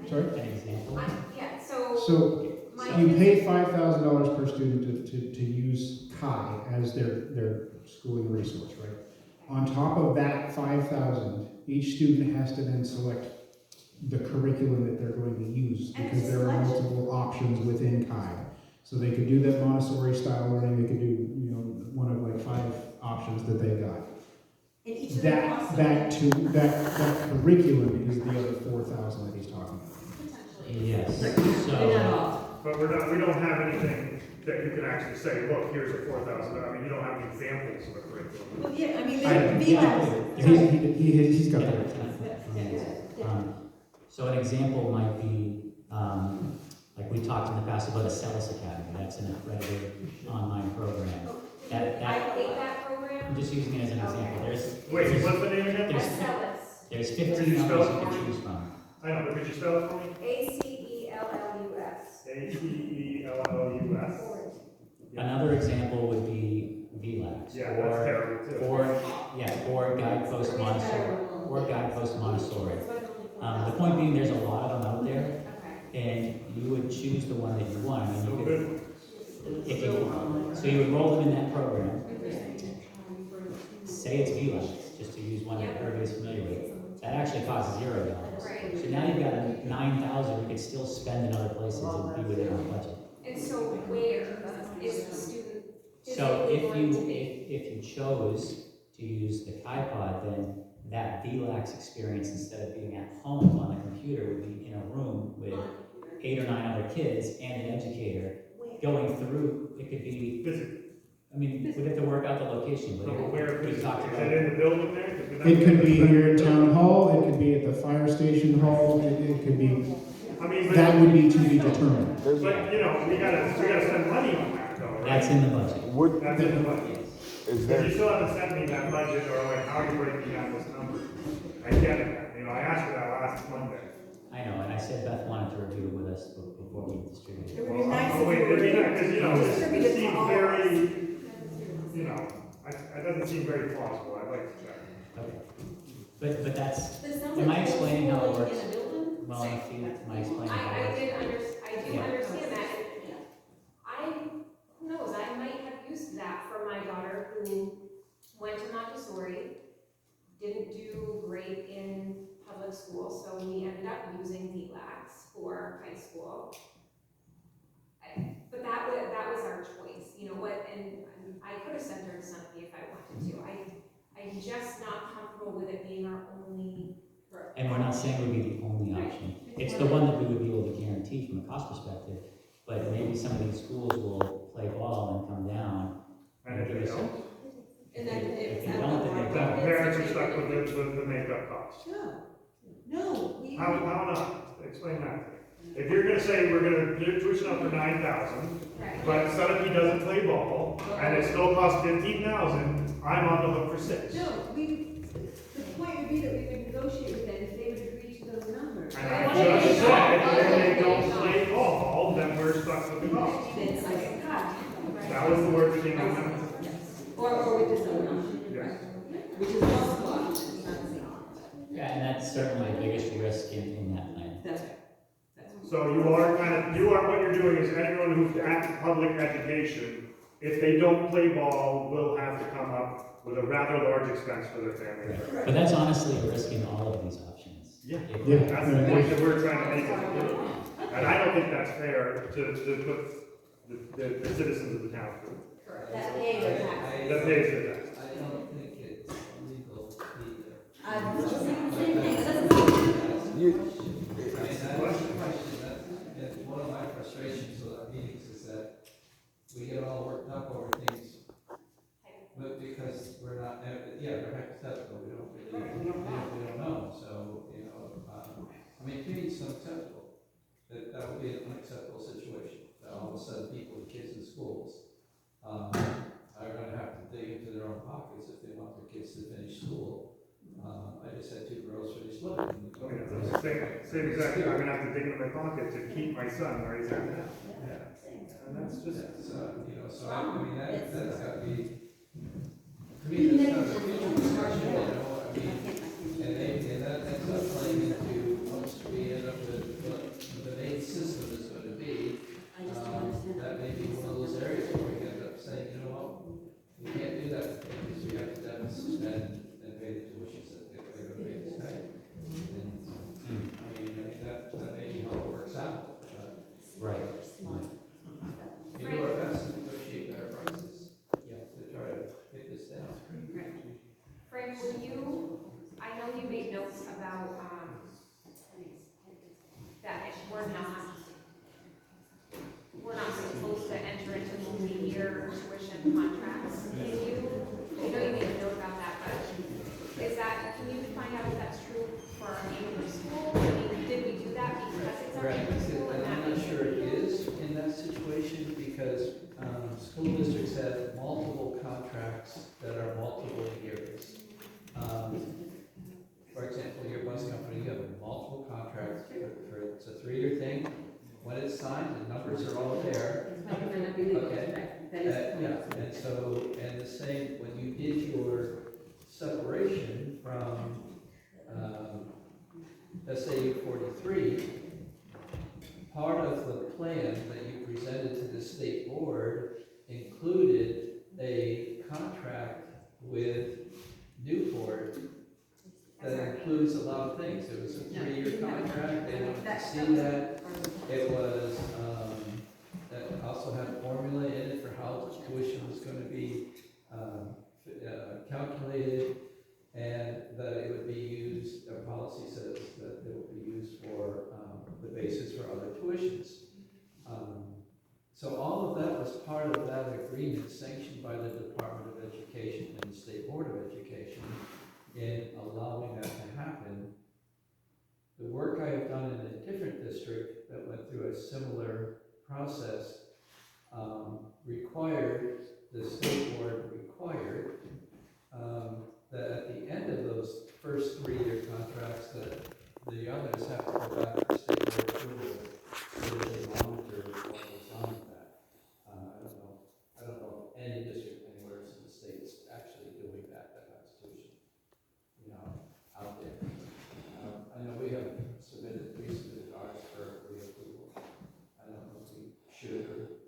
sorry? An example? Yeah, so. So, you pay $5,000 per student to use Kai as their schooling resource, right? On top of that 5,000, each student has to then select the curriculum that they're going to use because there are multiple options within Kai. So they could do that Montessori style learning, they could do, one of like 5 options that they got. And each of That curriculum is the other 4,000 that he's talking about. Yes. They're not all. But we don't have anything that you can actually say, look, here's a 4,000, I mean, you don't have any examples of a curriculum. Well, yeah, I mean, He's got that. So an example might be, like we talked in the past about a Celis Academy. That's an accredited online program. I hate that program. I'm just using it as an example. Wait, what's the name again? There's Could 15 you spell numbers it you for can me? choose from. I know, but could you spell it for me? ACELLUS. ACELLUS. Another example would be VLAX. Yeah, that's terrible too. Or Guidepost Montessori. The point being, there's a lot of them out there, and you would choose the one that you want. I mean, so you would roll them in that program. Say it's VLAX, just to use one that everybody's familiar with. That actually costs $0. So now you've got 9,000. You could still spend in other places and be within our budget. And so where is the student? So if you chose to use the KaiPod, then that VLAX experience, instead of being at home on the computer, would be in a room with 8 or 9 other kids and an educator going through. It could be. I mean, we'd have to work out the location, but where we talked about. Is it in the building there? It could be here in town hall, it could be at the fire station hall, it could be, that would be to be determined. But, we gotta spend money on that though, right? That's in the budget. That's in the budget. Is But you still haven't sent me that budget, or like, how are you breaking down this number? I get it, I asked for that last Monday. I know, and I said Beth wanted to review it with us before we distributed it. It would be nice if Oh, wait, you were it'd be nice, because, distributed it to seems all of very, us. it doesn't seem very plausible, I'd like to check. Okay. But that's, But it sounds am like I explaining how it schooling works? in a building? Well, enough to you, am I explaining how it works? I do understand that. Who knows, I might have used that for my daughter who went to Montessori, didn't do great in public school, so we ended up using VLAX for high school. But that was our choice, and I could have sent her to something if I wanted to. I'm just not comfortable with it being our only. And we're not saying it would be the only option. It's the one that we would be able to guarantee from a cost perspective, but maybe some of these schools will play ball and come down. And if they don't? And then if they Then don't, then they don't. parents are stuck with the makeup costs. No. How not? Explain that to me. If you're gonna say we're gonna do tuition up for 9,000, but Sunapee doesn't play ball, and it still costs 15,000, I'm on the hook for 6. No, the point would be that we would negotiate with them if they would agree to those numbers. And I just said, if they don't play ball, then we're stuck with the cost. Then I get cut. That was the word that came out of my mouth. Or with this other option. Yes. Which is also option, not the option. Yeah, and that's certainly the biggest risk in that plan. That's right. So you are what you're doing is anyone who's at public education if they don't play ball, will have to come up with a rather large expense for their family. But that's honestly a risk in all of these options. Yeah, If- that's the point that we're trying to make it through. And I don't think that's fair to put the citizens of the town through. That pay the tax. That pays the tax. I don't think it's legal either. I'm just saying the same thing. It doesn't You, That's one of my frustrations with our meetings is that we get all worked up over things, but because we're not, they're hypothetical, we don't know, so, I mean, to me, it's unacceptable. That would be an unacceptable situation, that all of a sudden people with kids in schools, are gonna have to dig into their own pockets if they want their kids to finish school. I just had 2 girls finish living. Same exactly, I'm gonna have to dig into my pocket to keep my son where he's at now. Yeah. And that's just. So I mean, that's gotta be, to me, that's not a future discussion, and that's not playing into what we end up with, what the main system is gonna be. That may be one of those areas where we end up saying, you know what, we can't do that, because we have to then suspend and pay the tuitions that they're gonna pay this pay. And, I mean, that may be how it works out, but. Right. We do our best to negotiate better prices. Yeah. To try to get this down. Frank, I know you made notes about, that we're not supposed to enter into multi-year tuition contracts. I know you made a note about that, but can you find out if that's true for our neighborhood school? I mean, did we do that because it's our neighborhood school? And I'm not sure it is in that situation because school districts have multiple contracts that are multiple years. For example, your bus company, you have multiple contracts for it's a 3-year thing. When it's signed, the numbers are all there. Okay. And so, and the same, when you did your separation from SAU 43, part of the plan that you presented to the state board included a contract with Newport that includes a lot of things. It was a 3-year contract, they wanted to see that. It was, that also had a formula in it for how tuition was going to be calculated, and that it would be used, our policy says that it would be used for the basis for other tuitions. So all of that was part of that agreement sanctioned by the Department of Education and the State Board of Education in allowing that to happen. The work I have done in a different district that went through a similar process required, the state board required, that at the end of those first 3-year contracts that the others have to go back to state board approval so that they monitor what goes on with that. I don't know of any district anywhere in the state is actually doing that constitution, out there. I know we have resubmitted ours for reapproval. I don't know if we should or,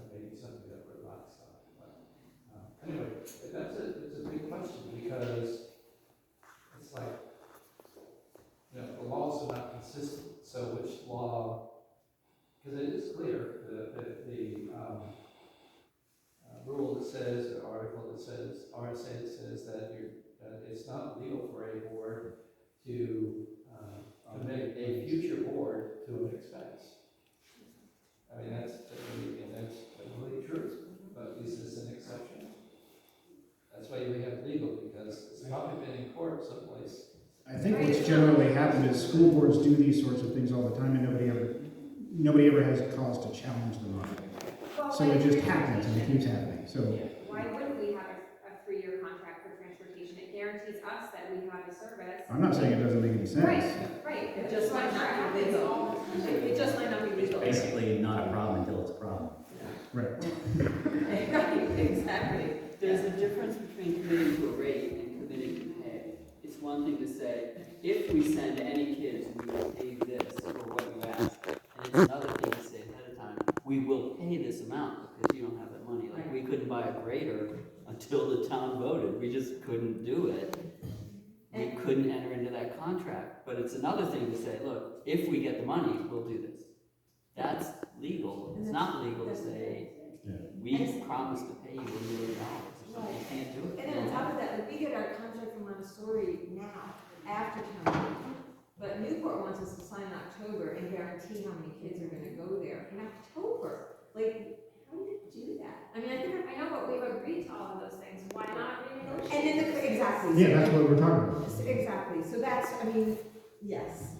maybe something that we're lax on. But anyway, it's a big question because it's like, the laws are not consistent. So which law, because it is clear that the rule that says, or article that says, RSA that says that it's not legal for a board to commit a future board to an expense. I mean, that's totally true, but at least it's an exception. That's why we have legal, because it's probably been in court someplace. I think what's generally happened is school boards do these sorts of things all the time, and nobody ever has a cause to challenge them on it. So it just happens, and it keeps happening, so. Why wouldn't we have a 3-year contract for transportation? It guarantees us that we have a service. I'm not saying it doesn't make any sense. Right. It just might not be legal. It just might not be legal. Basically, not a problem until it's a problem. Right. Right, exactly. There's a difference between committing to a rate and committing to pay. It's one thing to say, if we send any kids, we will pay this for what you ask. And it's another thing to say ahead of time, we will pay this amount because you don't have that money. Like, we could we just couldn't do it, we couldn't enter into that contract. But it's another thing to say, look, if we get the money, we'll do this. That's legal. It's not legal to say, we promised to pay you $1 million or something. You can't do it. And then on top of that, like, we get our contract from Montessori now, after town meeting. But Newport wants us to sign in October and guarantee how many kids are gonna go there in October. Like, how do you do that? I mean, I know, but we've agreed to all of those things, why not renegotiate? And in the, exactly. Yeah, that's what we're talking about. Exactly, so that's, I mean, yes.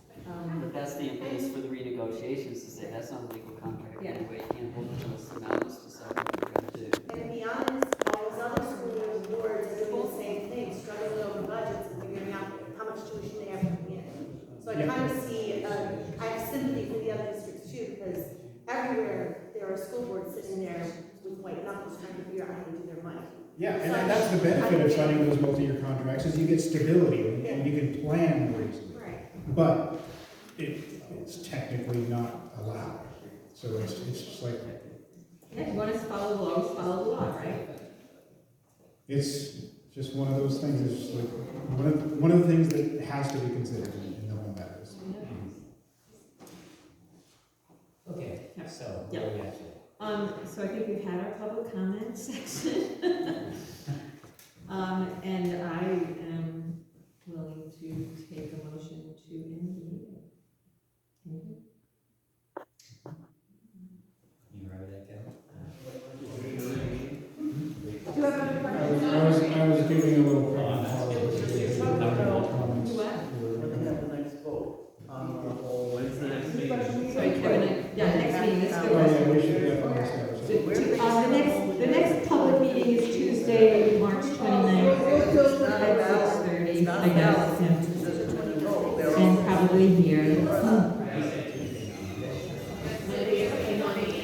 But that's the impetus for the renegotiations, to say that's not a legal contract Yeah. anyway, you can't hold those amounts to something we're gonna do. And to be honest, all those other school boards are doing the same thing, struggling over budgets and figuring out how much tuition they have to pay in. So I kind of see, I have sympathy for the other districts too, because everywhere there are school boards sitting there with white knuckles trying to figure out how to do their money. Yeah, and that's the benefit of signing those multi-year contracts, is you get stability and you can plan more easily. Right. But it's technically not allowed. So it's just like, Yeah, you want us to follow the law, follow the law, right? it's just one of those things, it's just like, one of the things that has to be considered in knowing that is. Okay, so, Yeah. where are we at? So I think we've had our public comment section. And I am willing to take a motion to end the meeting. You remember that, Kevin? Do you have another question? I was giving a little What? The next vote. When's the next meeting? Sorry, Kevin, yeah, next meeting, let's Oh, go. yeah, we should definitely establish that. The next public meeting is Tuesday, March 29th at 6:30, I guess. And probably here.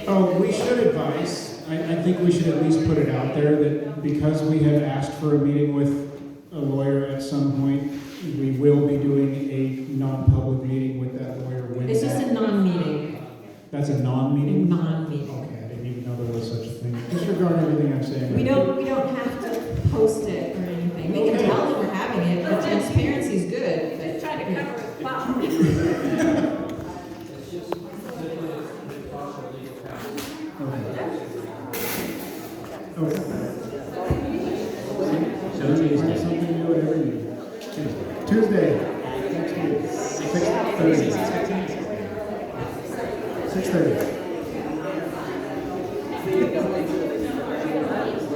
Oh, we should advise, I think we should at least put it out there that because we have asked for a meeting with a lawyer at some point, we will be doing a non-public meeting with that lawyer when It's just a non-meeting. That's a non-meeting? Non-meeting. Okay, I didn't even know there was such a thing. Disregard everything I'm saying. We don't have to post it or anything. We can tell that we're having it, but transparency is good. But Trying to cover his butt. Okay. So Tuesday, something new at every meeting. Tuesday, next week, 6:30. 6:30.